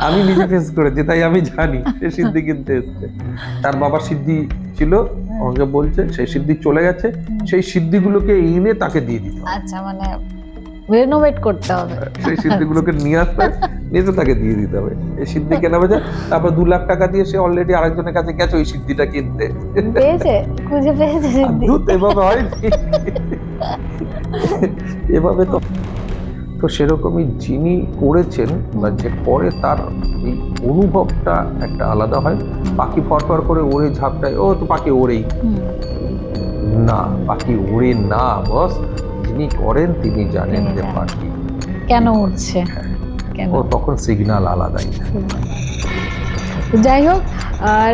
আমি নিজে ফেস করেছি, তাই আমি জানি সে সিদ্ধি কিনতে এসছে। তার বাবা সিদ্ধি ছিল, আমাকে বলছে সেই সিদ্ধি চলে গেছে, সেই সিদ্ধিগুলোকে এনে তাকে দিয়ে দিতে হবে। আচ্ছা, মানে রেনোভেট করতে হবে। সেই সিদ্ধিগুলোকে নিয়ে আসতে হবে, নিয়ে এসে তাকে দিয়ে দিতে হবে। এই সিদ্ধি কেনা বেচা, তারপর 2 লাখ টাকা দিয়ে সে অলরেডি আরেকজনের কাছে গেছে ওই সিদ্ধিটা কিনতে। পেয়েছে, খুঁজে পেয়েছে সিদ্ধি। ধুত, এভাবে হয়নি। এভাবে তো তো সেরকমই যিনি করেছেন বা যে করে তার এই অনুভবটা একটা আলাদা হয়। পাখি ফরফর করে ওড়ে ঝাপটায়, ও তো পাখি ওড়েই না, পাখি ওড়ে না বস, যিনি করেন তিনি জানেন তিনি যে জানেন পাখি কেন কি করে। উঠছে, কেন। ও তখন সিগন্যাল আলাদাই। যাই হোক,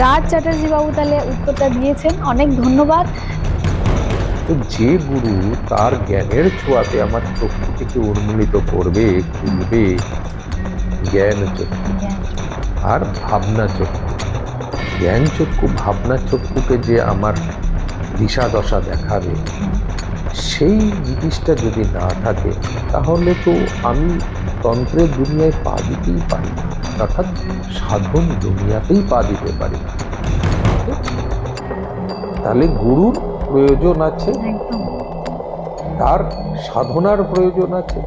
রাজ চ্যাটার্জি বাবু তাহলে উত্তরটা দিয়েছেন, অনেক ধন্যবাদ। তো যে গুরু তার জ্ঞানের ছোঁয়াতে আমার চক্ষুটিকে উন্মোলিত করবে, খুলবে, জ্ঞান চক্ষু আর ভাবনা চক্ষু, জ্ঞান চক্ষু ভাবনা চক্ষুকে যে আমার দিশা দশা দেখাবে, সেই জিনিসটা যদি না থাকে তাহলে তো আমি তন্ত্রের দুনিয়ায় পা দিতেই পারি না, অর্থাৎ সাধন দুনিয়াতেই পা দিতে পারি না। তাহলে গুরুর প্রয়োজন আছে, একদম। তার সাধনার প্রয়োজন আছে।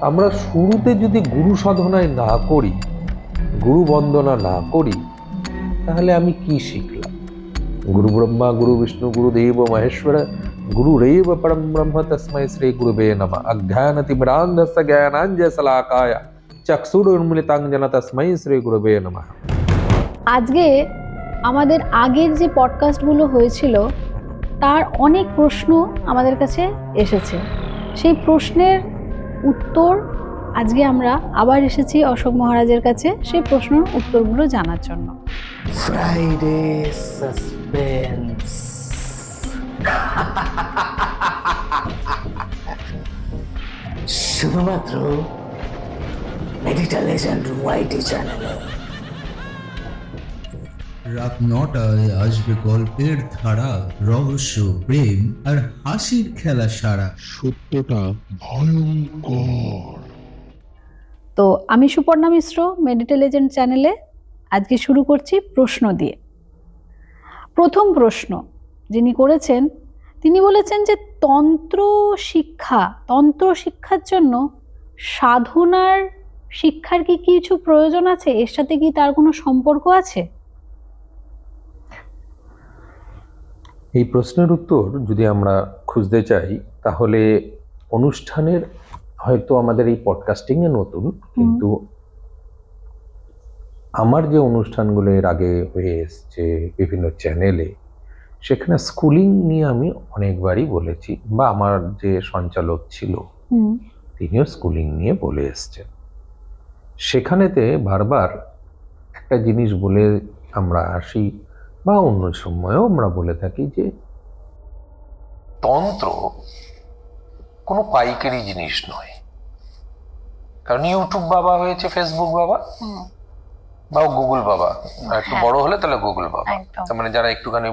আমরা শুরুতে যদি গুরু সাধনায় না করি, গুরু বন্দনা না করি, তাহলে আমি কি শিখলাম? গুরু ব্রহ্মা গুরু বিষ্ণু গুরু দেব মহেশ্বর গুরুরেব পরম ব্রহ্ম তস্मै শ্রী গুরুবে নমঃ। অজ্ঞানতিমিরান্ধস্য জ্ঞানাঞ্জনশলাকায় চক্ষুरुन्मीलितं তস্मै শ্রী গুরুবে নমঃ। আজকে আমাদের আগের যে পডকাস্টগুলো হয়েছিল তার অনেক প্রশ্ন আমাদের কাছে এসেছে। সেই প্রশ্নের উত্তর আজকে আমরা আবার এসেছি অশোক মহারাজের কাছে সেই প্রশ্নের উত্তরগুলো জানার জন্য। Friday suspense. শুধুমাত্র মেডিটা লেজেন্ড ওয়াইটি চ্যানেলে। রাত 9টায় আসবে গল্পের ধারা, রহস্য, প্রেম আর হাসির খেলা সারা। সত্যটা ভয়ঙ্কর। তো আমি সুপর্ণা মিশ্র, মেডিটা লেজেন্ড চ্যানেলে আজকে শুরু করছি প্রশ্ন দিয়ে। প্রথম প্রশ্ন যিনি করেছেন তিনি বলেছেন যে তন্ত্র শিক্ষার জন্য সাধনার শিক্ষার কি কিছু প্রয়োজন আছে, এর সাথে কি তার কোনো সম্পর্ক আছে? এই প্রশ্নের উত্তর যদি আমরা খুঁজতে চাই তাহলে অনুষ্ঠানের, হয়তো আমাদের এই পডকাস্টিং এ নতুন, কিন্তু আমার যে অনুষ্ঠানগুলো এর আগে হয়ে এসছে বিভিন্ন চ্যানেলে, সেখানে স্কুলিং নিয়ে আমি অনেকবারই বলেছি, বা আমার যে সঞ্চালক ছিল তিনিও স্কুলিং নিয়ে বলে এসছেন। সেখানেতে বারবার একটা জিনিস বলে আমরা আসি, বা অন্য সময়ও আমরা বলে থাকি যে তন্ত্র কোনো পাইকারি জিনিস নয়। কারণ ইউটিউব বাবা হয়েছে ফেসবুক বাবা বা গুগল বাবা, একটু বড় হলে তাহলে গুগল বাবা। তার মানে যারা একটুখানি,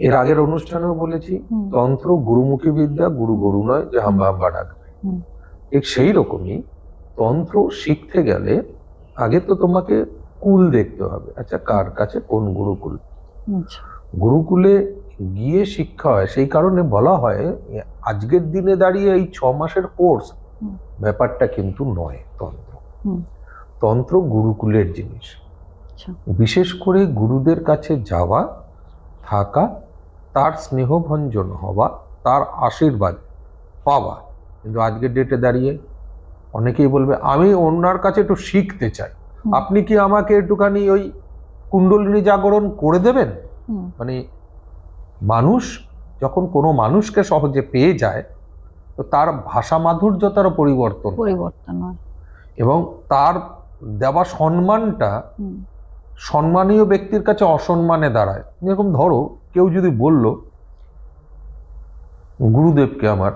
এর আগের অনুষ্ঠানেও বলেছি তন্ত্র গুরুমুখী বিদ্যা, গুরু গরু নয় যে হাম্বা হাম্বা ডাকবে। ঠিক সেই রকমই তন্ত্র শিখতে গেলে আগে তো তোমাকে কুল দেখতে হবে। আচ্ছা, কার কাছে কোন গুরুকুল? গুরুকুলে গিয়ে শিক্ষা হয়, সেই কারণে বলা হয় আজকের দিনে দাঁড়িয়ে এই 6 মাসের কোর্স ব্যাপারটা কিন্তু নয়। তন্ত্র গুরুকুলের জিনিস। বিশেষ করে গুরুদের কাছে যাওয়া, থাকা, তার স্নেহভঞ্জন হওয়া, তার আশীর্বাদ পাওয়া। কিন্তু আজকের ডেটে দাঁড়িয়ে অনেকেই বলবে আমি ওনার কাছে একটু শিখতে চাই, আপনি কি আমাকে একটুখানি ওই কুণ্ডলিনী জাগরণ করে দেবেন? মানে মানুষ যখন কোনো মানুষকে সহজে পেয়ে যায়, তো তার ভাষা মাধুর্যতারও পরিবর্তন হয়, এবং তার দেওয়া সম্মানটা সম্মানীয় ব্যক্তির কাছে অসম্মানে দাঁড়ায়। যেরকম ধরো কেউ যদি বলল গুরুদেবকে আমার,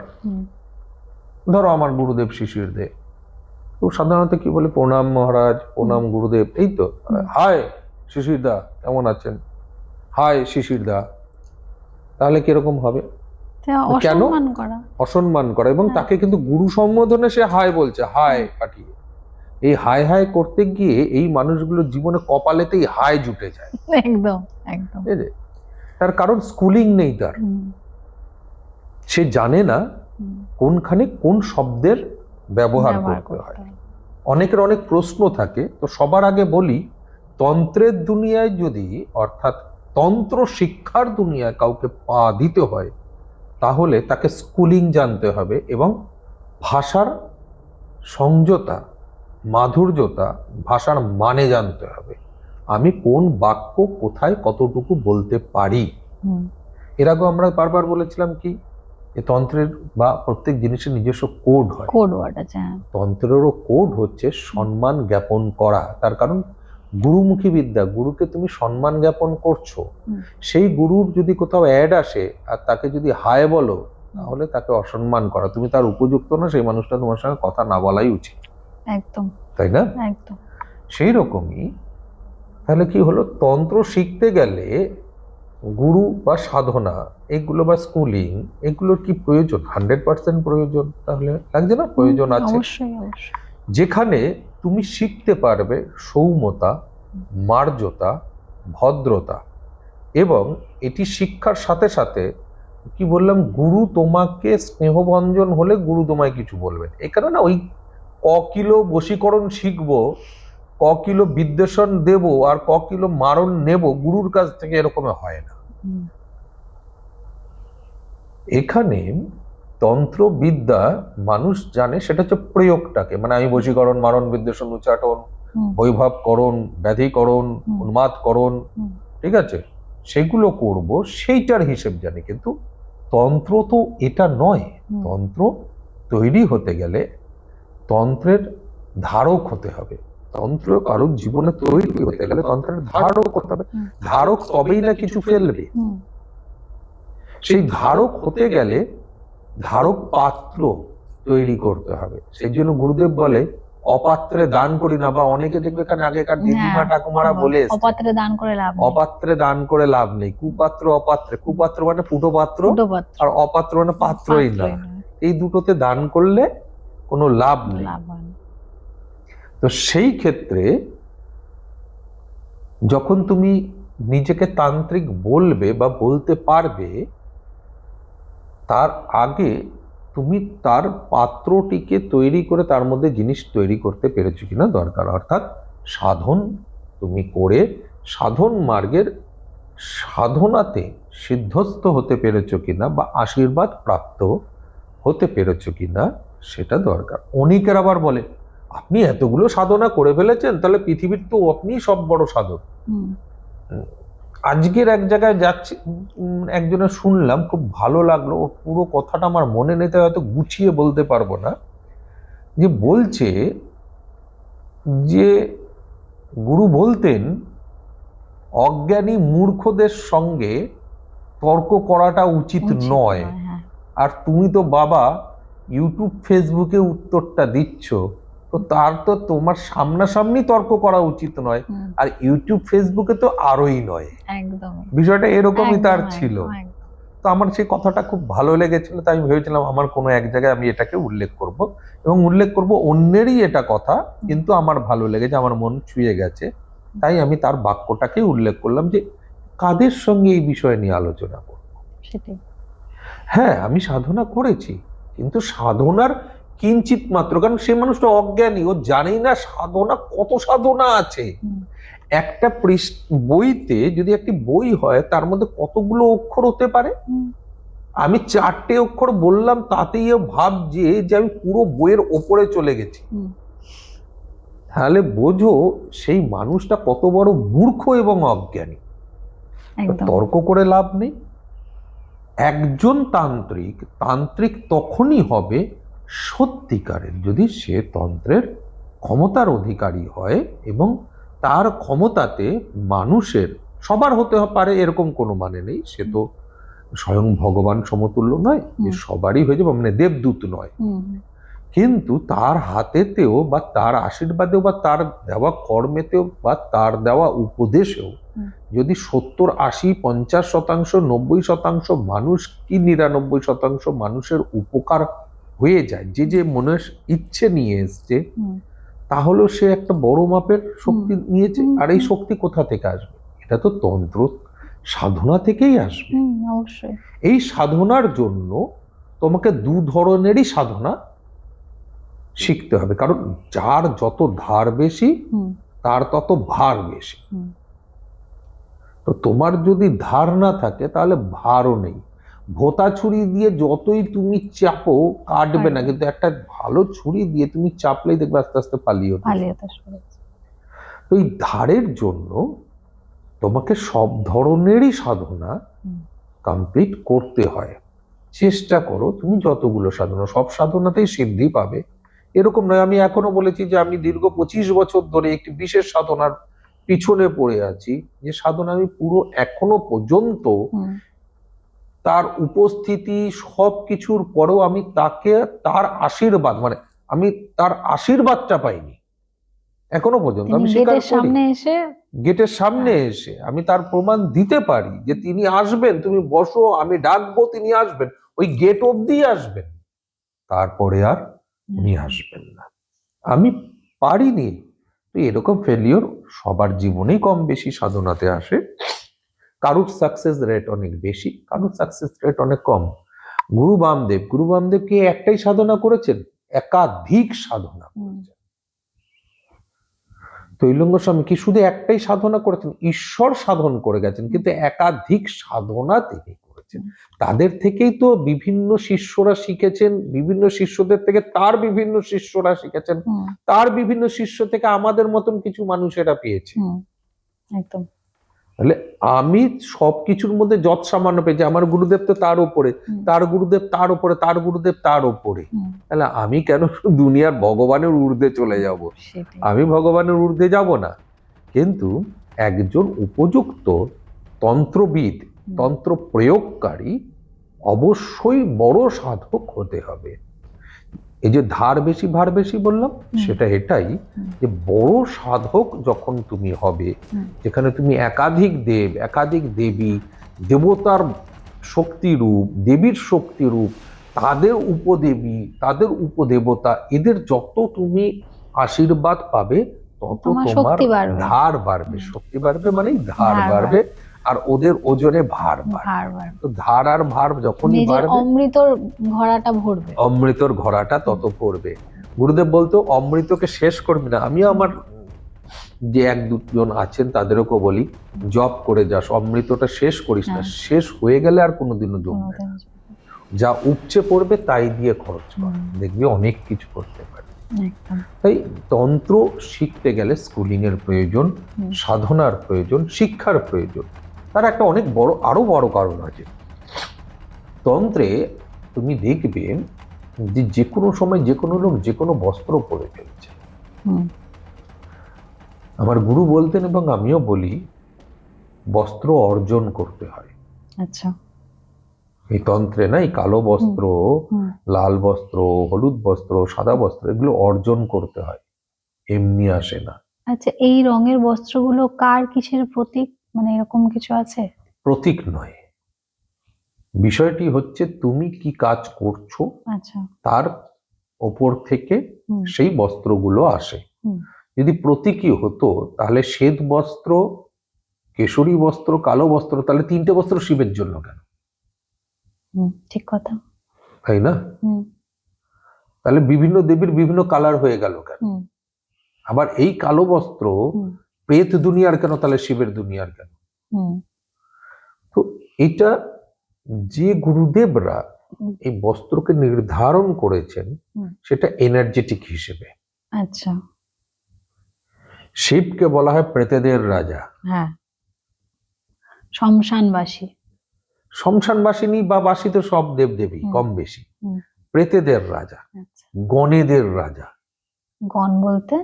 ধরো আমার গুরুদেব শিশির দে, তো সাধারণত কি বলে প্রণাম মহারাজ, প্রণাম গুরুদেব, এই তো। হাই শিশির দা, কেমন আছেন? হাই শিশির দা। তাহলে কিরকম হবে? কেন? অসম্মান করা। অসম্মান করা, এবং হ্যাঁ। তাকে কিন্তু গুরু সম্বোধনে সে হাই বলছে, হাই পাঠিয়ে। এই হাই হাই করতে গিয়ে এই মানুষগুলোর জীবনে কপালেতেই হাই জুটে যায়। একদম একদম। এই যে, তার কারণ স্কুলিং নেই তার, সে জানে না কোনখানে কোন শব্দের ব্যবহার করতে হয়। অনেকের অনেক প্রশ্ন থাকে, তো সবার আগে বলি, তন্ত্রের দুনিয়ায় যদি, অর্থাৎ তন্ত্র শিক্ষার দুনিয়ায় কাউকে পা দিতে হয়, তাহলে তাকে স্কুলিং জানতে হবে এবং ভাষার সংযতা, মাধুর্যতা, ভাষার মানে জানতে হবে। আমি কোন বাক্য কোথায় কতটুকু বলতে পারি। এর আগে আমরা বারবার বলেছিলাম কি, তন্ত্রের বা প্রত্যেক জিনিসের নিজস্ব কোড হয়। কোড ওয়ার্ড আছে। তন্ত্রেরও কোড হচ্ছে সম্মান জ্ঞাপন করা। তার কারণ গুরুমুখী বিদ্যা, গুরুকে তুমি সম্মান জ্ঞাপন করছো, সেই গুরুর যদি কোথাও অ্যাড আসে আর তাকে যদি হাই বলো, তাহলে তাকে অসম্মান করা। তুমি তার উপযুক্ত না, সেই মানুষটা তোমার সঙ্গে কথা না বলাই উচিত। একদম তাই না? একদম। সেই রকমই তাহলে কি হলো, তন্ত্র শিখতে গেলে গুরু বা সাধনা এগুলো বা স্কুলিং এগুলোর কি প্রয়োজন? 100% প্রয়োজন। তাহলে লাগছে না? প্রয়োজন আছে। অবশ্যই অবশ্যই। যেখানে তুমি শিখতে পারবে সৌম্যতা, মার্জতা, ভদ্রতা, এবং এটি শিক্ষার সাথে সাথে কি বললাম, গুরু তোমাকে স্নেহভঞ্জন হলে গুরু তোমায় কিছু বলবেন। এখানে না ওই কিলো বশীকরণ শিখবো, কিলো বিদ্বেষণ দেব আর কিলো মারণ নেব গুরুর কাছ থেকে, এরকম হয় না। এখানে তন্ত্রবিদ্যা মানুষ জানে সেটা হচ্ছে প্রয়োগটাকে, মানে আমি বশীকরণ, মারণ, বিদ্বেষণ, উচ্চাটন, বৈভবকরণ, ব্যাধিকরণ, উন্মাদকরণ, ঠিক আছে, সেগুলো করব, সেইটার হিসেব জানি। কিন্তু তন্ত্র তো এটা নয়। তন্ত্র তৈরি হতে গেলে তন্ত্রের ধারক হতে হবে। তন্ত্র কারোর জীবনে তৈরি হতে গেলে তন্ত্রের ধারক হতে হবে। ধারক তবেই না কিছু ফেলবে। সেই ধারক হতে গেলে ধারক পাত্র তৈরি করতে হবে। সেই জন্য গুরুদেব বলে অপাত্রে দান করি না, বা অনেকে দেখবে এখানে আগেকার দিদিমা ঠাকুমারা বলে এসেছে, অপাত্রে দান করে লাভ নেই। অপাত্রে দান করে লাভ নেই। কুপাত্র, অপাত্রে, কুপাত্র মানে ফুটো পাত্র, আর অপাত্র মানে পাত্রই না। এই দুটোতে দান করলে কোনো লাভ নেই। তো সেই ক্ষেত্রে যখন তুমি নিজেকে তান্ত্রিক বলবে বা বলতে পারবে, তার আগে তুমি তার পাত্রটিকে তৈরি করে তার মধ্যে জিনিস তৈরি করতে পেরেছো কিনা দরকার। অর্থাৎ সাধন তুমি করে সাধন মার্গের সাধনাতে সিদ্ধস্থ হতে পেরেছো কিনা, বা আশীর্বাদ প্রাপ্ত হতে পেরেছো কিনা, সেটা দরকার। অনেকের আবার বলে, আপনি এতগুলো সাধনা করে ফেলেছেন, তাহলে পৃথিবীর তো আপনি সব বড় সাধক। আজকের এক জায়গায় যাচ্ছি, একজনের শুনলাম, খুব ভালো লাগলো। ওর পুরো কথাটা আমার মনে নেই, তাই হয়তো গুছিয়ে বলতে পারবো না। যে বলছে যে গুরু বলতেন, অজ্ঞানী মূর্খদের সঙ্গে তর্ক করাটা উচিত নয়। আর তুমি তো বাবা ইউটিউব ফেসবুকে উত্তরটা দিচ্ছ, তো তার তো তোমার সামনাসামনি তর্ক করা উচিত নয়, আর ইউটিউব ফেসবুকে তো আরোই নয়। বিষয়টা এরকমই তার ছিল। তো আমার সেই কথাটা খুব ভালো লেগেছিল, তাই আমি ভেবেছিলাম আমার কোনো এক জায়গায় আমি এটাকে উল্লেখ করব, এবং উল্লেখ করব অন্যেরই এটা কথা, কিন্তু আমার ভালো লেগেছে, আমার মন ছুঁয়ে গেছে, তাই আমি তার বাক্যটাকে উল্লেখ করলাম যে কাদের সঙ্গে এই বিষয় নিয়ে আলোচনা করব। হ্যাঁ, আমি সাধনা করেছি, কিন্তু সাধনার কিঞ্চিত মাত্র, কারণ সে মানুষটা অজ্ঞানী, ও জানেই না সাধনা কত সাধনা আছে। একটা বইতে যদি একটি বই হয়, তার মধ্যে কতগুলো অক্ষর হতে পারে। আমি 4টে অক্ষর বললাম, তাতেই ভাবছে যে আমি পুরো বইয়ের ওপরে চলে গেছি। তাহলে বোঝো সেই মানুষটা কত বড় মূর্খ এবং অজ্ঞানী। তর্ক করে লাভ নেই। একজন তান্ত্রিক তখনই হবে সত্যিকারের, যদি সে তন্ত্রের ক্ষমতার অধিকারী হয়, এবং তার ক্ষমতাতে মানুষের, সবার হতে পারে এরকম কোনো মানে নেই, সে তো স্বয়ং ভগবান সমতুল্য নয় যে সবারই হয়ে যাবে, মানে দেবদূত নয়, কিন্তু তার হাতেতেও বা তার আশীর্বাদেও বা তার দেওয়া কর্মেতেও বা তার দেওয়া উপদেশেও যদি 70, 80, 50%, 90% মানুষ কি 99% মানুষের উপকার হয়ে যায়, যে যে মনের ইচ্ছে নিয়ে এসছে, তাহলেও সে একটা বড় মাপের শক্তি নিয়েছে। আর এই শক্তি কোথা থেকে আসবে? এটা তো তন্ত্র সাধনা থেকেই আসবে। অবশ্যই। এই সাধনার জন্য তোমাকে দু ধরনেরই সাধনা শিখতে হবে, কারণ যার যত ধার বেশি তার তত ভার বেশি। তো তোমার যদি ধার না থাকে তাহলে ভারও নেই। ভোতা ছুরি দিয়ে যতই তুমি চাপো কাটবে না, কিন্তু একটা ভালো ছুরি দিয়ে তুমি চাপলেই দেখবে আস্তে আস্তে পালিয়ে ওঠে। তো এই ধারের জন্য তোমাকে সব ধরনেরই সাধনা কমপ্লিট করতে হয়। চেষ্টা করো তুমি যতগুলো সাধনা, সব সাধনাতেই সিদ্ধি পাবে এরকম নয়। আমি এখনো বলেছি যে আমি দীর্ঘ 25 বছর ধরে একটি বিশেষ সাধনার পিছনে পড়ে আছি, যে সাধনা আমি পুরো এখনো পর্যন্ত তার উপস্থিতি সব কিছুর পরেও আমি তাকে তার আশীর্বাদ, মানে আমি তার আশীর্বাদটা পাইনি এখনো পর্যন্ত। আমি স্বীকার করি, গেটের সামনে এসে আমি তার প্রমাণ দিতে পারি যে তিনি আসবেন, তুমি বসো আমি ডাকবো তিনি আসবেন, ওই গেট অব্দি আসবেন, তারপরে আর উনি আসবেন না। আমি পারিনি। তো এরকম ফেলিওর সবার জীবনেই কম বেশি সাধনাতে আসে। কারুর সাকসেস রেট অনেক বেশি, কারুর সাকসেস রেট অনেক কম। গুরু বামদেব কি একটাই সাধনা করেছেন? একাধিক সাধনা করেছেন। তৈলঙ্গ স্বামী কি শুধু একটাই সাধনা করেছেন? ঈশ্বর সাধন করে গেছেন, কিন্তু একাধিক সাধনা তিনি করেছেন। তাদের থেকেই তো বিভিন্ন শিষ্যরা শিখেছেন, বিভিন্ন শিষ্যদের থেকে তার বিভিন্ন শিষ্যরা শিখেছেন, তার বিভিন্ন শিষ্য থেকে আমাদের মতন কিছু মানুষেরা পেয়েছে। একদম। তাহলে আমি সবকিছুর মধ্যে যত সামান্য পেয়েছি, আমার গুরুদেব তো তার উপরে, তার গুরুদেব তার উপরে, তার গুরুদেব তার উপরে, তাহলে আমি কেন দুনিয়ার ভগবানের ঊর্ধ্বে চলে যাব? আমি ভগবানের ঊর্ধ্বে যাব না। কিন্তু একজন উপযুক্ত তন্ত্রবিদ, তন্ত্র প্রয়োগকারী অবশ্যই বড় সাধক হতে হবে। এই যে ধার বেশি ভার বেশি বললাম, সেটা এটাই যে বড় সাধক যখন তুমি হবে, যেখানে তুমি একাধিক দেব, একাধিক দেবী, দেবতার শক্তি রূপ, দেবীর শক্তি রূপ, তাদের উপদেবী, তাদের উপদেবতা, এদের যত তুমি আশীর্বাদ পাবে তত তোমার ধার বাড়বে। শক্তি বাড়বে মানে ধার বাড়বে, আর ওদের ওজনে ভার বাড়বে। তো ধার আর ভার যখনই বাড়বে, অমৃতর ঘোড়াটা ভরবে, অমৃতর ঘোড়াটা তত পড়বে। গুরুদেব বলতো অমৃতকে শেষ করবি না। আমি আমার যে এক দুজন আছেন তাদেরকে বলি, জব করে যাস, অমৃতটা শেষ করিস না। শেষ হয়ে গেলে আর কোনোদিনও জমবে না। যা উপচে পড়বে তাই দিয়ে খরচ কর, দেখবি অনেক কিছু করতে পারবে। তাই তন্ত্র শিখতে গেলে স্কুলিং এর প্রয়োজন, সাধনার প্রয়োজন, শিক্ষার প্রয়োজন। তার একটা অনেক বড়, আরো বড় কারণ আছে। তন্ত্রে তুমি দেখবে যে কোনো সময় যে কোনো লোক যে কোনো বস্ত্র পরে ফেলছে। আমার গুরু বলতেন এবং আমিও বলি, বস্ত্র অর্জন করতে হয়। আচ্ছা। এই তন্ত্রে না, এই কালো বস্ত্র, লাল বস্ত্র, হলুদ বস্ত্র, সাদা বস্ত্র, এগুলো অর্জন করতে হয়, এমনি আসে না। আচ্ছা, এই রঙের বস্ত্রগুলো কার কিসের প্রতীক, মানে এরকম কিছু আছে? প্রতীক নয়, বিষয়টি হচ্ছে তুমি কি কাজ করছো, আচ্ছা, তার ওপর থেকে সেই বস্ত্রগুলো আসে। যদি প্রতীকী হতো তাহলে শ্বেত বস্ত্র, কেশরী বস্ত্র, কালো বস্ত্র, তাহলে তিনটে বস্ত্র শিবের জন্য কেন? ঠিক কথা, তাই না? তাহলে বিভিন্ন দেবীর বিভিন্ন কালার হয়ে গেল কেন? আবার এই কালো বস্ত্র প্রেত দুনিয়ার কেন, তাহলে শিবের দুনিয়ার কেন? তো এটা যে গুরুদেবরা এই বস্ত্রকে নির্ধারণ করেছেন, সেটা এনার্জেটিক হিসেবে। আচ্ছা। শিবকে বলা হয় প্রেতেদের রাজা। হ্যাঁ, শ্মশানবাসী। শ্মশানবাসিনী বা বাসী তো সব দেবদেবী কম বেশি। প্রেতেদের রাজা, গণেদের রাজা। গণ বলতে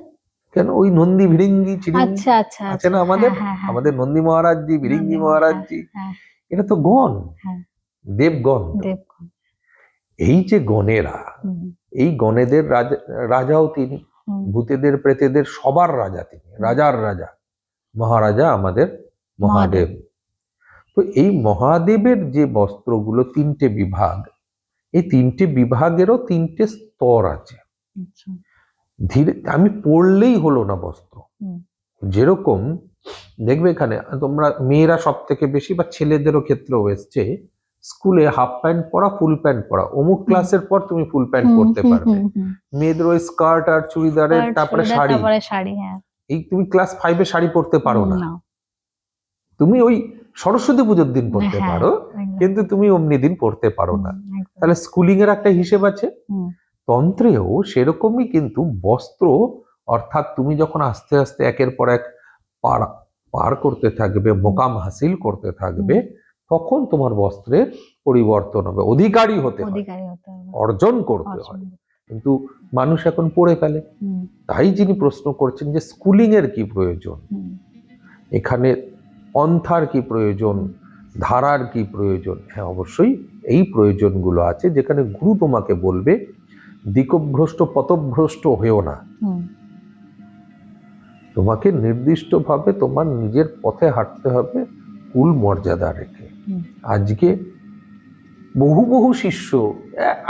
কেন? ওই নন্দী ভিড়িঙ্গি আচ্ছা আচ্ছা আছে না আমাদের, আমাদের নন্দী মহারাজজি, ভিড়িঙ্গি মহারাজজি, এটা তো গণ, দেবগণ। এই যে গণেরা, এই গণেদের রাজাও তিনি, হুম, ভূতেদের প্রেতেদের সবার রাজা তিনি, রাজার রাজা, মহারাজা আমাদের মহাদেব। তো এই মহাদেবের যে বস্ত্রগুলো, 3টে বিভাগ, এই 3টে বিভাগেরও 3টে স্তর আছে। আচ্ছা, ধীরে আমি পড়লেই হলো না বস্ত্র। হুম, যেরকম দেখবে এখানে তোমরা মেয়েরা সব থেকে বেশি, বা ছেলেদেরও ক্ষেত্রেও এসছে, স্কুলে হাফ প্যান্ট পরা, ফুল প্যান্ট পরা, অমুক ক্লাসের পর তুমি ফুল প্যান্ট হুম, পরতে হুম, পারবে। হুম, হুম। মেয়েদের ওই স্কার্ট আর চুড়িদারের, স্কার্ট, তারপরে চুড়িদার, শাড়ি। তারপরে শাড়ি, হ্যাঁ। এই তুমি ক্লাস 5-এ শাড়ি পরতে পারো না। না। তুমি ওই সরস্বতী পুজোর দিন পরতে হ্যাঁ, পারো, একদম। কিন্তু তুমি অমনি দিন পরতে পারো না। একদম। তাহলে স্কুলিং এর একটা হিসেব আছে। হুম, তন্ত্রেও সেরকমই, কিন্তু বস্ত্র, অর্থাৎ তুমি যখন আস্তে আস্তে একের পর এক পার পার করতে থাকবে, মোকাম হাসিল করতে থাকবে, তখন তোমার বস্ত্রের পরিবর্তন হবে, অধিকারী হতে হয়, অধিকারী হতে হবে। অর্জন করতে অর্জন হয়। করতে। কিন্তু মানুষ এখন পড়ে ফেলে। হুম, তাই যিনি প্রশ্ন করছেন যে স্কুলিং এর কি প্রয়োজন, হুম, এখানে পন্থার কি প্রয়োজন, ধারার কি প্রয়োজন? হ্যাঁ, অবশ্যই এই প্রয়োজনগুলো আছে, যেখানে গুরু তোমাকে বলবে দিকভ্রষ্ট পথভ্রষ্ট হয়েও না, হুম, তোমাকে নির্দিষ্টভাবে তোমার নিজের পথে হাঁটতে হবে, কুল মর্যাদা রেখে। হুম। আজকে বহু বহু শিষ্য,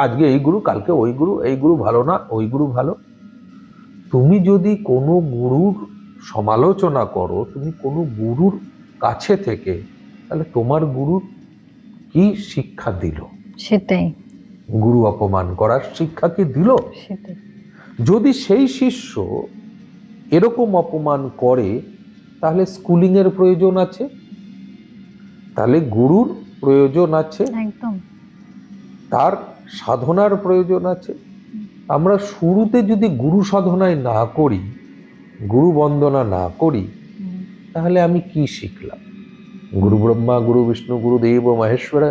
আজকে এই গুরু, কালকে ওই গুরু, এই গুরু ভালো না, ওই গুরু ভালো। তুমি যদি কোনো গুরুর সমালোচনা করো, তুমি কোনো গুরুর কাছে থেকে, তাহলে তোমার গুরু কি শিক্ষা দিল? সেটাই, গুরু অপমান করার শিক্ষা কি দিল? সেটাই। যদি সেই শিষ্য এরকম অপমান করে, তাহলে স্কুলিং এর প্রয়োজন আছে, তাহলে গুরুর প্রয়োজন আছে, একদম। তার সাধনার প্রয়োজন আছে। আমরা শুরুতে যদি গুরু সাধনায় না করি, গুরু বন্দনা না করি, হুম, তাহলে আমি কি শিখলাম? গুরু ব্রহ্মা গুরু বিষ্ণু গুরু দেব মহেশ্বর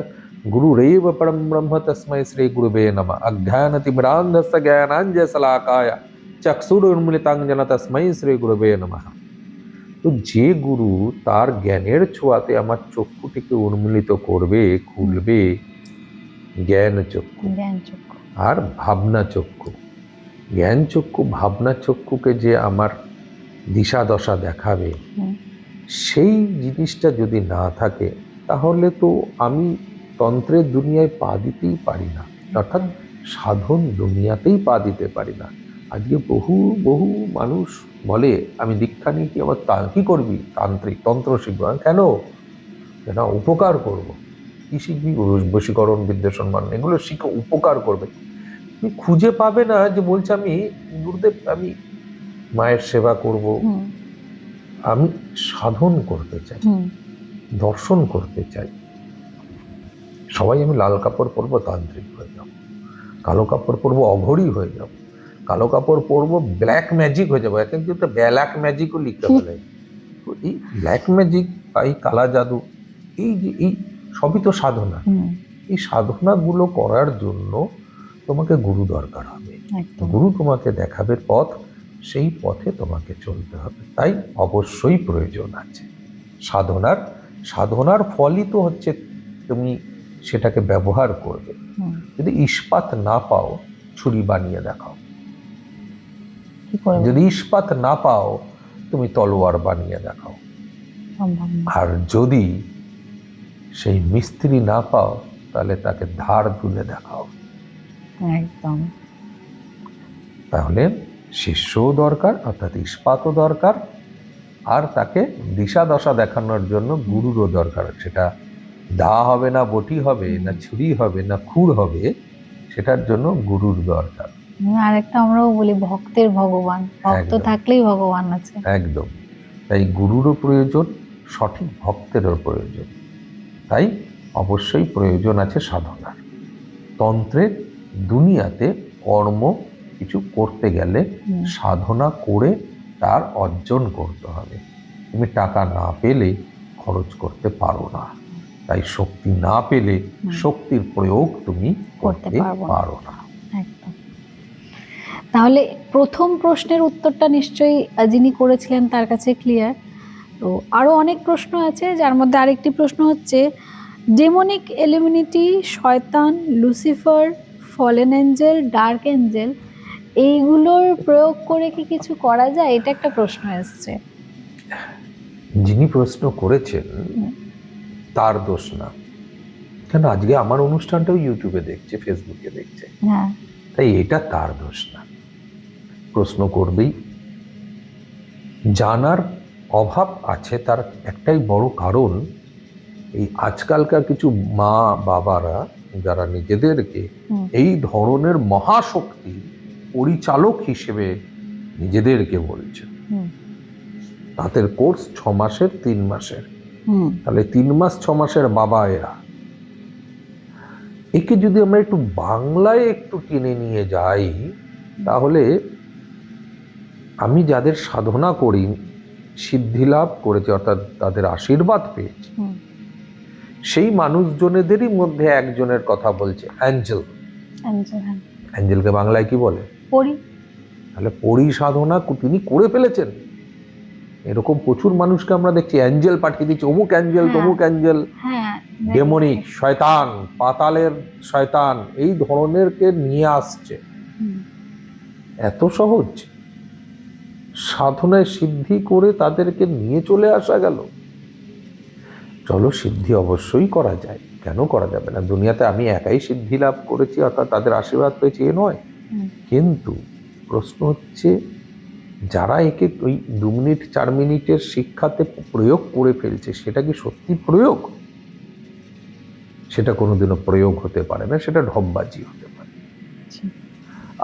গুরু রেব পরম ব্রহ্ম তস্मै শ্রী গুরুবে নমঃ। অজ্ঞানতিমিরান্ধস্য জ্ঞানাঞ্জনশলাকায় চক্ষুरुन्मिलितं তস্मै শ্রী গুরুবে নমঃ। তো যে গুরু তার জ্ঞানের ছোঁয়াতে আমার চক্ষুটিকে উন্মিলিত করবে, খুলবে, জ্ঞান চক্ষু জ্ঞান চক্ষু। আর ভাবনা চক্ষু, জ্ঞান চক্ষু ভাবনা চক্ষুকে যে আমার দিশা দশা দেখাবে, হুম, সেই জিনিসটা যদি না থাকে, তাহলে তো আমি তন্ত্রের দুনিয়ায় পা দিতেই পারি না, অর্থাৎ সাধন দুনিয়াতেই পা দিতে পারি না। আজকে বহু বহু মানুষ বলে আমি দীক্ষা নিয়ে কি আমার কি করবি, তান্ত্রিক তন্ত্র শিখবো। কেন? না, উপকার করব। কি শিখবি? বশীকরণ বিদ্যা সম্মান, এগুলো শিখে উপকার করবে। তুমি খুঁজে পাবে না যে বলছে আমি গুরুদেব আমি মায়ের সেবা করব, হুম, আমি সাধন করতে চাই, হুম, দর্শন করতে চাই। সবাই আমি লাল কাপড় পরবো, তান্ত্রিক হয়ে যাবো, কালো কাপড় পরবো, অঘরী হয়ে যাবো, কালো কাপড় পরবো, ব্ল্যাক ম্যাজিক হয়ে যাবো। এখন কিন্তু ব্ল্যাক ম্যাজিকও লিখতে ফেলে। তো এই ব্ল্যাক ম্যাজিক বা এই কালা জাদু, এই যে এই সবই তো সাধনা। হুম, এই সাধনাগুলো করার জন্য তোমাকে গুরু দরকার হবে। একদম। গুরু তোমাকে দেখাবে পথ, সেই পথে তোমাকে চলতে হবে। তাই অবশ্যই প্রয়োজন আছে সাধনার। সাধনার ফলই তো হচ্ছে তুমি সেটাকে ব্যবহার করবে। হুম, যদি ইস্পাত না পাও, ছুরি বানিয়ে দেখাও। কি করে যদি ইস্পাত না পাও, তুমি তলোয়ার বানিয়ে দেখাও। সম্ভব না। আর যদি সেই মিস্ত্রি না পাও, তাহলে তাকে ধার তুলে দেখাও। একদম। তাহলে শিষ্যও দরকার, অর্থাৎ ইস্পাতও দরকার, আর তাকে দিশা দশা দেখানোর জন্য গুরুরও দরকার। সেটা দা হবে না, বটি হবে না, ছুরি হবে না, খুর হবে, সেটার জন্য গুরুর দরকার। আরেকটা আমরাও বলি ভক্তের ভগবান, ভক্ত একদম। থাকলেই ভগবান আছে। একদম। তাই গুরুরও প্রয়োজন, সঠিক ভক্তেরও প্রয়োজন। তাই অবশ্যই প্রয়োজন আছে সাধনার। তন্ত্রের দুনিয়াতে কর্ম কিছু করতে গেলে হুম, সাধনা করে তার অর্জন করতে হবে। তুমি টাকা না পেলে খরচ করতে পারো না, তাই শক্তি না পেলে শক্তির প্রয়োগ তুমি করতে পারো না। একদম। তাহলে প্রথম প্রশ্নের উত্তরটা নিশ্চয়ই যিনি করেছিলেন তার কাছে ক্লিয়ার। তো আরো অনেক প্রশ্ন আছে, যার মধ্যে আরেকটি প্রশ্ন হচ্ছে ডেমনিক এলিমিনিটি, শয়তান, Lucifer, fallen Angel, dark Angel, এইগুলোর প্রয়োগ করে কি কিছু করা যায়? এটা একটা প্রশ্ন এসছে। যিনি প্রশ্ন করেছেন হুম। তার দোষ না, কেন আজকে আমার অনুষ্ঠানটাও ইউটিউবে দেখছে, ফেসবুকে দেখছে, হ্যাঁ। তাই এটা তার দোষ না। প্রশ্ন করবেই, জানার অভাব আছে তার একটাই বড় কারণ, এই আজকালকার কিছু মা বাবারা যারা নিজেদেরকে হুম। এই ধরনের মহাশক্তি পরিচালক হিসেবে নিজেদেরকে বলছে। হুম। তাদের কোর্স 6 মাসের, 3 মাসের, হুম। তাহলে 3 মাস 6 মাসের বাবা এরা। একে যদি আমরা একটু বাংলায় একটু টেনে নিয়ে যাই, তাহলে আমি যাদের সাধনা করি, সিদ্ধি লাভ করেছি, অর্থাৎ তাদের আশীর্বাদ পেয়েছি, হুম। সেই মানুষজনেদেরই মধ্যে একজনের কথা বলছে, অ্যাঞ্জেল। এঞ্জেল, হ্যাঁ। অ্যাঞ্জেলকে বাংলায় কি বলে? পড়ি। তাহলে পরিসাধনা তিনি করে ফেলেছেন। এরকম প্রচুর মানুষকে আমরা দেখছি অ্যাঞ্জেল পাঠিয়ে দিচ্ছে, অমুক অ্যাঞ্জেল, হ্যাঁ। তমুক অ্যাঞ্জেল, হ্যাঁ। ডেমনিক, শয়তান, পাতালের শয়তান, এই ধরনেরকে নিয়ে আসছে। হুম। এত সহজ সাধনায় সিদ্ধি করে তাদেরকে নিয়ে চলে আসা গেল। চলো, সিদ্ধি অবশ্যই করা যায়, কেন করা যাবে না? দুনিয়াতে আমি একাই সিদ্ধি লাভ করেছি, অর্থাৎ তাদের আশীর্বাদ পেয়েছি এ নয়। হুম। কিন্তু প্রশ্ন হচ্ছে, যারা একে ওই 2 মিনিট 4 মিনিটের শিক্ষাতে প্রয়োগ করে ফেলছে, সেটা কি সত্যি প্রয়োগ? সেটা কোনোদিনও প্রয়োগ হতে পারে না, সেটা ঢপবাজি হতে পারে। আচ্ছা।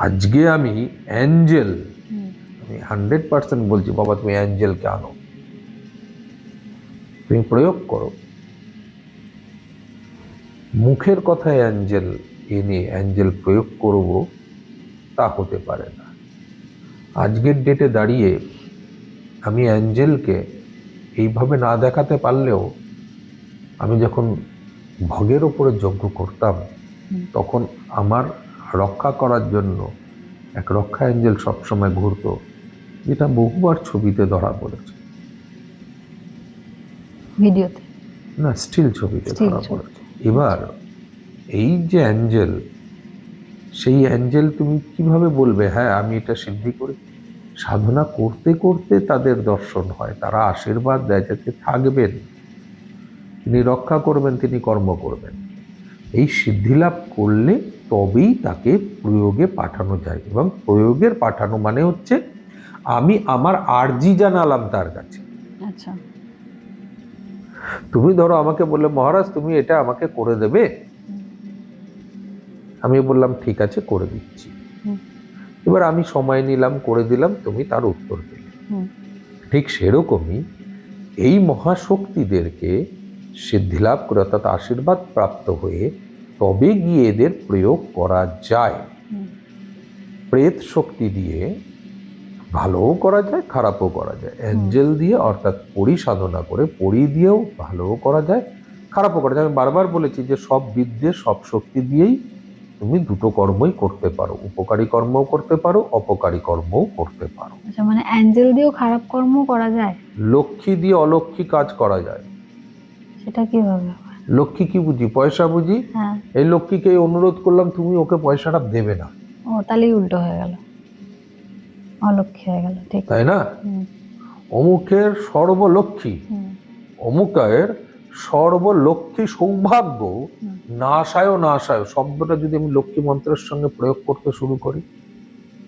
আজকে আমি অ্যাঞ্জেল, হুম। আমি 100% বলছি, বাবা তুমি অ্যাঞ্জেলকে আনো, তুমি প্রয়োগ করো। মুখের কথায় অ্যাঞ্জেল এনে অ্যাঞ্জেল প্রয়োগ করব, তা হতে পারে না। আজকের ডেটে দাঁড়িয়ে আমি অ্যাঞ্জেলকে এইভাবে না দেখাতে পারলেও, আমি যখন ভোগের ওপরে যজ্ঞ করতাম, তখন আমার রক্ষা করার জন্য এক রক্ষা অ্যাঞ্জেল সবসময় ঘুরতো, যেটা বহুবার ছবিতে ধরা পড়েছে, ভিডিওতে না স্টিল ছবিতে Still ধরা ছবি। পড়েছে। এবার এই যে অ্যাঞ্জেল, সেই অ্যাঞ্জেল তুমি কিভাবে বলবে হ্যাঁ আমি এটা সিদ্ধি করি? সাধনা করতে করতে তাদের দর্শন হয়, তারা আশীর্বাদ দেয়, যাতে থাকবেন, তিনি রক্ষা করবেন, তিনি কর্ম করবেন। এই সিদ্ধিলাভ করলে তবেই তাকে প্রয়োগে পাঠানো যায়, এবং প্রয়োগের পাঠানো মানে হচ্ছে আমি আমার আর্জি জানালাম তার কাছে। আচ্ছা। তুমি ধরো আমাকে বললে, মহারাজ তুমি এটা আমাকে করে দেবে, আমি বললাম ঠিক আছে করে দিচ্ছি। হুম। এবার আমি সময় নিলাম, করে দিলাম, তুমি তার উত্তর পেলে। হুম। ঠিক সেরকমই এই মহাশক্তিদেরকে সিদ্ধিলাভ করে, অর্থাৎ আশীর্বাদ প্রাপ্ত হয়ে তবে গিয়ে এদের প্রয়োগ করা যায়। হুম। প্রেত শক্তি দিয়ে ভালোও করা যায়, খারাপও করা যায়। অ্যাঞ্জেল দিয়ে, অর্থাৎ পরিসাধনা করে, পরি দিয়েও ভালোও করা যায়, খারাপও করা যায়। আমি বারবার বলেছি যে সব বিদ্যে, সব শক্তি দিয়েই তুমি দুটো কর্মই করতে পারো, উপকারী কর্মও করতে পারো, অপকারী কর্মও করতে পারো। আচ্ছা, মানে অ্যাঞ্জেল দিয়েও খারাপ কর্ম করা যায়? লক্ষ্মী দিয়ে অলক্ষ্মী কাজ করা যায়। সেটা কিভাবে হয়? লক্ষ্মী কি বুঝি? পয়সা বুঝি। হ্যাঁ। এই লক্ষ্মীকে অনুরোধ করলাম তুমি ওকে পয়সাটা দেবে না, ও, তাহলেই উল্টো হয়ে গেল, অলক্ষ্মী হয়ে গেল। ঠিক। তাই না? হুম। অমুকের সর্বলক্ষ্মী, হুম। অমুকের সর্বলক্ষ্মী সৌভাগ্য, হুম। নাশায় নাশায় শব্দটা যদি আমি লক্ষ্মী মন্ত্রের সঙ্গে প্রয়োগ করতে শুরু করি,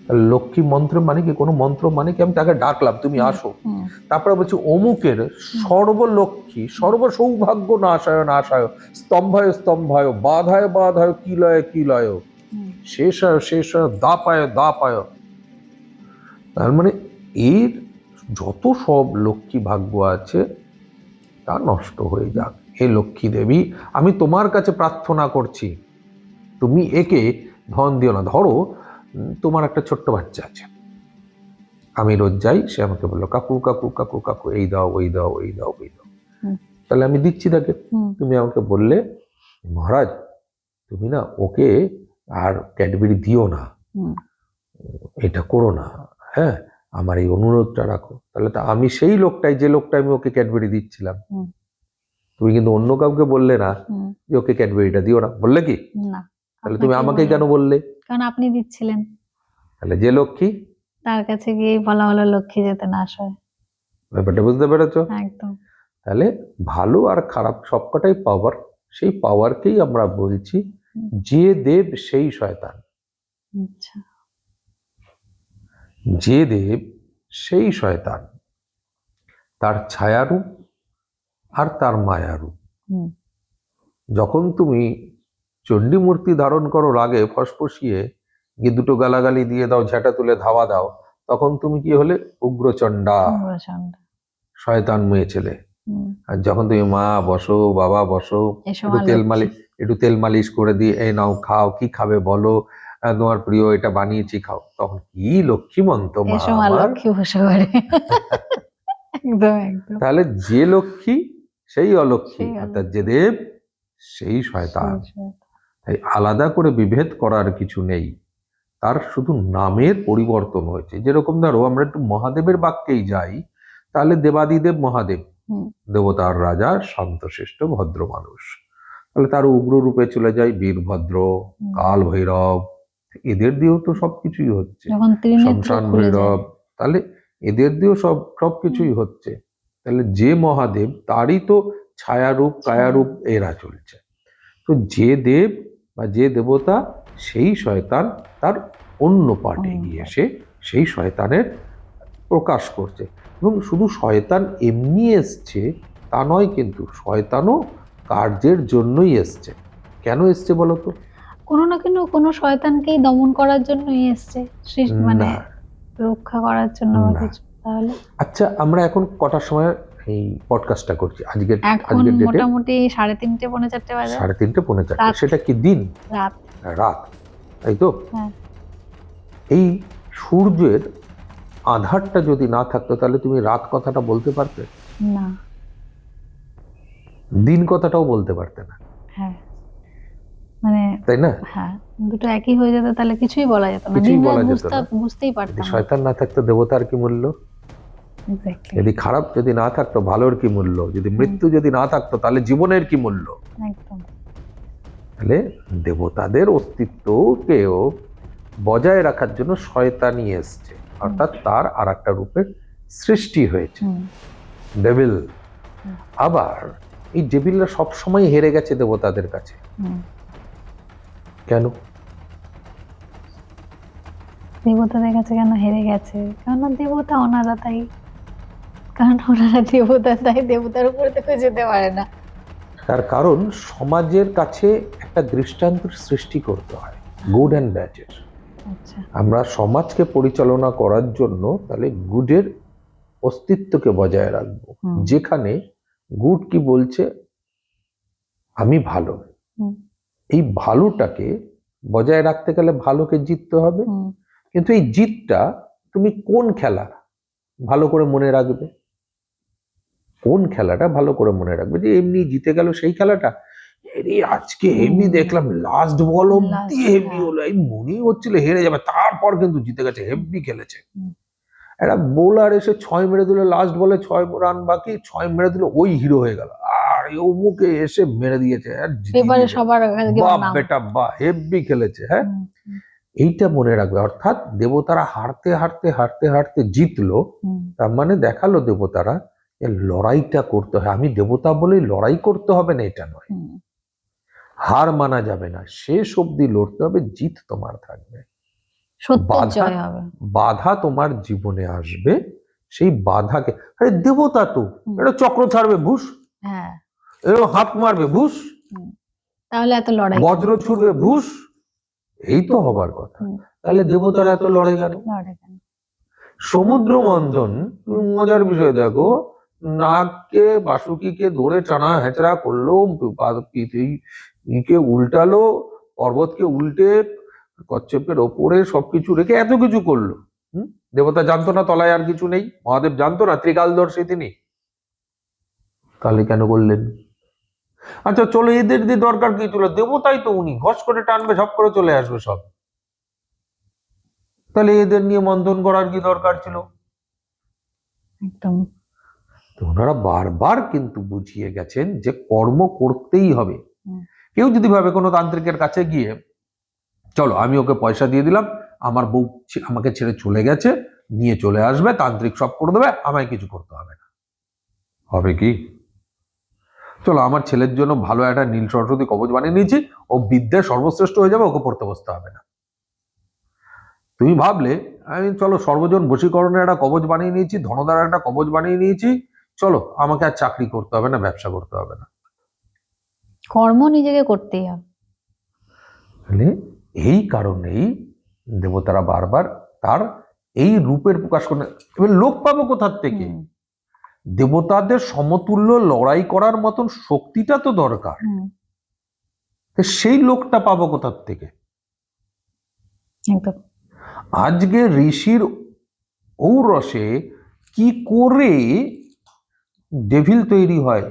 তাহলে লক্ষ্মী মন্ত্র মানে কি? কোনো মন্ত্র মানে কি? আমি তাকে ডাকলাম, তুমি আসো, হুম। তারপরে বলছি অমুকের সর্বলক্ষ্মী সর্বসৌভাগ্য নাশায় নাশায়, স্তম্ভায় স্তম্ভায়, বাধায় বাধায়, কিলয় কিলয়, হুম। শেষায় শেষায়, দাপায় দাপায়। তার মানে এর যত সব লক্ষ্মী ভাগ্য আছে তা নষ্ট হয়ে যাক। হে লক্ষ্মী দেবী, আমি তোমার কাছে প্রার্থনা করছি, তুমি একে ধন দিও না। ধরো তোমার একটা ছোট্ট বাচ্চা আছে, আমি রোজ যাই, সে আমাকে বললো কাকু কাকু কাকু কাকু এই দাও ওই দাও ওই দাও ওই দাও, হুম। তাহলে আমি দিচ্ছি তাকে। হুম। তুমি আমাকে বললে মহারাজ তুমি না ওকে আর ক্যাডবেরি দিও না, হুম। এটা করো না, হ্যাঁ আমার এই অনুরোধটা রাখো। তাহলে তো আমি সেই লোকটাই, যে লোকটা আমি ওকে ক্যাডবেরি দিচ্ছিলাম। হুম। তুমি কিন্তু অন্য কাউকে বললে না হুম। যে ওকে ক্যাডবেরিটা দিও না, বললে কি? না। তাহলে তুমি আপনাকেই আমাকে বললাম। কেন বললে? কারণ আপনি দিচ্ছিলেন, তাহলে যে লক্ষ্মী, তার কাছে গিয়েই বলা হলো লক্ষ্মী যেতে নাশ হয়। ব্যাপারটা বুঝতে পেরেছো? একদম। তাহলে ভালো আর খারাপ সবকটাই পাওয়ার, সেই পাওয়ারকেই আমরা বলছি যে দেব সেই শয়তান। আচ্ছা। যে দেব সেই শয়তান, তার ছায়ারূপ আর তার মায়ারূপ। হুম। যখন তুমি চণ্ডী মূর্তি ধারণ করো রাগে ফসফসিয়ে গিয়ে দুটো গালাগালি দিয়ে দাও, ঝাঁটা তুলে ধাওয়া দাও, তখন তুমি কি হলে? উগ্রচণ্ডা, প্রচন্ড। শয়তান মেয়ে ছেলে। হুম। আর যখন তুমি মা বসো, বাবা বসো, এসো একটু মা তেল লক্ষ্মী। মালিশ, একটু তেল মালিশ করে দিয়ে এই নাও খাও, কি খাবে বলো, তোমার প্রিয় এটা বানিয়েছি খাও, তখন কি লক্ষ্মীমন্ত মা এসো মা আমার। লক্ষ্মী বসে ঘরে। একদম একদম। তাহলে যে লক্ষ্মী সেই অলক্ষ্মী, সেই অর্থাৎ অলক্ষ্মী। যে দেব সেই শয়তান। তাই আলাদা করে বিভেদ করার কিছু নেই, তার শুধু নামের পরিবর্তন হয়েছে। যেরকম ধরো আমরা একটু মহাদেবের বাক্যেই যাই, তাহলে দেবাদিদেব মহাদেব, হুম। দেবতার রাজা, শান্তশিষ্ট ভদ্র মানুষ। তাহলে তার উগ্র রূপে চলে যায় বীরভদ্র, হুম। কাল ভৈরব, এদের দিয়েও তো সবকিছুই হচ্ছে। যখন ত্রিনেত্র শমশান খুলে যায়। ভৈরব, তাহলে এদের দিয়েও সবকিছুই হচ্ছে। তাহলে যে মহাদেব তারই তো ছায়ারূপ কায়ারূপ এরা চলছে। তো যে দেব বা যে দেবতা সেই শয়তান তার অন্য পার্টে গিয়ে এসে সেই শয়তানের প্রকাশ করছে। এবং শুধু শয়তান এমনি এসছে তা নয়, কিন্তু শয়তানও কার্যের জন্যই এসছে। কেন এসছে বলো তো? কোনো না কোনো শয়তানকেই দমন করার জন্যই এসছে, মানে না, রক্ষা করার জন্য বা না। কিছু। তাহলে আচ্ছা, আমরা এখন কটার সময় এই পডকাস্টটা করছি? আজকের এখন ডেটে মোটামুটি 3:30 4:30 বাজে। 3:30 4:30। রাত। সেটা কি দিন? রাত। রাত, তাই তো? হ্যাঁ। এই সূর্যের আধারটা যদি না থাকতো তাহলে তুমি রাত কথাটা বলতে পারতে? না। দিন কথাটাও বলতে পারতে না, হ্যাঁ, মানে তাই না? হ্যাঁ, দুটো একই হয়ে যেত, তাহলে কিছুই বলা যেত না। কিছুই দিন রাত বলা যেত না। বুঝতেই যদি পারতাম না। শয়তান না থাকতো দেবতার কি মূল্য? এক্স্যাক্টলি। যদি খারাপ যদি না থাকতো ভালোর কি মূল্য? যদি মৃত্যু যদি না থাকতো তাহলে জীবনের কি মূল্য? একদম। তাহলে দেবতাদের অস্তিত্বকেও বজায় রাখার জন্য শয়তানি এসছে, অর্থাৎ তার আর একটা রূপের সৃষ্টি হয়েছে, হুম। ডেভিল। আবার এই ডেভিলরা সবসময় হেরে গেছে দেবতাদের কাছে। হুম। কেন? দেবতাদের কাছে কেন হেরে গেছে? কারণ দেবতা ওনারা, তাই। কারণ ওনারা দেবতা, তাই দেবতার উপরে তো কেউ যেতে পারে না। তার কারণ সমাজের কাছে একটা দৃষ্টান্তের সৃষ্টি করতে হয়, গুড অ্যান্ড ব্যাডের। আচ্ছা। আমরা সমাজকে পরিচালনা করার জন্য তাহলে গুডের অস্তিত্বকে বজায় রাখবো, হুম। যেখানে গুড কি বলছে, আমি ভালো। হুম। এই ভালোটাকে বজায় রাখতে গেলে ভালোকে জিততে হবে। হুম। কিন্তু এই জিতটা তুমি কোন খেলা ভালো করে মনে রাখবে? কোন খেলাটা ভালো করে মনে রাখবে? যে এমনি জিতে গেল সেই খেলাটা, এরে আজকে হেভি দেখলাম, লাস্ট বল অব্দি হেভি হলো, এই মনেই হচ্ছিল হেরে যাবে, তারপর কিন্তু জিতে গেছে, হেভি খেলেছে। একটা বোলার এসে 6 মেরে দিল, লাস্ট বলে 6 রান বাকি, 6 মেরে দিল, ওই হিরো হয়ে গেল। আর অমুকে এসে মেরে দিয়েছে আর জিতিয়ে পেপারে দিয়েছে। সবার বাহ নাম। বেটা বাহ, হেভি খেলেছে। হ্যাঁ, এইটা মনে রাখবে। অর্থাৎ দেবতারা হারতে হারতে হারতে হারতে জিতলো, তার মানে দেখালো দেবতারা যে লড়াইটা করতে হয়। আমি দেবতা বলেই লড়াই করতে হবে না এটা নয়, হার মানা যাবে না, শেষ অবধি লড়তে হবে, জিত তোমার থাকবে। সত্যের জয় হবে। বাধা তোমার জীবনে আসবে, সেই বাধাকে, আরে দেবতা তো এটা চক্র ছাড়বে ভুস, হ্যাঁ, এরকম হাত মারবে ভুস, তাহলে এত লড়াই, বজ্র ছুড়বে ভুস, এই তো হবার কথা। তাহলে দেবতারা এত লড়াই কেন? সমুদ্র মন্থন, মজার বিষয় দেখো, নাগকে বাসুকিকে ধরে টানা হেঁচড়া করলো, উল্টালো, পর্বতকে উল্টে কচ্ছপের ওপরে সবকিছু রেখে এত কিছু করলো। দেবতা জানতো না তলায় আর কিছু নেই? মহাদেব জানতো না ত্রিকালদর্শী তিনি? তাহলে কেন করলেন? আচ্ছা চলো, এদের দিয়ে দরকার কি ছিল? দেবতাই তো উনি, ঘষ করে টানবে, ঝপ করে চলে আসবে সব। তাহলে এদের নিয়ে মন্থন করার কি দরকার ছিল? একদম। তো ওনারা বারবার কিন্তু বুঝিয়ে গেছেন যে কর্ম করতেই হবে। কেউ যদি ভাবে কোনো তান্ত্রিকের কাছে গিয়ে চলো আমি ওকে পয়সা দিয়ে দিলাম, আমার বউ আমাকে ছেড়ে চলে গেছে, নিয়ে চলে আসবে, তান্ত্রিক সব করে দেবে, আমায় কিছু করতে হবে না। হবে কি? চলো আমার ছেলের জন্য ভালো একটা নীল সরস্বতী কবচ বানিয়ে নিয়েছি, ও বিদ্যায় সর্বশ্রেষ্ঠ হয়ে যাবে, ওকে পড়তে বসতে হবে না। তুমি ভাবলে আমি চলো সর্বজন বশীকরণের একটা কবচ বানিয়ে নিয়েছি, ধনদার একটা কবচ বানিয়ে নিয়েছি, চলো আমাকে আর চাকরি করতে হবে না, ব্যবসা করতে হবে না। কর্ম নিজেকে করতেই হবে। তাহলে এই কারণেই দেবতারা বারবার তার এই রূপের প্রকাশ করে। এবার লোক পাবো কোথার থেকে? হুম, দেবতাদের সমতুল্য লড়াই করার মতন শক্তিটা তো দরকার, হুম, তো সেই লোকটা পাবো কোথার থেকে? একদম। আজকে ঋষির ঔরসে কি করে ডেভিল তৈরি হয়,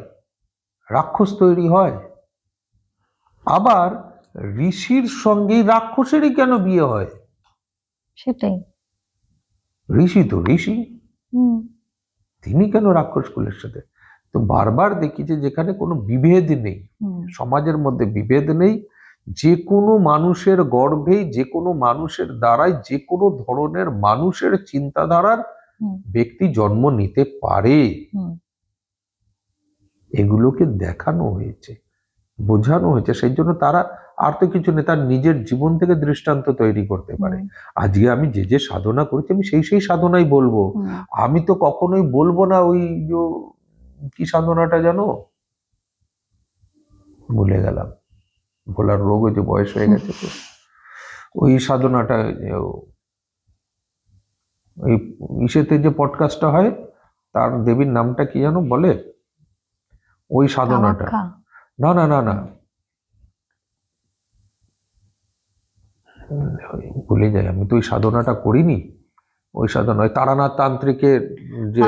রাক্ষস তৈরি হয়? আবার ঋষির সঙ্গে রাক্ষসেরই কেন বিয়ে হয়? সেটাই। ঋষি তো ঋষি, হুম, তিনি কেন রাক্ষস কুলের সাথে? তো বারবার দেখি যে যেখানে কোনো বিভেদ নেই, হুম, সমাজের মধ্যে বিভেদ নেই, যে কোনো মানুষের গর্ভেই, যে কোনো মানুষের দ্বারাই, যে কোনো ধরনের মানুষের চিন্তাধারার হুম, ব্যক্তি জন্ম নিতে পারে, হুম, এগুলোকে দেখানো হয়েছে, বোঝানো হয়েছে। সেই জন্য তারা আর তো কিছু নেই, তার নিজের জীবন থেকে দৃষ্টান্ত তৈরি করতে পারে। হুম, আজকে আমি যে যে সাধনা করছি আমি সেই সেই সাধনাই বলবো। হুম। আমি তো কখনোই বলবো না ওই যে কি সাধনাটা জানো, ভুলে গেলাম, ভোলার রোগ হয়েছে, বয়স হয়ে গেছে তো। ওই সাধনাটা ওই ইসেতে যে পডকাস্টটা হয়, তার দেবীর নামটা কি জানো বলে, ওই সাধনাটা। কামাখ্যা। না না না না, ভুলে যাই, আমি তো ওই সাধনাটা করিনি। ওই সাধনা ওই তারানাথ তান্ত্রিকের যে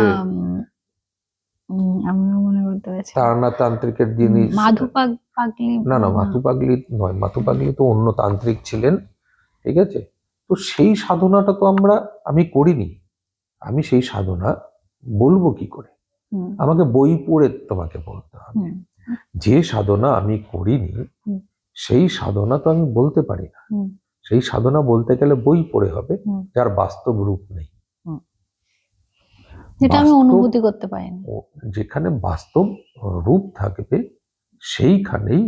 আমিও মনে করতে পারছি না। তারানাথ তান্ত্রিকের যিনি, মাধু পাগলি। না না মাথু পাগলি নয়, মাথু পাগলি তো অন্য তান্ত্রিক ছিলেন, ঠিক আছে? তো সেই সাধনাটা তো আমি করিনি। আমি সেই সাধনা বলবো কি করে? হুম, আমাকে বই পড়ে তোমাকে বলতে হবে। হুম, যে সাধনা আমি করিনি হুম। সেই সাধনা তো আমি বলতে পারি না। হুম, সেই সাধনা বলতে গেলে বই পড়ে হবে, হুম। যার বাস্তব রূপ নেই। যেটা আমি বাস্তব অনুভূতি করতে পারিনি। যেখানে বাস্তব রূপ থাকবে সেইখানেই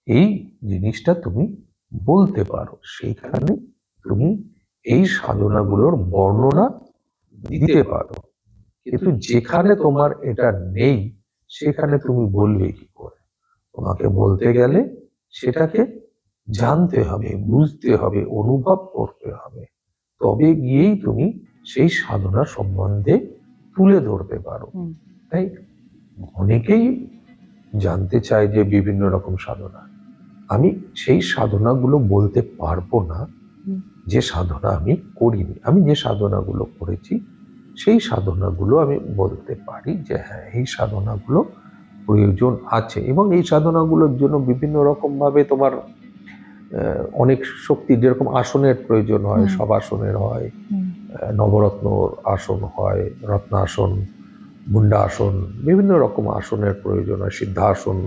এই জিনিসটা তুমি বলতে পারো, সেইখানে তুমি এই সাধনাগুলোর বর্ণনা দিতে পারো। কিন্তু যেখানে তোমার এটা নেই সেখানে তুমি বলবে কি করে? তোমাকে বলতে গেলে সেটাকে জানতে হবে, বুঝতে হবে, অনুভব করতে হবে, তবে গিয়েই তুমি সেই সাধনা সম্বন্ধে তুলে ধরতে পারো। হুম, তাই অনেকেই জানতে চায় যে বিভিন্ন রকম সাধনা, আমি সেই সাধনাগুলো বলতে পারবো না হুম। যে সাধনা আমি করিনি। আমি যে সাধনাগুলো করেছি সেই সাধনাগুলো আমি বলতে পারি যে হ্যাঁ এই সাধনাগুলো প্রয়োজন আছে, এবং এই সাধনাগুলোর জন্য বিভিন্ন রকম ভাবে তোমার অনেক শক্তি, যেরকম আসনের প্রয়োজন হয়, হুম। শবাসনের হয়, হুম, নবরত্ন আসন হয়, রত্নাসন, মুন্ডাসন, বিভিন্ন রকম আসনের প্রয়োজন হয়, সিদ্ধাসন,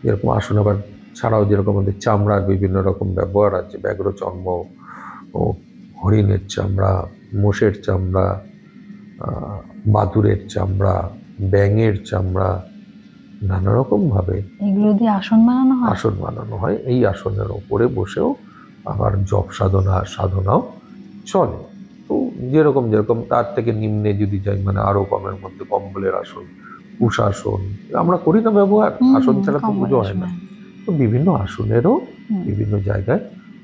যেরকম আসন। আবার ছাড়াও যেরকম আমাদের চামড়ার বিভিন্ন রকম ব্যবহার আছে, ব্যাঘ্র চর্ম ও হরিণের চামড়া, মোষের চামড়া, বাদুরের চামড়া, ব্যাঙের চামড়া, নানা রকম ভাবে এগুলো দিয়ে আসন বানানো হয়। আসন বানানো হয়। এই আসনের ওপরে বসেও আবার জপ সাধনাও চলে। তো যেরকম যেরকম তার থেকে নিম্নে যদি যাই, মানে আরো কমের মধ্যে কম্বলের আসন, কুশাসন, আমরা করি না ব্যবহার, হুম, আসন ছাড়া তো পুজো হয় না। কম্বলের তো বিভিন্ন আসনেরও হুম, বিভিন্ন জায়গায়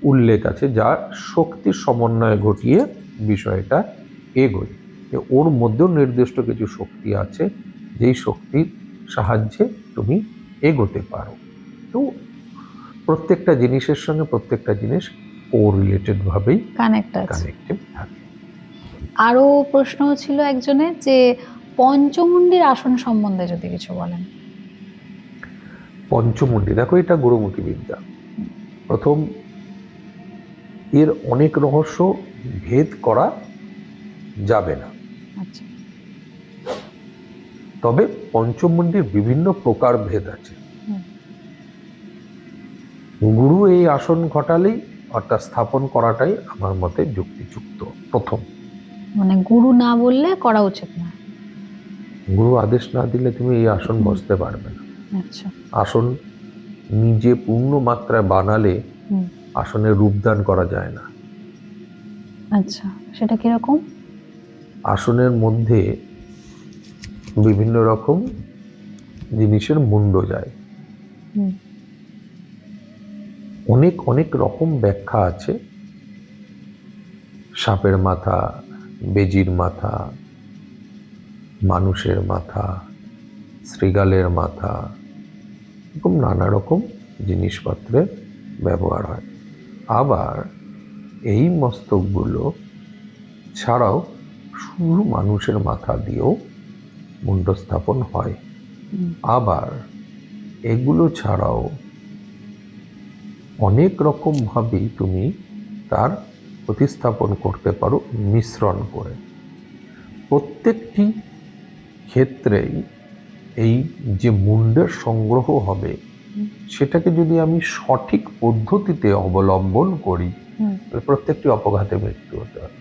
উল্লেখ আছে, যা শক্তির সমন্বয় ঘটিয়ে বিষয়টা এগোয়। ওর মধ্যেও নির্দিষ্ট কিছু শক্তি আছে, যেই শক্তির সাহায্যে তুমি এগোতে পারো। তো প্রত্যেকটা জিনিসের সঙ্গে প্রত্যেকটা জিনিস কোরিলেটেড ভাবেই কানেক্ট আছে। কানেক্টেড থাকে। আরো প্রশ্ন ছিল একজনের যে পঞ্চমুণ্ডির আসন সম্বন্ধে যদি কিছু বলেন। পঞ্চমুণ্ডি, দেখো এটা গুরুমুখী বিদ্যা। প্রথম, এর অনেক রহস্য ভেদ করা যাবে না, আচ্ছা। তবে পঞ্চমুণ্ডির বিভিন্ন প্রকার ভেদ আছে। হুম, গুরু এই আসন ঘটালেই অর্থাৎ স্থাপন করাটাই আমার মতে যুক্তিযুক্ত। প্রথম, মানে গুরু না বললে করা উচিত না। গুরু আদেশ না দিলে তুমি এই আসন বসতে পারবে না। আচ্ছা। আসন নিজে পূর্ণ মাত্রায় বানালে হুম। আসনের রূপদান করা যায় না। আচ্ছা, সেটা কিরকম? আসনের মধ্যে বিভিন্ন রকম জিনিসের মুন্ড যায়। হুম। অনেক অনেক রকম ব্যাখ্যা আছে। সাপের মাথা, বেজির মাথা, মানুষের মাথা, শৃগালের মাথা, এরকম নানা রকম জিনিসপত্রে ব্যবহার হয়। আবার এই মস্তকগুলো ছাড়াও শুধু মানুষের মাথা দিয়েও মুন্ড স্থাপন হয়। আবার এগুলো ছাড়াও অনেক রকম ভাবেই তুমি তার প্রতিস্থাপন করতে পারো মিশ্রণ করে। প্রত্যেকটি ক্ষেত্রেই এই যে মুন্ডের সংগ্রহ হবে সেটাকে যদি আমি সঠিক পদ্ধতিতে অবলম্বন করি তাহলে প্রত্যেকটি অপঘাতে মৃত্যু হতে হবে।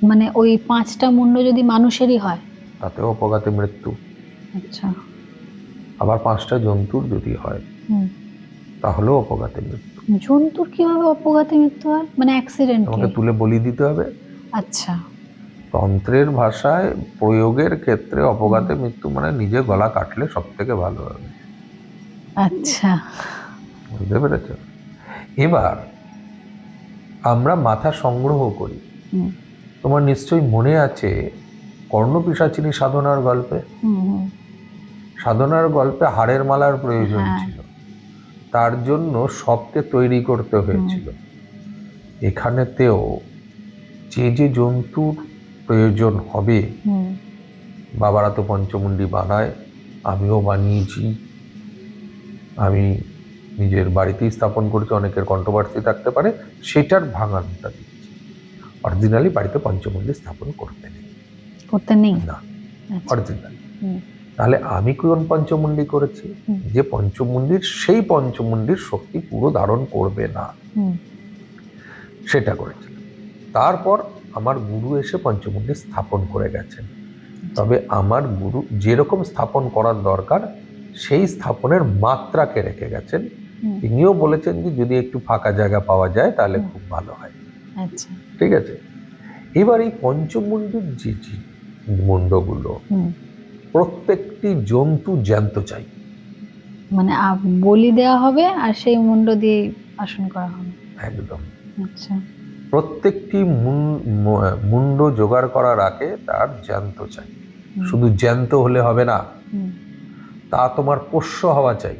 মানে ওই 5টা মুন্ড যদি মানুষেরই হয় তাতেও অপঘাতে মৃত্যু। আচ্ছা। আবার 5টা জন্তুর যদি হয় তাহলেও অপঘাতে মৃত্যু। জন্তুর কিভাবে অপঘাতে মৃত্যু হয়? মানে অ্যাক্সিডেন্ট? তোমাকে তুলে বলি দিতে হবে। আচ্ছা। তন্ত্রের ভাষায় প্রয়োগের ক্ষেত্রে অপঘাতে মৃত্যু মানে নিজে গলা কাটলে সব থেকে ভালো হবে। আচ্ছা। বুঝতে পেরেছ? এবার আমরা মাথা সংগ্রহ করি। তোমার নিশ্চয়ই মনে আছে কর্ণপিশাচিনী সাধনার গল্পে? সাধনার গল্পে হাড়ের মালার প্রয়োজন ছিল, তার জন্য সবকে তৈরি করতে হয়েছিল। এখানেতেও যে যে জন্তুর প্রয়োজন হবে, বাবারা তো পঞ্চমুণ্ডি বানায়, আমিও বানিয়েছি, আমি নিজের বাড়িতেই স্থাপন করেছি, অনেকের কন্ট্রোভার্সি থাকতে পারে, সেটার ভাঙানটা দিচ্ছি। অরিজিনালি বাড়িতে পঞ্চমুণ্ডি স্থাপন করতে নেই না, অরিজিনালি। তাহলে আমি কোন পঞ্চমুণ্ডি করেছি? যে পঞ্চমুণ্ডির সেই পঞ্চমুণ্ডির শক্তি পুরো ধারণ করবে না, সেটা করেছিলাম। তারপর আমার গুরু এসে পঞ্চমুণ্ডি স্থাপন করে গেছেন। তবে আমার গুরু যেরকম স্থাপন করার দরকার সেই স্থাপনের মাত্রাকে রেখে গেছেন। তিনিও বলেছেন যে যদি একটু ফাঁকা জায়গা পাওয়া যায় তাহলে খুব ভালো হয়। আচ্ছা, ঠিক আছে। এবার এই পঞ্চমুণ্ডির যে মুন্ডগুলো, প্রত্যেকটি জন্তু জ্যান্ত চাই। মানে বলি দেওয়া হবে আর সেই মুন্ড দিয়ে আসন করা হবে। একদম। আচ্ছা। প্রত্যেকটি মুন্ড জোগাড় করার আগে তার জ্যান্ত চাই। শুধু জ্যান্ত হলে হবে না, তা তোমার পোষ্য হওয়া চাই।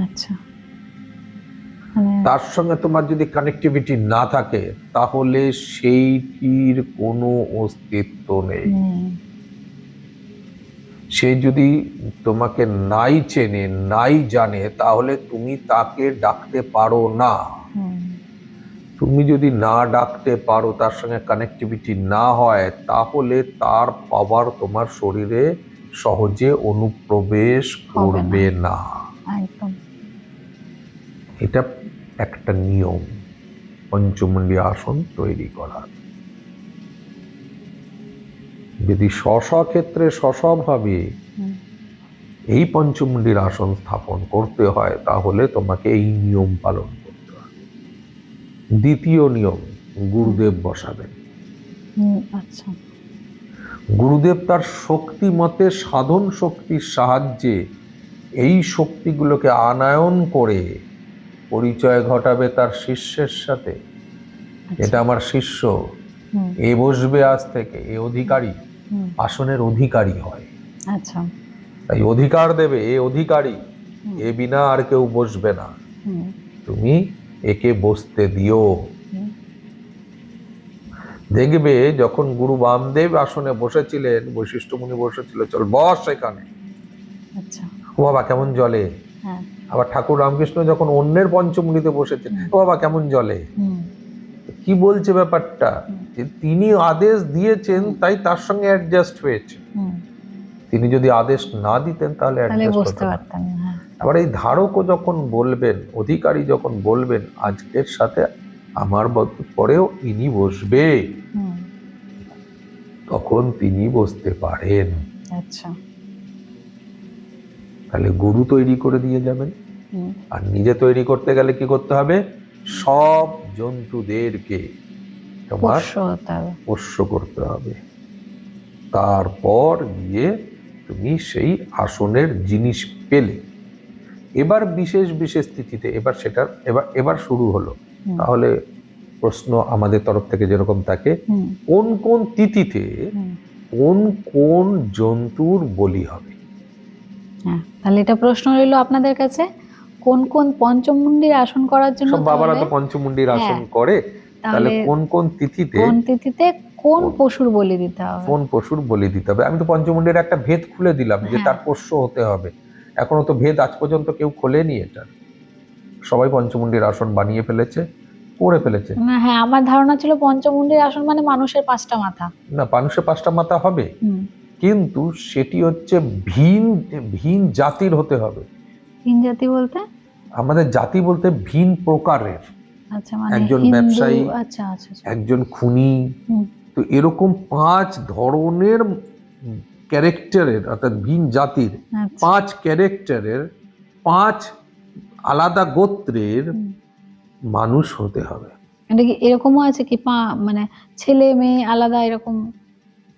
আচ্ছা। তার সঙ্গে তোমার যদি কানেক্টিভিটি না থাকে তাহলে সেইটির কোনো অস্তিত্ব নেই। সে যদি তোমাকে নাই চেনে, নাই জানে, তাহলে তুমি তাকে ডাকতে পারো না। তুমি যদি না ডাকতে পারো, তার সঙ্গে কানেক্টিভিটি না হয়, তাহলে তার পাওয়ার তোমার শরীরে সহজে অনুপ্রবেশ করবে না। একদম। এটা একটা নিয়ম পঞ্চমুণ্ডি আসন তৈরি করার। যদি স্ব ক্ষেত্রে স্বভাবে এই পঞ্চমুণ্ডির আসন স্থাপন করতে হয় তাহলে তোমাকে এই নিয়ম পালন করতে হবে। দ্বিতীয় নিয়ম, গুরুদেব বসাবেন। আচ্ছা। গুরুদেব তার শক্তি মতে সাধন শক্তির সাহায্যে এই শক্তিগুলোকে আনায়ন করে পরিচয় ঘটাবে তার শিষ্যের সাথে। এটা আমার শিষ্য, এ বসবে আজ থেকে, এ অধিকারী, আসনের অধিকারী হয়। আচ্ছা। তাই অধিকার দেবে, এ অধিকারী, এ বিনা আর কেউ বসবে না, তুমি একে বসতে দিও। দেখবে যখন গুরু বামদেব আসনে বসেছিলেন, বৈশিষ্ট্য মুনি বসেছিল, চল বস এখানে। আচ্ছা। ও বাবা কেমন জলে। আবার ঠাকুর রামকৃষ্ণ যখন অন্যের পঞ্চমুণ্ডিতে বসেছেন, ও বাবা কেমন জলে। কি বলছে ব্যাপারটা? যে তিনি আদেশ দিয়েছেন তাই তার সঙ্গে অ্যাডজাস্ট হয়েছে। তিনি যদি আদেশ না দিতেন তাহলে অ্যাডজাস্ট হতে পারতেন না। আবার এই ধারকও যখন বলবেন, অধিকারী যখন বলবেন আজকের সাথে আমার পরেও ইনি বসবে, হুম, তখন তিনি বসতে পারেন। আচ্ছা। তাহলে গুরু তৈরি করে দিয়ে যাবেন। হুম, আর নিজে তৈরি করতে গেলে কি করতে হবে? সব জন্তুদেরকে তোমার পোষ্য হতে হবে। পোষ্য করতে হবে। তারপর গিয়ে তুমি সেই আসনের জিনিস পেলে, এবার বিশেষ বিশেষ তিথিতে এবার সেটার এবার শুরু হলো। হুম, তাহলে প্রশ্ন আমাদের তরফ থেকে যেরকম থাকে, হুম, কোন কোন তিথিতে হুম, কোন কোন জন্তুর বলি হবে? হ্যাঁ, তাহলে এটা প্রশ্ন রইলো আপনাদের কাছে, কোন কোন পঞ্চমুণ্ডির আসন করার জন্য সব বাবারা তাহলে, তো পঞ্চমুণ্ডির আসন হ্যাঁ, করে, তাহলে তাহলে কোন কোন তিথিতে কোন তিথিতে কোন কোন পশুর বলি দিতে হবে? কোন পশুর বলি দিতে হবে? আমি তো পঞ্চমুণ্ডির একটা ভেদ খুলে দিলাম যে হ্যাঁ, তার পোষ্য হতে হবে। এখনো তো ভেদ আজ পর্যন্ত কেউ খোলেনি এটা। সবাই পঞ্চমুণ্ডির আসন বানিয়ে ফেলেছে, করে ফেলেছে। না, হ্যাঁ, আমার ধারণা ছিল পঞ্চমুণ্ডির আসন মানে মানুষের 5টা মাথা। না, মানুষের 5টা মাথা হবে, হুম, কিন্তু সেটি হচ্ছে ভিন ভিন জাতির হতে হবে। তিন জাতি বলতে? আমাদের জাতি বলতে ভিন প্রকারের। আচ্ছা, মানে একজন হিন্দু, ব্যবসায়ী, আচ্ছা আচ্ছা আচ্ছা। একজন খুনি, হুম, তো এরকম 5 ধরনের ক্যারেক্টারের, অর্থাৎ ভিন জাতির আচ্ছা। 5 ক্যারেক্টারের 5 আলাদা গোত্রের হুম। মানুষ হতে হবে। এটা কি এরকমও আছে কি মানে ছেলে মেয়ে আলাদা এরকম,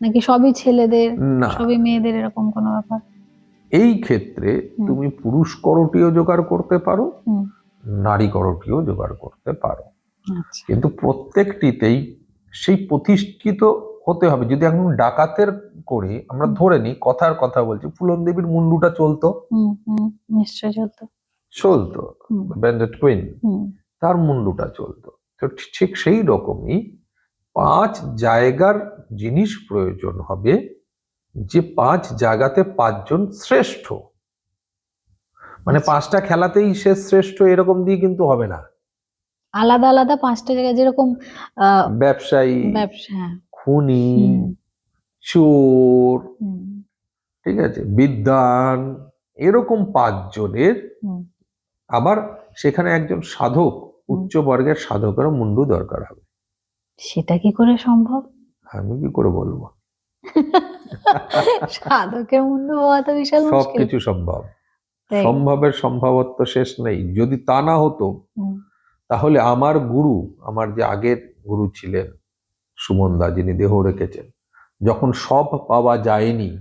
নাকি সবই ছেলেদের না, সবই মেয়েদের এরকম কোনো ব্যাপার? এই ক্ষেত্রে হুম, তুমি পুরুষ করটিও জোগাড় করতে পারো, হুম, নারী করটিও জোগাড় করতে পারো, আচ্ছা। কিন্তু প্রত্যেকটিতেই সেই প্রতিষ্ঠিত হতে হবে। যদি এখন ডাকাতের করে আমরা ধরে নিই, কথার কথা বলছি, ফুলন দেবীর মুন্ডুটা চলতো, হুম, হুম, নিশ্চয় চলতো। চলতো, হুম, ব্যান্ডেড কুইন, হুম, তার মুন্ডুটা চলতো। তো ঠিক সেই রকমই 5 জায়গার জিনিস প্রয়োজন হবে, যে 5 জায়গাতে 5 জন শ্রেষ্ঠ। মানে আচ্ছা। 5টা খেলাতেই সে শ্রেষ্ঠ এরকম দিয়ে কিন্তু হবে না। আলাদা আলাদা 5টা জায়গায় যেরকম আহ ব্যবসায়ী, ব্যবসা, হ্যাঁ। খুনি, হুম, চোর, হুম, ঠিক আছে, বিদ্বান, এরকম 5 জনের। হুম, আবার সেখানে একজন সাধক, হুম। উচ্চ বর্গের সাধকেরও মুন্ডু দরকার হবে। সেটা কি করে সম্ভব? আমি কি করে বলবো? সাধকের মুন্ডু হওয়া তো বিশাল মুশকিল। সবকিছু সম্ভব, তাই? সম্ভবের সম্ভবত্ব শেষ নেই। যদি তা না হতো, হুম, তাহলে আমার গুরু, আমার যে আগের গুরু ছিলেন সুমনদা, যিনি দেহ রেখেছেন, যখন সব পাওয়া যায়নি,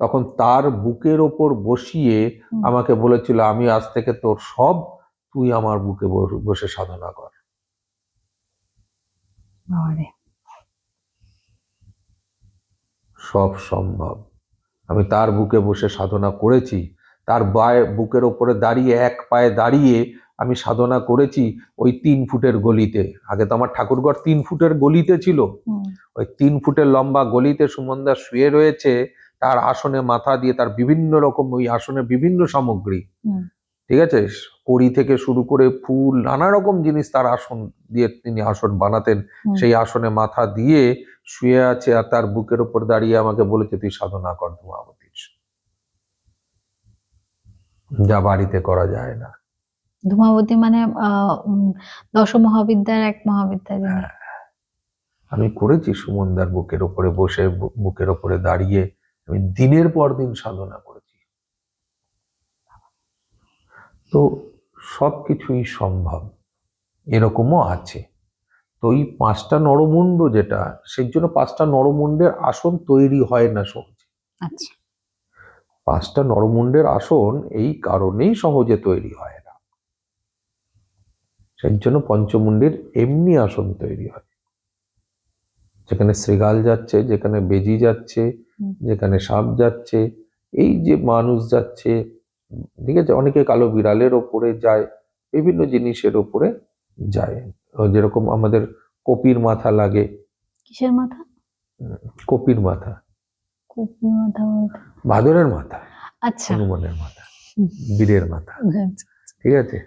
তখন তার বুকের ওপর বসিয়ে হুম। আমাকে বলেছিল, আমি আজ থেকে তোর সব, তুই আমার বুকে বসে সাধনা কর। বাবারে। সব সম্ভব। আমি তার বুকে বসে সাধনা করেছি, তার বুকের ওপরে দাঁড়িয়ে, এক পায়ে দাঁড়িয়ে আমি সাধনা করেছি ওই 3 ফুটের গলিতে। আগে তো আমার ঠাকুরঘর 3 ফুটের গলিতে ছিল। হুম, ওই 3 ফুটের লম্বা গলিতে সুমনদা শুয়ে রয়েছে, তার আসনে মাথা দিয়ে, তার বিভিন্ন রকম ওই আসনে বিভিন্ন সামগ্রী, হুম, ঠিক আছে, কড়ি থেকে শুরু করে ফুল, নানা রকম জিনিস তার আসন দিয়ে তিনি আসন বানাতেন। হুম। সেই আসনে মাথা দিয়ে শুয়ে আছে, আর তার বুকের উপর দাঁড়িয়ে আমাকে বলেছে, তুই সাধনা কর ধূমাবতীর, যা বাড়িতে করা যায় না। ধূমাবতী মানে দশ মহাবিদ্যার এক মহাবিদ্যা যিনি। আমি করেছি সুমনদার বুকের উপরে বসে, বুকের উপরে দাঁড়িয়ে আমি দিনের পর দিন সাধনা করেছি। তো সবকিছুই সম্ভব, এরকমও আছে। তো এই 5টা নরমুণ্ড যেটা, সেই জন্য 5টা নরমুণ্ডের আসন তৈরি হয় না সহজে। আচ্ছা। 5টা নরমুণ্ডের আসন এই কারণেই সহজে তৈরি হয় না, সেই জন্য পঞ্চমুণ্ডের এমনি আসন তৈরি হয়, যেখানে শৃগাল যাচ্ছে, যেখানে বেজি যাচ্ছে, হুম, যেখানে সাপ যাচ্ছে, এই যে মানুষ যাচ্ছে, ঠিক আছে, অনেকে কালো বিড়ালের ওপরে যায়, বিভিন্ন জিনিসের ওপরে যায়। যেরকম আমাদের কপির মাথা লাগে, কিসের মাথা? কপির মাথা, কপি মাথা বলতে? বাদরের মাথা, আচ্ছা। হনুমানের মাথা, হুম, বীরের মাথা, আচ্ছা। ঠিক আছে,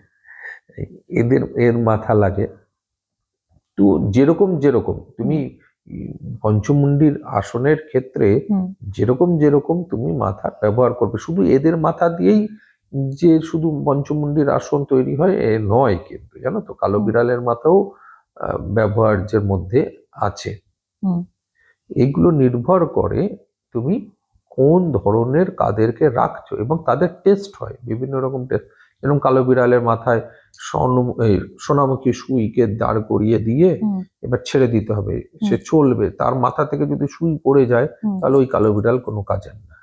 এর মাথা লাগে। তো যেরকম যেরকম তুমি পঞ্চমুণ্ডির আসনের ক্ষেত্রে হুম, যেরকম যেরকম তুমি মাথা ব্যবহার করবে, শুধু এদের মাথা দিয়েই যে শুধু পঞ্চমুণ্ডির আসন তৈরি হয় এ নয়, কিন্তু জানো তো কালো বিড়ালের মাথাও ব্যবহার্যের মধ্যে আছে। হুম। এগুলো নির্ভর করে তুমি কোন ধরনের কাদেরকে রাখছো, এবং তাদের টেস্ট হয় বিভিন্ন রকম টেস্ট। যেরকম কালো বিড়ালের মাথায় সোনামুখী সুইকে দাঁড় করিয়ে দিয়ে এবার ছেড়ে দিতে হবে, সে চলবে, তার মাথা থেকে যদি সুই পড়ে যায় তাহলে ওই কালো বিড়াল কোনো কাজের না।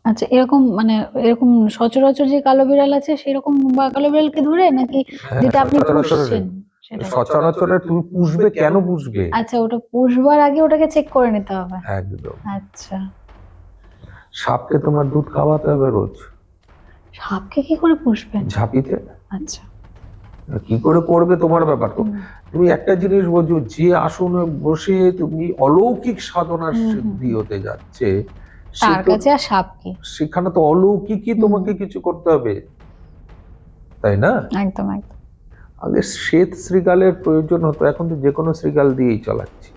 আচ্ছা, এরকম মানে এরকম সচরাচর যে কালো বিড়াল আছে সেরকম বা কালো বিড়ালকে ধরে নাকি হ্যাঁ, যেটা আপনি সচরাচর পুষছেন সেটা? সচরাচর তুমি পুষবে, কেন পুষবে? আচ্ছা, ওটা পুষবার আগে ওটাকে চেক করে নিতে হবে। একদম। আচ্ছা, সাপকে তোমার দুধ খাওয়াতে হবে রোজ। সাপকে কি করে পুষবেন? ঝাঁপিতে। আচ্ছা। কি করে করবে তোমার ব্যাপার। তো তুমি একটা জিনিস বোঝো, যে আসনে বসে তুমি অলৌকিক সাধনার সিদ্ধি হতে যাচ্ছে, তার কাছে আর সাপ কি? সেখানে তো অলৌকিকই তোমাকে কিছু করতে হবে, তাই না? একদম একদম। আগে শ্বেত শৃগালের প্রয়োজন হতো, এখন তো যে কোনো শৃগাল দিয়েই চালাচ্ছি।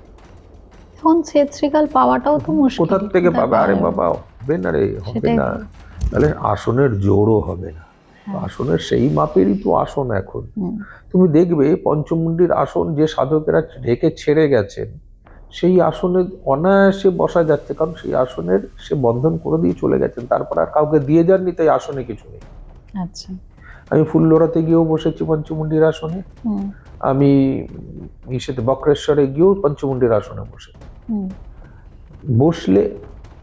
এখন শ্বেত শৃগাল পাওয়াটাও তো মুশকিল। কোথা থেকে পাবে? আরে যাবে? বাবা, হবে না রে, হবে সেটাই না। তো। তাহলে আসনের জোরও হবে না। তো হ্যাঁ। আসনের সেই মাপেরই তো আসন এখন। হুম। তুমি দেখবে পঞ্চমুণ্ডির আসন যে সাধকেরা ঢেকে ছেড়ে গেছেন, সেই আসনে অনায়াসে বসা যাচ্ছে, কারণ সেই আসনের সে বন্ধন করে দিয়ে চলে গেছেন, তারপর আর কাউকে দিয়ে যাননি, তাই আসনে কিছু নেই। আচ্ছা। আমি ফুল্লরাতে গিয়েও বসেছি পঞ্চমুণ্ডির আসনে, হুম। আমি ইসেতে বক্রেশ্বরে গিয়েও পঞ্চমুণ্ডির আসনে বসে। হুম। বসলে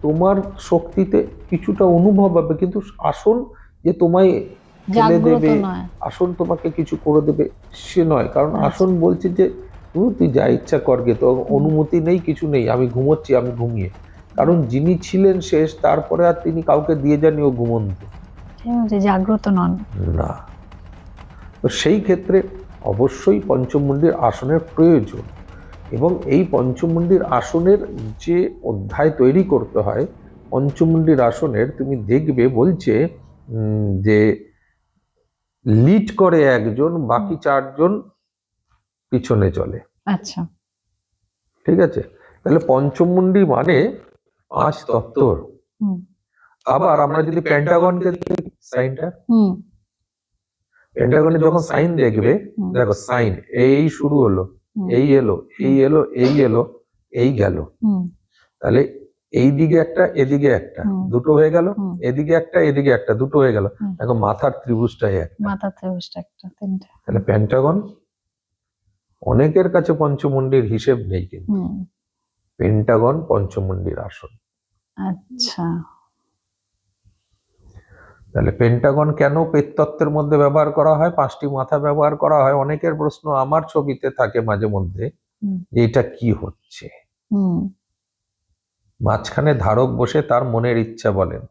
তোমার শক্তিতে কিছুটা অনুভব হবে, কিন্তু আসন যে তোমায় ফেলে জাগ্রত দেবে, নয়। আসন তোমাকে কিছু করে দেবে সে নয়, কারণ আচ্ছা। আসন বলছে যে তুই যা ইচ্ছা করগে, তো অনুমতি নেই, কিছু নেই, আমি ঘুমোচ্ছি, আমি ঘুমিয়ে। কারণ যিনি ছিলেন শেষ, তারপরে আর তিনি কাউকে দিয়ে যাননি, ও ঘুমন্ত যে জাগ্রত নন। না। তো সেই ক্ষেত্রে অবশ্যই পঞ্চমুণ্ডির আসনের প্রয়োজন, এবং এই পঞ্চমুণ্ডির আসনের যে অধ্যায় তৈরি করতে হয়, পঞ্চমুণ্ডির আসনের তুমি দেখবে বলছে যে লিড করে একজন, বাকি চারজন পিছনে চলে। আচ্ছা। ঠিক আছে, তাহলে পঞ্চমুণ্ডি মানে 5 তত্ত্বর। আবার আমরা যদি পেন্টাগনকে সাইনটা, পেন্টাগনে যখন সাইন দেখবে, দেখো সাইন এই শুরু হলো, এই এলো, এই এলো, এই এলো, এই গেল, তাহলে এই দিকে একটা, এদিকে একটা, দুটো হয়ে গেল, এদিকে একটা, এদিকে একটা, দুটো হয়ে গেল, এখন মাথার ত্রিভুজটাই একটা, মাথার ত্রিভুজটা একটা, তিনটা। তাহলে পেন্টাগন। অনেকের কাছে পঞ্চমুণ্ডির হিসেব নেই, কিন্তু পেন্টাগন পঞ্চমুণ্ডির আসন। আচ্ছা। তাহলে পেন্টাগন কেন পেতত্ত্বের মধ্যে ব্যবহার করা হয়, 5টি মাথা ব্যবহার করা হয়? অনেকের প্রশ্ন আমার ছবিতে থাকে মাঝে মধ্যে, যে এটা কি হচ্ছে। মাঝখানে ধারক বসে তার মনের ইচ্ছা বলেন।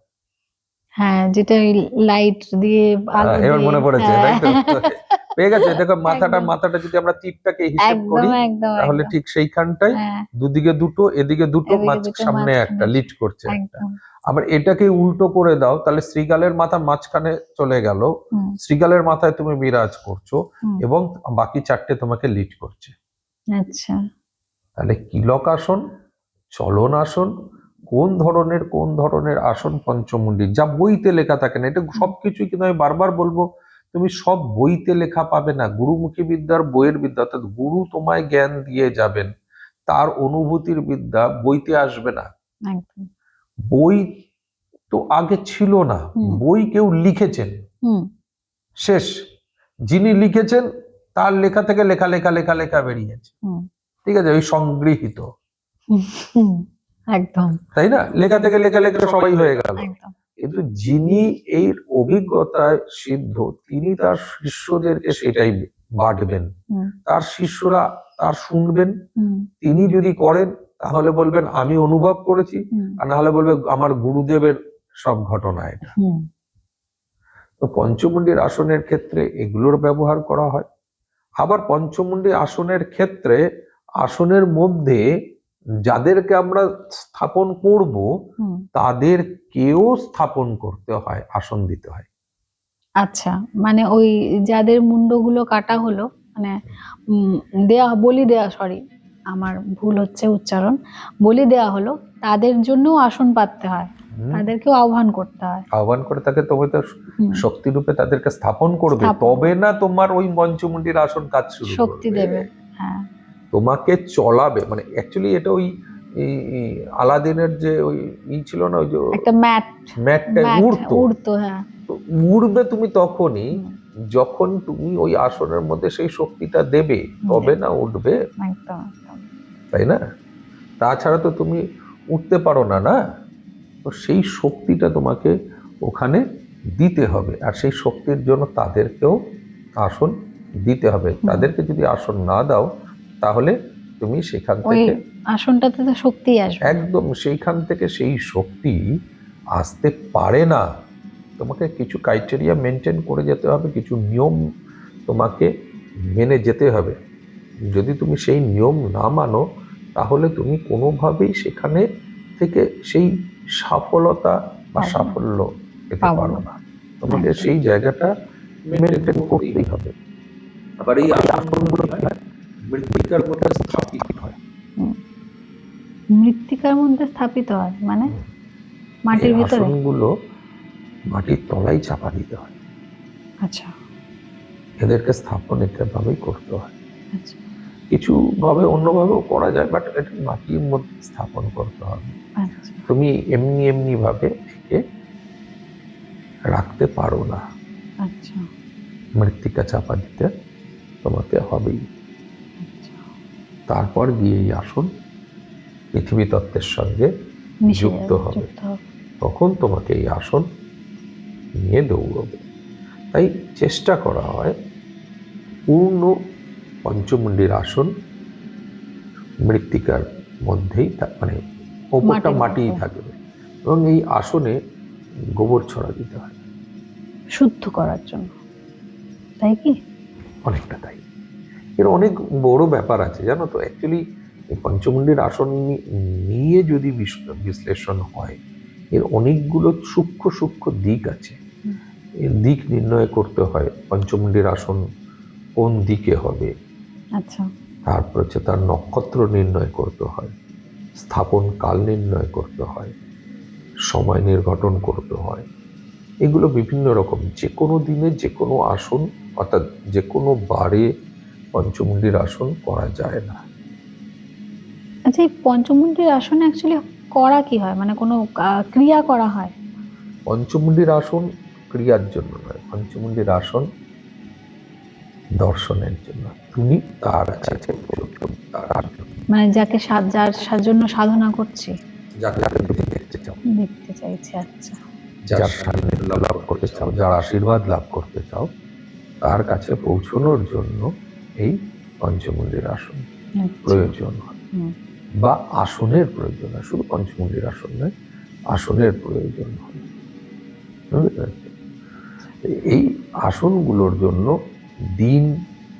হ্যাঁ, যেটা লাইট দিয়ে আলো দিয়ে। এবার মনে পড়েছে, তাই তো? পেয়ে গেছে। দেখো মাথাটা যদি আমরা তীরটাকে হিসেব করি, তাহলে ঠিক সেইখানটায় দুদিকে দুটো, এদিকে দুটো, সামনে একটা, লিড করছে একটা। আবার এটাকে উল্টো করে দাও, তাহলে শ্রীগালের মাথা মাঝখানে চলে গেল, শ্রীগালের মাথায় তুমি বিরাজ করছো, এবং বাকি 4টে তোমাকে লিড করছে। আচ্ছা। তাহলে কিলক আসন, চলন আসন, কোন ধরনের আসন পঞ্চমুণ্ডি, যা বইতে লেখা থাকে না। এটা সবকিছুই কিন্তু আমি বারবার বলবো, তুমি সব বইতে লেখা পাবে না। গুরুমুখী বিদ্যার বইয়ের বিদ্যা, অর্থাৎ গুরু তোমায় জ্ঞান দিয়ে যাবেন, তার অনুভূতির বিদ্যা বইতে আসবে না। বই তো আগে ছিল না, বই কেউ লিখেছেন, শেষ। যিনি লিখেছেন তার লেখা থেকে লেখা লেখা লেখা লেখা বেরিয়েছে, ঠিক আছে, ওই সংগৃহীত, একদম, তাই না? লেখা থেকে লেখা লেখা সবাই হয়ে গেল। কিন্তু যিনি এই অভিজ্ঞতায় সিদ্ধ, তিনি তার শিষ্যদেরকে সেটাই বাঁটবেন, তার শিষ্যরা তার শুনবেন, তিনি যদি করেন তাহলে বলবেন আমি অনুভব করেছি, আর না হলে বলবে আমার গুরুদেবের সব ঘটনা এটা। তো পঞ্চমুণ্ডির আসনের ক্ষেত্রে এগুলোর ব্যবহার করা হয়। আবার পঞ্চমুণ্ডি আসনের ক্ষেত্রে আসনের মধ্যে যাদেরকে আমরা স্থাপন করব, তাদেরকেও স্থাপন করতে হয়, আসন দিতে হয়। আচ্ছা, মানে ওই যাদের মুন্ডগুলো কাটা হলো, মানে বলি দেয়া, সরি আমার ভুল হচ্ছে উচ্চারণ, বলি দেয়া হলো, তাদের জন্য আসন পাততে হয়। তাদেরকেও আহ্বান করতে হয়। আহ্বান করে তাকে তবে তো হুম, শক্তি রূপে তাদেরকে স্থাপন করবে, স্থাপন। তবে না তোমার ওই পঞ্চমুণ্ডির আসন কাজ শুরু শক্তি করবে। দেবে। হ্যাঁ, তোমাকে চলাবে, মানে অ্যাকচুয়ালি এটা ওই আলাদিনের যে ওই ছিল না, ওই যে একটা ম্যাটটা উড়তো, উড়তো। হ্যাঁ, তো উড়বে তুমি তখনই হুম, যখন তুমি ওই আসনের মধ্যে সেই শক্তিটা দেবে, তবে না উঠবে, একদম একদম। তাই না? তাছাড়া তো তুমি উঠতে পারো না, না? তো সেই শক্তিটা তোমাকে ওখানে দিতে হবে, আর সেই শক্তির জন্য তাদেরকেও আসন দিতে হবে। তাদেরকে যদি আসন না দাও, তাহলে তুমি সেখান ওই থেকে আসনটাতে তো শক্তি আসবে। একদম সেইখান থেকে সেই শক্তি আসতে পারে না। তোমাকে কিছু ক্রাইটেরিয়া মেনটেন করে যেতে হবে, কিছু নিয়ম তোমাকে মেনে যেতে হবে। যদি তুমি সেই নিয়ম না মানো, তাহলে তুমি কোনোভাবেই সেখানে থেকে সেই সফলতা বা পাবো না। সাফল্য পেতে পাবো পারো না। না। তোমাকে একদম। সেই জায়গাটা মেনটেন করতেই হবে। আবার এই আসনগুলো কি হয়, মৃত্তিকার মধ্যে স্থাপিত হয়। হুম। মৃত্তিকার মধ্যে স্থাপিত হয় মানে এই মাটির ভিতরে? আসনগুলো মাটির তলায় চাপা দিতে হয়, আচ্ছা এদেরকে স্থাপন ভাবেই করতে হয়। আচ্ছা কিছু ভাবে অন্যভাবেও করা যায়, বাট এটা মাটির মধ্যে স্থাপন করতে হবে। আচ্ছা তুমি এমনি এমনি ভাবে একে রাখতে পারো না, আচ্ছা মৃত্তিকা চাপা দিতে তোমাকে হবেই। আচ্ছা। তারপর গিয়ে এই আসন পৃথিবী তত্ত্বের সঙ্গে মিশে যুক্ত যাবে, হবে, যুক্ত হবে। তখন তোমাকে এই আসন নিয়ে দৌড়বে। তাই চেষ্টা করা হয় পূর্ণ পঞ্চমুণ্ডির আসন মৃত্তিকার মধ্যেই মানে ওপরটা মাটির মাটিই মধ্যে। থাকবে, এবং এই আসনে গোবর ছড়া দিতে হয়, শুদ্ধ করার জন্য, তাই কি? অনেকটা তাই। এর অনেক বড় ব্যাপার আছে জানো তো। অ্যাকচুয়ালি এই পঞ্চমুণ্ডির আসন নিয়ে যদি বিশ্লেষণ হয়, এর অনেকগুলো সূক্ষ্ম সূক্ষ্ম দিক আছে। হুম। এর দিক নির্ণয় করতে হয়, পঞ্চমুণ্ডির আসন কোন দিকে হবে, আচ্ছা তারপর হচ্ছে তার নক্ষত্র নির্ণয় করতে হয়, স্থাপন কাল নির্ণয় করতে হয়, সময় নির্ঘটন করতে হয়। এগুলো বিভিন্ন রকম, যে কোনো দিনে যে কোনো আসন, অর্থাৎ যে কোনো বারে পঞ্চমুণ্ডির আসন করা যায় না। আচ্ছা, এই পঞ্চমুণ্ডির আসনে অ্যাকচুয়ালি করা কি হয়, মানে কোনো ক্রিয়া করা হয়? পঞ্চমুণ্ডির আসন ক্রিয়ার জন্য নয়, পঞ্চমুণ্ডির আসন দর্শনের জন্য। তুমি তার কাছে তার মানে যাকে যার জন্য সাধনা করছি, যাকে তুমি দেখতে চাও, দেখতে চাইছি। আচ্ছা যার সান্নিধ্য লাভ করতে চাও, যার আশীর্বাদ লাভ করতে চাও, তার কাছে পৌঁছানোর জন্য এই পঞ্চমুণ্ডির আসন আচ্ছা। প্রয়োজন হয়, হুম, বা আসনের প্রয়োজন হয়। শুধু পঞ্চমুণ্ডির আসন নয়, আসনের প্রয়োজন হয়। বুঝতে পেরেছো? এই আসনগুলোর জন্য দিন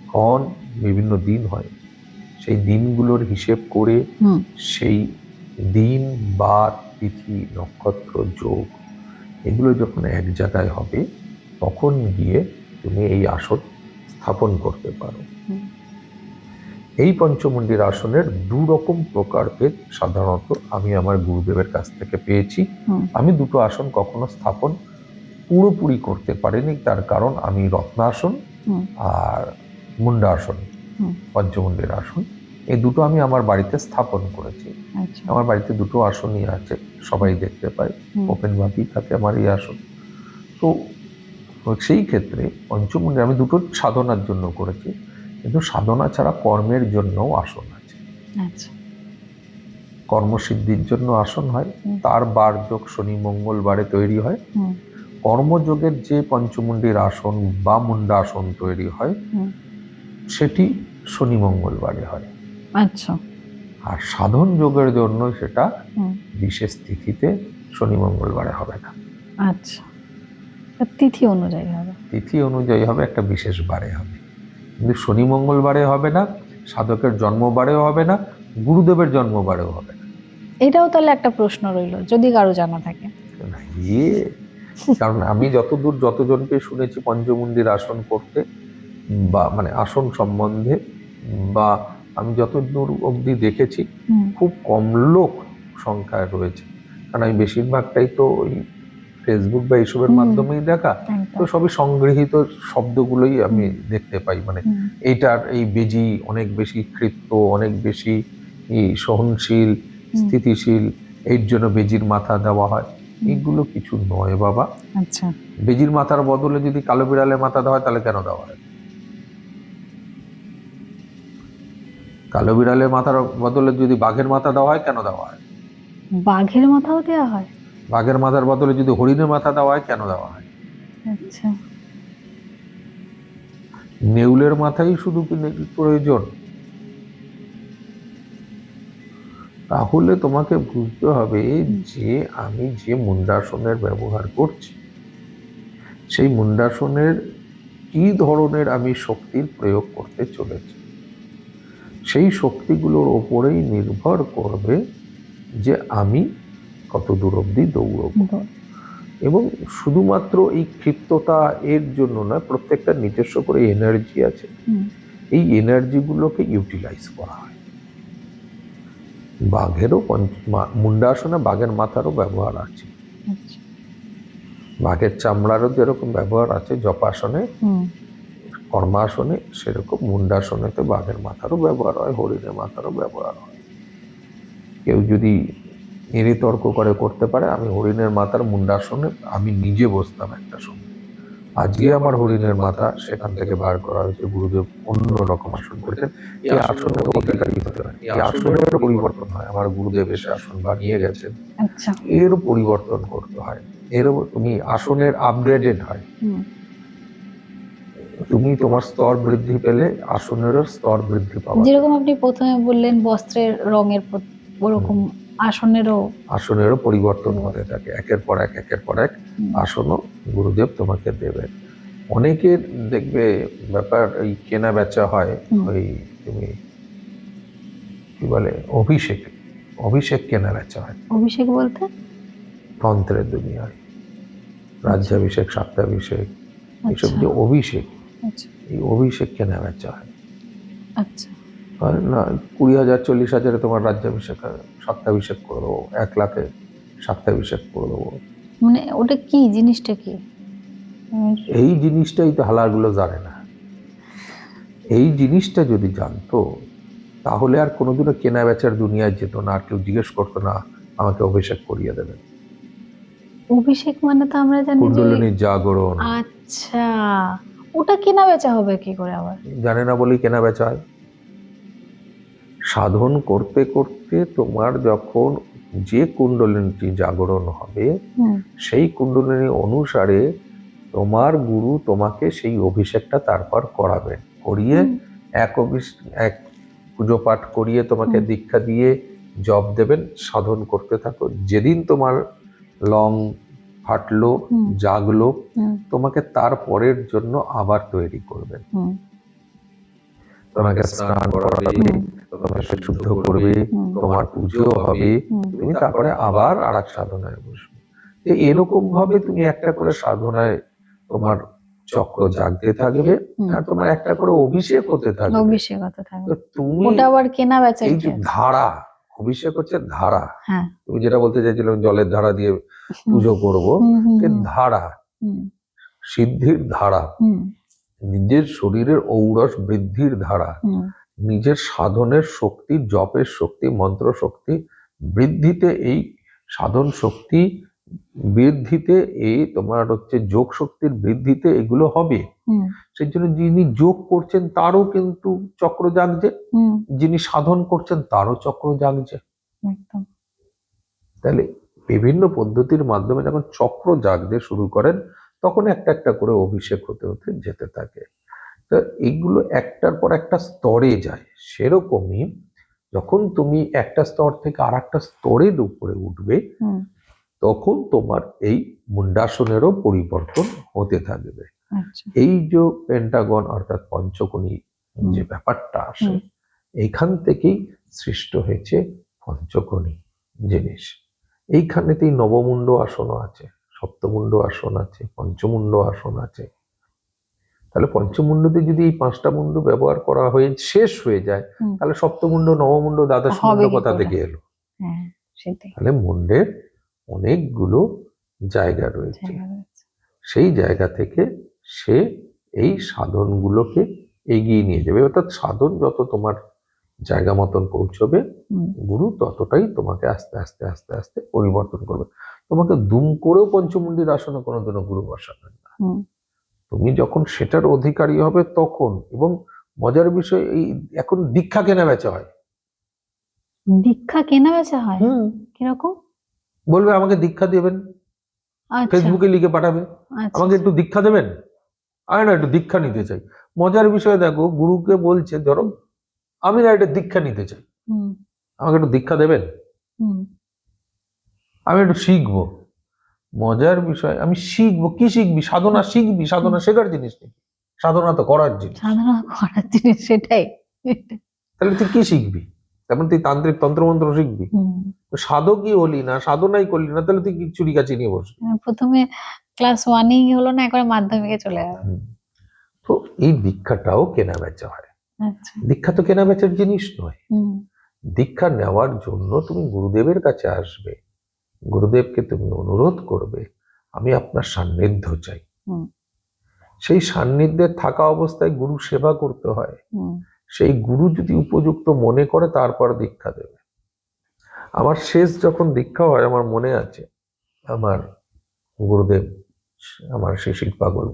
ক্ষণ বিভিন্ন দিন হয়, সেই দিনগুলোর হিসেব করে হুম, সেই দিন বার তিথি নক্ষত্র যোগ এগুলো যখন এক জায়গায় হবে, তখন গিয়ে তুমি এই আসন স্থাপন করতে পারো। হুম। এই পঞ্চমুণ্ডির আসনের দু রকম প্রকারভেদ সাধারণত আমি আমার গুরুদেবের কাছ থেকে পেয়েছি। হুম। আমি দুটো আসন কখনো স্থাপন পুরোপুরি করতে পারিনি, তার কারণ আমি রত্নাসন হুম, আর মুন্ডাসন, হুম। পঞ্চমুণ্ডির আসন, এই দুটো আমি আমার বাড়িতে স্থাপন করেছি। আচ্ছা আমার বাড়িতে দুটো আসনই আছে, সবাই দেখতে পায়, হুম, ওপেন ভাবেই থাকে আমার এই আসন। তো সেই ক্ষেত্রে পঞ্চমুণ্ডি আমি দুটো সাধনার জন্য করেছি, কিন্তু সাধনা ছাড়া কর্মের জন্যও আসন আছে। আচ্ছা কর্মসিদ্ধির জন্য আসন হয়, হুম, তার বার যোগ শনি মঙ্গলবারে তৈরি হয়। হুম, কর্মযোগের যে পঞ্চমুণ্ডির আসন বা মুন্ডাসন তৈরি হয়, হুম। সেটি শনি মঙ্গলবারে হয়। আচ্ছা আর সাধন যোগের জন্য সেটা হুম, বিশেষ তিথিতে শনি মঙ্গলবারে হবে না, আচ্ছা। তা তিথি অনুযায়ী হবে। তিথি অনুযায়ী হবে, একটা বিশেষ বারে হবে। কিন্তু শনি মঙ্গলবারে হবে না, সাধকের জন্মবারেও হবে না, গুরুদেবের জন্মবারেও হবে না। এটাও তাহলে একটা প্রশ্ন রইলো, যদি কারো জানা থাকে। না, কারণ আমি যতজনকে শুনেছি পঞ্চমুণ্ডির আসন করতে, বা মানে আসন সম্বন্ধে, বা আমি যতদূর অবধি দেখেছি, হুম, খুব কম লোক সংখ্যায় রয়েছে কারণ আমি বেশিরভাগটাই তো ওই ফেসবুক বা এইসবের হুম। মাধ্যমেই দেখা, তো একদম। সবই সংগৃহীত শব্দগুলোই আমি দেখতে পাই। মানে হুম, এইটার এই বেজি অনেক বেশি ক্ষিপ্ত, অনেক বেশি সহনশীল, হুম, স্থিতিশীল, এর জন্য বেজির মাথা দেওয়া হয়। হুম। এগুলো কিছু নয় বাবা। আচ্ছা। বেজির মাথার বদলে যদি কালো বিড়ালের মাথা দেওয়া হয় তাহলে কেন দেওয়া হয়? কালো বিড়ালের মাথার বদলে যদি বাঘের মাথা দেওয়া হয় কেন দেওয়া হয়? বাঘের মাথাও দেওয়া হয়? বাঘের মাথার বদলে যদি হরিণের মাথা দেওয়া হয় কেন দেওয়া হয়? আচ্ছা। নেউলের মাথাই শুধু কি প্রয়োজন? তাহলে তোমাকে বুঝতে হবে যে আমি যে মুন্ডাসনের ব্যবহার করছি সেই মুন্ডাসনের কি ধরনের আমি শক্তির প্রয়োগ করতে চলেছি। সেই শক্তিগুলোর ওপরেই নির্ভর করবে যে আমি কত দূর অব্দি দৌড়বো। এবং শুধুমাত্র এই ক্ষিপ্ততা এর জন্য নয়, প্রত্যেকটা নিজস্ব করে এনার্জি আছে। এই এনার্জিগুলোকে ইউটিলাইজ করা হয়। বাঘেরও মুন্ডাসনে বাঘের মাথারও ব্যবহার আছে, আচ্ছা। বাঘের চামড়ারও যেরকম ব্যবহার আছে জপাসনে, কর্মাসনে, সেরকম মুন্ডাসনেতে বাঘের মাথারও ব্যবহার হয়, হরিণের মাথারও ব্যবহার হয়। কেউ যদি তর্ক করে করতে পারে, আমি হরিণের মাথার মুন্ডাসনে আমি নিজে বসতাম একটা সময়। আজকে আমার হরিণের মাথা সেখান থেকে বার করা হয়েছে, গুরুদেব অন্য রকম আসন করেছেন। এই আসনের অধিকারী হতে হয়, এই আসনেরও পরিবর্তন হয়। আমার গুরুদেব এসে আসন বানিয়ে গেছেন, আচ্ছা। এর পরিবর্তন করতে হয়, এরও তুমি আসনের আপগ্রেডেড হয়। তুমি তোমার স্তর বৃদ্ধি পেলে আসনেরও স্তর বৃদ্ধি পাওয়া। যেরকম আপনি প্রথমে বললেন বস্ত্রের রঙের ওরকম আসনেরও পরিবর্তন হতে থাকে, একের পর এক একের পর এক আসনও গুরুদেব তোমাকে দেবেন। অনেকের দেখবে ব্যাপার এই কেনা বেচা হয়, ওই তুমি কি বলে অভিষেক, অভিষেক কেনা বেচা হয়। অভিষেক বলতে তন্ত্রের দুনিয়ায় রাজ্যাভিষেক, স্বাত্যাভিষেক, এইসব আচ্ছা। যে অভিষেক, আচ্ছা। এই অভিষেক কেনা বেচা হয়। আচ্ছা। হয় না 20,000 40,000 তোমার রাজ্যাভিষেক, স্বাত্যাভিষেক করে দেবো, 1 লাখে স্বাত্যাভিষেক করে দেবো। মানে ওটা কি জিনিসটা কি? এই জিনিসটাই তো হালারগুলো জানে না। এই জিনিসটা যদি জানতো তাহলে আর কোনোদিনও কেনা বেচার দুনিয়ায় যেত না, আর কেউ জিজ্ঞেস করতো না আমাকে অভিষেক করিয়ে দেবেন। অভিষেক মানে তো আমরা জানি যে কুণ্ডলিনীর জাগরণ। আচ্ছা, ওটা কেনা বেচা হবে কি করে আবার? জানে না বলেই কেনা বেচা হয়। সাধন করতে করতে তোমার যখন যে কুণ্ডলিনীটি জাগরণ হবে সেই কুণ্ডলিনী অনুসারে তোমার গুরু তোমাকে সেই অভিষেকটা তারপর করাবেন, করিয়ে এক পুজো পাঠ করিয়ে তোমাকে দীক্ষা দিয়ে জপ দেবেন, সাধন করতে থাকো। যেদিন তোমার লং ফাটলো, জাগলো, তোমাকে তার পরের জন্য আবার তৈরি করবেন। তোমাকে স্নান করাবে, তোমাকে শুদ্ধ করবে, তোমার পুজো হবে, তুমি তারপরে আবার আরেক সাধনায় বসবে। এরকম ভাবে তুমি একটা করে সাধনায় তোমার চক্র জাগতে থাকবে, আর তোমার একটা করে অভিষেক হতে থাকবে। অভিষেক হতে থাকবে। তো তুমি ওটা আবার কেনা বেচা এই যে ধারা, অভিষেক হচ্ছে ধারা। তুমি যেটা বলতে চাইছিলে জলের ধারা দিয়ে পুজো করবো, ধারা, সিদ্ধির ধারা, নিজের শরীরের ঔরস বৃদ্ধির ধারা, নিজের সাধনের শক্তি, জপের শক্তি, মন্ত্র শক্তি বৃদ্ধিতে, এই সাধন শক্তি বৃদ্ধিতে, এই তোমার হচ্ছে যোগ শক্তির বৃদ্ধিতে এগুলো হবে। সেই জন্য যিনি যোগ করছেন তারও কিন্তু চক্র জাগছে, যিনি সাধন করছেন তারও চক্র জাগছে। তাহলে বিভিন্ন পদ্ধতির মাধ্যমে যখন চক্র জাগতে শুরু করেন তখন একটা একটা করে অভিষেক হতে হতে যেতে থাকে। তো এইগুলো একটার পর একটা স্তরে যায়। সেরকমই যখন তুমি একটা স্তর থেকে আর একটা স্তরের উপরে উঠবে তখন তোমার এই মুন্ডাসনেরও পরিবর্তন হতে থাকবে। এই যে পেন্টাগন অর্থাৎ পঞ্চকোণী যে ব্যাপারটা আসে, এইখান থেকেই সৃষ্ট হয়েছে পঞ্চকোণী জিনিস। এইখানেতেই নবমুণ্ড আসন আছে, সপ্তমুণ্ড আসন আছে, পঞ্চমুণ্ড আসন আছে। তাহলে পঞ্চমুণ্ডতে যদি এই 5টা মুণ্ড ব্যবহার করা হয়ে শেষ হয়ে যায়, তাহলে সপ্তমুণ্ড, নবমুণ্ড, দ্বাদশ মুণ্ড কোথা থেকে এলো? তাহলে মুণ্ডের অনেকগুলো জায়গা রয়েছে। সেই জায়গা থেকে সে এই সাধনগুলোকে এগিয়ে নিয়ে যাবে, অর্থাৎ সাধন যত তোমার জায়গা মতন পৌঁছবে, গুরু ততটাই তোমাকে আস্তে আস্তে আস্তে আস্তে পরিবর্তন করবে। তোমাকে দুম করেও পঞ্চমুণ্ডির আসনে কোনোদিনও গুরু বসাবেন না। তুমি যখন সেটার অধিকারী হবে তখন। এবং মজার বিষয়, এই এখন দীক্ষা কেনা বেচা হয়। দীক্ষা কেনা বেচা হয়? কিরকম? বলবে আমাকে দীক্ষা দেবেন, আচ্ছা ফেসবুকে লিখে পাঠাবে, আচ্ছা আমাকে একটু দীক্ষা দেবেন, আমি না একটু দীক্ষা নিতে চাই। মজার বিষয় দেখো, গুরুকে বলছে ধরো আমি না একটা দীক্ষা নিতে চাই, আমাকে একটু দীক্ষা দেবেন, আমি একটু শিখবো। মজার বিষয়, আমি শিখবো কি? শিখবি? সাধনা শিখবি? সাধনা শেখার জিনিস নেই, সাধনা তো করার জিনিস। সাধনা করার জিনিস, সেটাই। তাহলে তুই কি শিখবি? তেমন তুই তান্ত্রিক তন্ত্রমন্ত্র শিখবি? সাধকই হলি না, সাধনাই করলি না, তাহলে তুই কি চুরি কাচি নিয়ে বসবি? প্রথমে ক্লাস 1-ই হলো না, একবার মাধ্যমিকে চলে যাবে। তো এই দীক্ষাটাও কেনা বেচা হয়। আচ্ছা। দীক্ষা তো কেনা বেচার জিনিস নয়। দীক্ষা নেওয়ার জন্য তুমি গুরুদেবের কাছে আসবে, গুরুদেবকে তুমি অনুরোধ করবে আমি আপনার সান্নিধ্য চাই। সেই সান্নিধ্যে থাকা অবস্থায় গুরু সেবা করতে হয়। সেই গুরু যদি উপযুক্ত মনে করে তারপর দীক্ষা দেবে। আমার শেষ যখন দীক্ষা হয়, আমার মনে আছে, আমার গুরুদেব, আমার শিশির পাগল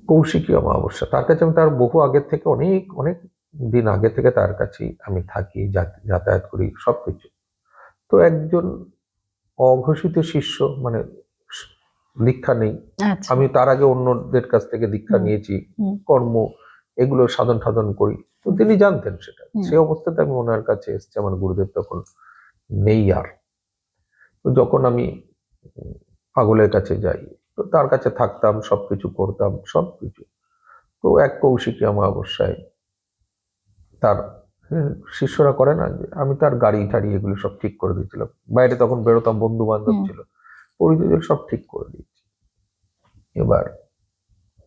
কৌশিকী অমাবস্যা, তার কাছে আমি তার বহু আগের থেকে, অনেক অনেক দিন আগে থেকে তার কাছেই আমি থাকি, যাতায়াত করি, সবকিছু। তো একজন অঘোষিত শিষ্য, মানে দীক্ষা নেই, আমি তার আগে অন্যদের কাছ থেকে দীক্ষা নিয়েছি, কর্ম এগুলো সাধন সাধন করি, তো তিনি জানতেন সেটা। সেই অবস্থাতে আমি ওনার কাছে এসেছি, আমার গুরুদেব তখন নেই আর। তো যখন আমি পাগলের কাছে যাই, তো তার কাছে থাকতাম, সবকিছু করতাম, সবকিছু। তো এক কৌশিকী অমাবস্যায় তার শিষ্যরা করে না, আমি তার গাড়ি টাড়ি এগুলো সব ঠিক করে দিয়েছিলাম, বাইরে তখন বেরোতাম, বন্ধু বান্ধব ছিল, পরিচয় সব ঠিক করে দিয়েছি। এবার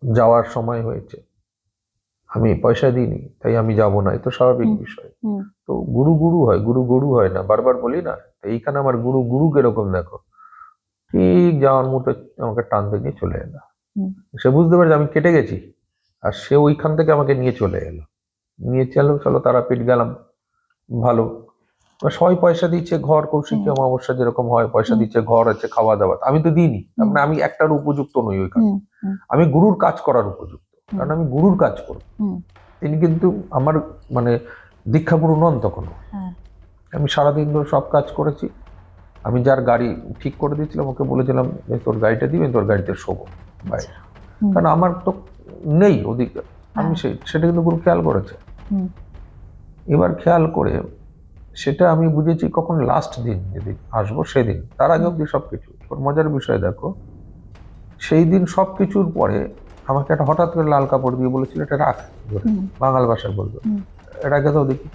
যাওয়ার সময় হয়েছে, আমি পয়সা দিইনি, তাই আমি যাব না, এতো স্বাভাবিক বিষয়। তো গুরু গুরু হয়, গুরু গুরু হয় না, বারবার বলি না। এইখানে আমার গুরু গুরু কিরকম দেখো, ঠিক যাওয়ার মতো আমাকে টানতে নিয়ে চলে এলো। সে বুঝতে পারছে আমি কেটে গেছি, আর সে ওইখান থেকে আমাকে নিয়ে চলে এলো, নিয়ে চলো তারাপীঠ গেলাম। ভালো, সবাই পয়সা দিচ্ছে, ঘর কৌশিকী অমাবস্যা যেরকম হয়, পয়সা দিচ্ছে, ঘর আছে, খাওয়া দাওয়া, আমি তো দিইনি। মানে আমি একটার উপযুক্ত নই ওইখানে, আমি গুরুর কাজ করার উপযুক্ত, কারণ আমি গুরুর কাজ করব। তিনি কিন্তু আমার মানে দীক্ষা গুরু নন তখনও। আমি সারাদিন ধরে সব কাজ করেছি। আমি যার গাড়ি ঠিক করে দিয়েছিলাম, ওকে বলেছিলাম তোর গাড়িটা দিবেন, তোর গাড়িতে শোবো বাইরে, কারণ আমার তো নেই ওদিকে। আমি সেটা কিন্তু গুরু খেয়াল করেছে। এবার খেয়াল করে সেটা আমি বুঝেছি কখন, লাস্ট দিন যেদিন আসবো সেদিন, তার আগে অব্দি সবকিছু। মজার বিষয় দেখো, সেই দিন সবকিছুর পরে আমাকে একটা হঠাৎ করে লাল কাপড় দিয়ে বলেছিল এটা রাখ, বাঙাল ভাষায় বলবো, এটাকে তো দেখি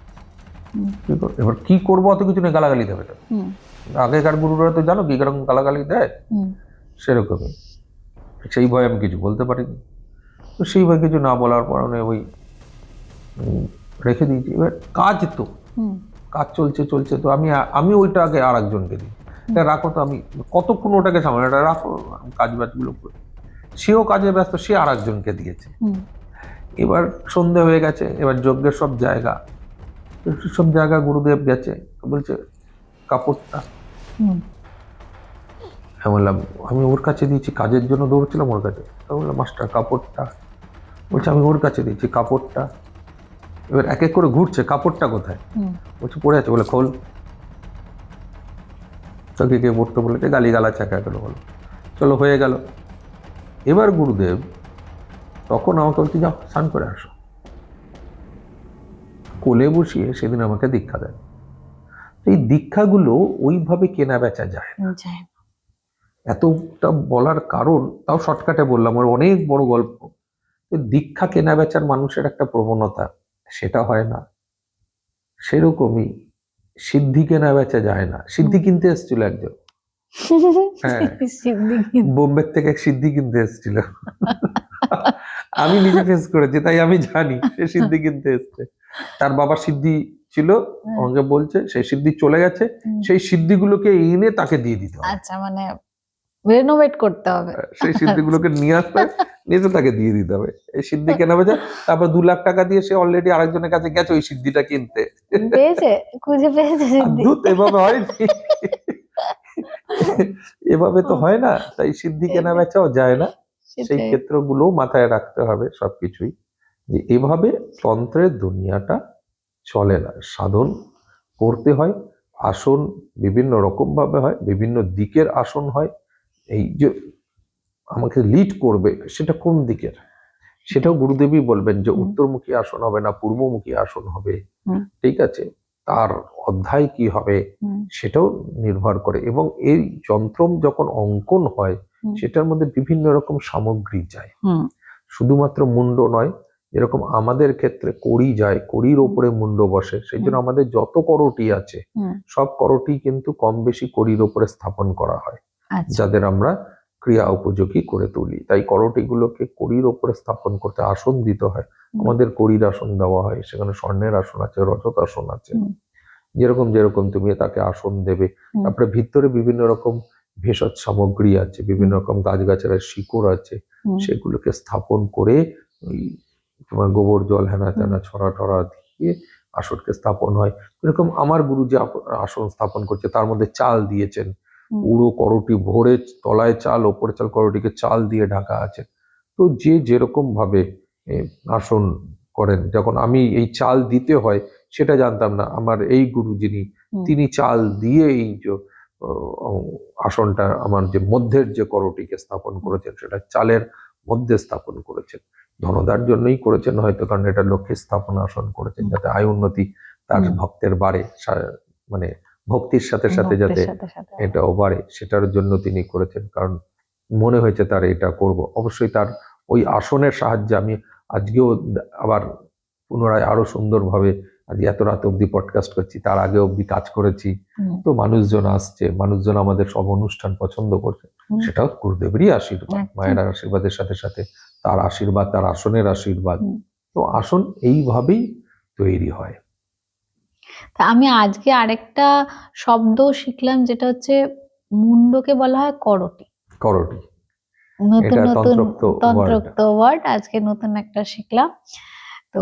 এবার কি করবো, অত কিছু নেই, গালাগালি দেবে। আগেকার গুরুরা তো জানো কি কিরকম গালাগালি দেয়, সেরকমই। সেই ভয় আমি কিছু বলতে পারিনি। তো সেই ভয় কিছু না বলার পর ওই রেখে দিয়েছি। এবার কাজ তো কাজ চলছে, তো আমি ওইটা আগে আর একজনকে দিই, এটা রাখো, তো আমি কতক্ষণ ওটাকে সামনে, এটা রাখো, কাজ বাজগুলো করে। সেও কাজে ব্যস্ত, সে আর একজনকে দিয়েছে। এবার সন্ধে হয়ে গেছে, এবার যজ্ঞের সব জায়গা গুরুদেব গেছে, বলছে কাপড়টা। আমি বললাম আমি ওর কাছে দিয়েছি, কাজের জন্য দৌড়ছিলাম ওর কাছে। তো বললাম মাস্টার কাপড়টা, বলছে আমি ওর কাছে দিয়েছি কাপড়টা। এবার এক এক করে ঘুরছে, কাপড়টা কোথায়, বলছে পড়ে আছে, বলে খোল। তোকে কে পড়তে বলেছে, গালি গালা চাকা গেল, বলো চলো হয়ে গেল। এবার গুরুদেব তখন আমাকে বলছে যাও স্নান করে আসো, কোলে বসিয়ে সেদিন আমাকে দীক্ষা দেন। এই দীক্ষাগুলো ওইভাবে কেনা বেচা যায় না। এতটা বলার কারণ, তাও শর্টকাটে বললাম, ওর অনেক বড় গল্প। দীক্ষা কেনা বেচার মানুষের একটা প্রবণতা, সেটা হয় না। সেরকমই সিদ্ধি কেনা বেচা যায় না। সিদ্ধি কিনতে এসেছিল একজন, হ্যাঁ, বোম্বে থেকে এক সিদ্ধি কিনতে এসেছিল। আমি নিজে ফেস করেছি, তাই আমি জানি সে সিদ্ধি কিনতে এসছে। তার বাবা সিদ্ধি ছিল, আমাকে বলছে সেই সিদ্ধি চলে গেছে, সেই সিদ্ধিগুলোকে এনে তাকে দিয়ে দিতে হবে। আচ্ছা, মানে রেনোভেট করতে হবে। সেই সিদ্ধিগুলোকে নিয়ে আসতে হবে, নিয়ে তো তাকে দিয়ে দিতে হবে। এই সিদ্ধি কেনা বেচা, তারপর 2 লাখ টাকা দিয়ে সে অলরেডি আরেকজনের কাছে গেছে ওই সিদ্ধিটা কিনতে। পেয়েছে, খুঁজে পেয়েছে সিদ্ধি। ধুত, এভাবে হয়নি। এভাবে তো হয় না, তাই সিদ্ধি কেনা বেচাও যায় না। সেই সেটাই। ক্ষেত্রগুলো মাথায় রাখতে হবে সবকিছুই, যে এভাবে তন্ত্রের দুনিয়াটা চলে না। সাধন করতে হয়, আসন বিভিন্ন রকম ভাবে হয়, বিভিন্ন দিকের আসন হয়। এই যে আমাকে লিড করবে সেটা কোন দিকের, সেটাও গুরুদেবই বলবেন যে উত্তরমুখী আসন হবে না পূর্বমুখী আসন হবে, হুম। ঠিক আছে, তার অধ্যায় কি হবে সেটাও নির্ভর করে। এবং এই যন্ত্র যখন অঙ্কন হয় সেটার মধ্যে বিভিন্ন রকম সামগ্রী যায়, শুধুমাত্র মুন্ড নয়। যেরকম আমাদের ক্ষেত্রে কড়ি যায়, কড়ির ওপরে মুন্ড বসে, সেই জন্য আমাদের যত করটি আছে সব করটি কিন্তু কম বেশি কড়ির ওপরে স্থাপন করা হয়, আচ্ছা। যাদের আমরা ক্রিয়া উপযোগী করে তুলি। তাই করটিগুলোকে কড়ির ওপরে স্থাপন করতে আসন দিতে হয়। আমাদের কড়ির আসন দেওয়া হয়, সেখানে স্বর্ণের আসন আছে, রজত আসন আছে, যেরকম যেরকম তুমি তাকে আসন দেবে। তারপরে ভিতরে বিভিন্ন রকম ভেষজ সামগ্রী আছে, বিভিন্ন রকম গাছগাছালির শিকড় আছে, সেগুলোকে স্থাপন করে ওই তোমার গোবর জল হেনা তেনা ছড়া টড়া দিয়ে আসনকে স্থাপন হয়। এরকম আমার গুরু যে আসন স্থাপন করছে তার মধ্যে চাল দিয়েছেন, পুরো করটি ভরে, তলায় চাল, ওপরে চাল, করটিকে চাল দিয়ে ঢাকা আছে। তো যে যেরকম ভাবে আসন করেন, যখন আমি এই চাল দিতে হয় সেটা জানতাম না, আমার এই গুরু যিনি তিনি চাল দিয়ে এই যে আসনটা আমার যে মধ্যের যে করটিকে স্থাপন করেছেন সেটা চালের মধ্যে স্থাপন করেছেন। ধনদার জন্যই করেছেন হয়তো, কারণ এটা লক্ষ্মী স্থাপন আসন করেছেন যাতে আয় উন্নতি তার ভক্তের বাড়ে, মানে ভক্তির সাথে সাথে যাতে এটাও বাড়ে, সেটার জন্য তিনি করেছেন। কারণ মনে হয়েছে তার এটা করব, অবশ্যই তার ওই আসনের সাহায্যে আমি আজকেও আবার পুনরায় আরো সুন্দরভাবে আজ এত রাত অব্দি পডকাস্ট করছি, তার আগে অব্দি কাজ করেছি। তো মানুষজন আসছে, মানুষজন আমাদের সব অনুষ্ঠান পছন্দ করছে, সেটাও গুরুদেবেরই আশীর্বাদ, মায়ের আশীর্বাদের সাথে সাথে তার আশীর্বাদ, তার আসনের আশীর্বাদ। তো আসন এইভাবেই তৈরি হয়। তা আমি আজকে আরেকটা শব্দ শিখলাম, যেটা হচ্ছে মুন্ডকে বলা হয় করটি। করটি, নতুন এটা নতুন তন্ত্রোক্ত ওয়ার্ড আজকে নতুন একটা শিখলাম। তো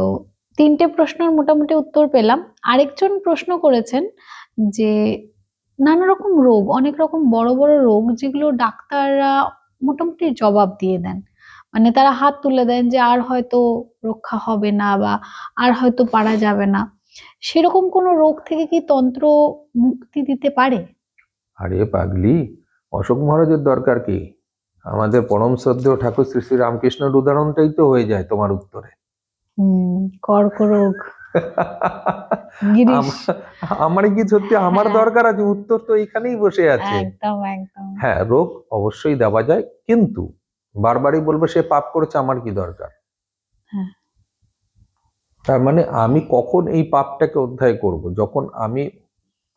3টে প্রশ্নের মোটামুটি উত্তর পেলাম। আরেকজন প্রশ্ন করেছেন যে নানা রকম রোগ, অনেক রকম বড় বড় রোগ যেগুলো ডাক্তাররা মোটামুটি জবাব দিয়ে দেন, মানে তারা হাত তুলে দেন যে আর হয়তো রক্ষা হবে না বা আর হয়তো পারা যাবে না, সেরকম কোনো রোগ থেকে কি তন্ত্র মুক্তি দিতে পারে? আরে পাগলি, অশোক মহারাজের দরকার কি? আমাদের পরম শ্রদ্ধেয় ঠাকুর শ্রী শ্রী রামকৃষ্ণের উদাহরণটাই তো হয়ে যায় তোমার উত্তরে। কর্করোগ, গিরিশ। আমার কি সত্যি আমার হ্যাঁ। দরকার আছে? উত্তর তো এখানেই বসে আছে। একদম একদম। হ্যাঁ, রোগ অবশ্যই দেওয়া যায়, কিন্তু বারবারই বলবো সে পাপ করেছে, আমার কি দরকার? হ্যাঁ। তার মানে আমি কখন এই পাপটাকে অধ্যায় করব? যখন আমি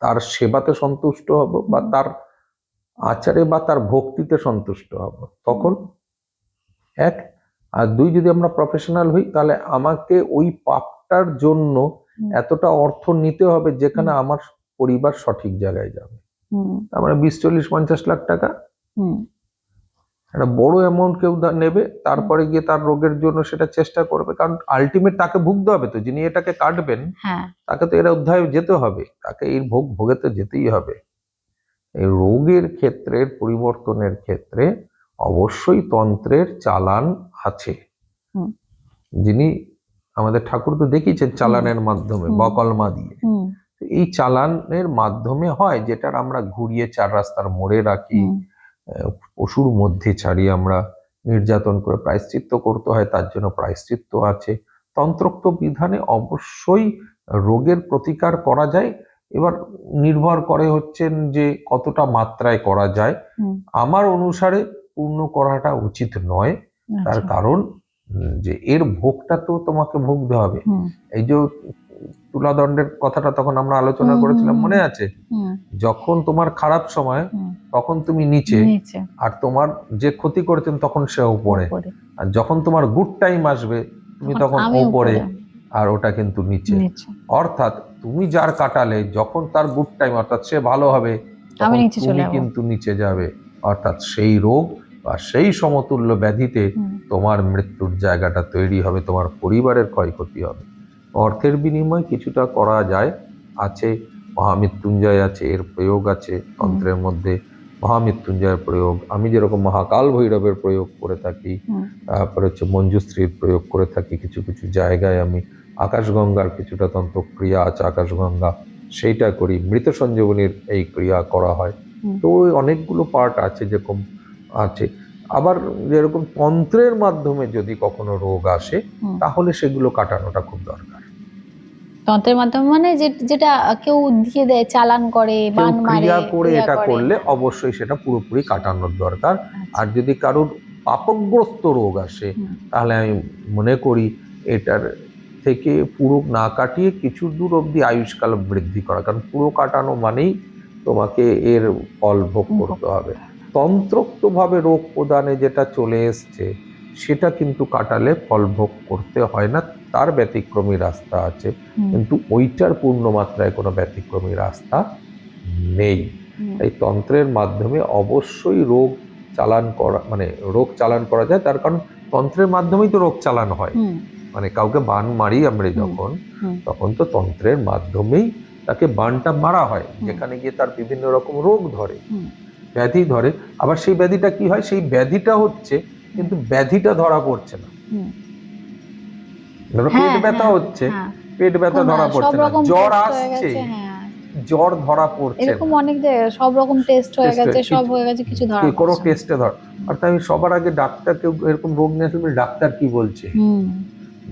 তার সেবাতে সন্তুষ্ট হব বা তার আচারে বা তার ভক্তিতে সন্তুষ্ট হব, তখন এক। আর 2, যদি আমরা প্রফেশনাল হই তাহলে আমাকে ওই পাপটার জন্য এতটা অর্থ নিতে হবে যেখানে আমার পরিবার সঠিক জায়গায় যাবে। আমরা 20, 40, 50 লাখ টাকা একটা বড় অ্যামাউন্ট কেউ নেবে, তারপরে গিয়ে তার রোগের জন্য সেটা চেষ্টা করবে, কারণ আলটিমেট তাকে ভুগতে হবে তো, যিনি এটাকে কাটবেন তাকে তো এর অধ্যায় যেতে হবে, তাকে এই ভোগ ভোগেতে যেতেই হবে। এই রোগের ক্ষেত্রে, পরিবর্তনের ক্ষেত্রে অবশ্যই তন্ত্রের চালান আছে। যিনি আমাদের ঠাকুর তো দেখিয়েছেন চালানের মাধ্যমে, বকলমা দিয়ে। এই চালানের মাধ্যমে হয়, যেটার আমরা ঘুরিয়ে 4 রাস্তার মোড়ে রাখি, পশুর মধ্যে ছাড়িয়ে আমরা নির্যাতন করে প্রায়শ্চিত্ত করতে হয়, তার জন্য প্রায়শ্চিত্ত আছে। তন্ত্রোক্ত বিধানে অবশ্যই রোগের প্রতিকার করা যায়। এবার নির্ভর করে হচ্ছেন যে কতটা মাত্রায় করা যায়। আমার অনুসারে পূর্ণ করাটা উচিত নয়, তার কারণ যে এর ভোগটা তো তোমাকে ভুগতে হবে। এই যে তুলাদণ্ডের কথাটা তখন আমরা আলোচনা করেছিলাম, মনে আছে? যখন তোমার খারাপ সময় তখন তুমি নিচে, আর তোমার যে ক্ষতি করেছেন তখন সে উপরে, আর যখন তোমার গুড টাইম আসবে তুমি তখন উপরে, আর ওটা কিন্তু নিচে। অর্থাৎ তুমি যার কাটালে যখন তার গুড টাইম, অর্থাৎ সে ভালো হবে, আমি তখন নিচে চলে তুমি যাবো। কিন্তু নিচে যাবে। অর্থাৎ সেই রোগ বা সেই সমতুল্য ব্যাধিতে তোমার মৃত্যুর জায়গাটা তৈরি হবে, তোমার পরিবারের ক্ষয়ক্ষতি হবে। অর্থের বিনিময়ে কিছুটা করা যায়, আছে মহামৃত্যুঞ্জয় আছে, এর প্রয়োগ আছে তন্ত্রের মধ্যে। মহামৃত্যুঞ্জয়ের প্রয়োগ আমি যেরকম মহাকাল ভৈরবের প্রয়োগ করে থাকি, তারপরে হচ্ছে মঞ্জুশ্রীর প্রয়োগ করে থাকি, কিছু কিছু জায়গায় আমি আকাশগঙ্গার কিছুটা তন্ত্রক্রিয়া আছে, আকাশগঙ্গা সেইটা করি, মৃত সঞ্জীবনীর এই ক্রিয়া করা হয়। তো ওই অনেকগুলো পার্ট আছে যেরকম আছে। আবার যেরকম তন্ত্রের মাধ্যমে যদি কখনো রোগ আসে, তাহলে সেগুলো কাটানোটা খুব দরকার। তন্ত্রের মাধ্যমে মানে যেটা কেউ দিয়ে দেয়, চালান করে, কেউ বান মারে, ক্রিয়া করে ক্রিয়া এটা করে। করলে অবশ্যই সেটা পুরোপুরি কাটানোর দরকার। আচ্ছা। আর যদি কারোর পাপগ্রস্ত রোগ আসে, তাহলে আমি মনে করি এটার থেকে পুরো না কাটিয়ে কিছু দূর অবধি আয়ুষ্কাল বৃদ্ধি করা, কারণ পুরো কাটানো মানেই তোমাকে এর ফল ভোগ করতে হবে। তন্ত্রোক্তভাবে রোগ প্রদানে যেটা চলে এসছে সেটা কিন্তু কাটালে ফল ভোগ করতে হয় না, তার ব্যতিক্রমী রাস্তা আছে, কিন্তু ওইটার পূর্ণ মাত্রায় কোনো ব্যতিক্রমী রাস্তা নেই। তাই তন্ত্রের মাধ্যমে অবশ্যই রোগ চালান করা, মানে রোগ চালান করা যায়, তার কারণ তন্ত্রের মাধ্যমেই তো রোগ চালান হয়। মানে কাউকে বান মারি আমরা যখন, তখন তো তন্ত্রের মাধ্যমেই তাকে বানটা মারা হয়, যেখানে গিয়ে তার বিভিন্ন রকম রোগ ধরে, ব্যাধি ধরে। আবার সেই ব্যাধিটা কি হয়, সেই ব্যাধিটা হচ্ছে কিন্তু ব্যাধিটা ধরা পড়ছে না। ধরো পেট ব্যথা হচ্ছে, পেট ব্যথা ধরা পড়ছে না, জ্বর আসছে, জ্বর ধরা পড়ছে এরকম না, অনেক জায়গায় সব রকম টেস্ট হয়ে গেছে, সব হয়ে গেছে, কিছু ধরা কোনো পড়ছে না। টেস্টে ধর। অর্থাৎ আমি সবার আগে ডাক্তার, কেউ এরকম রোগ নিয়ে আসলে ডাক্তার কি বলছে,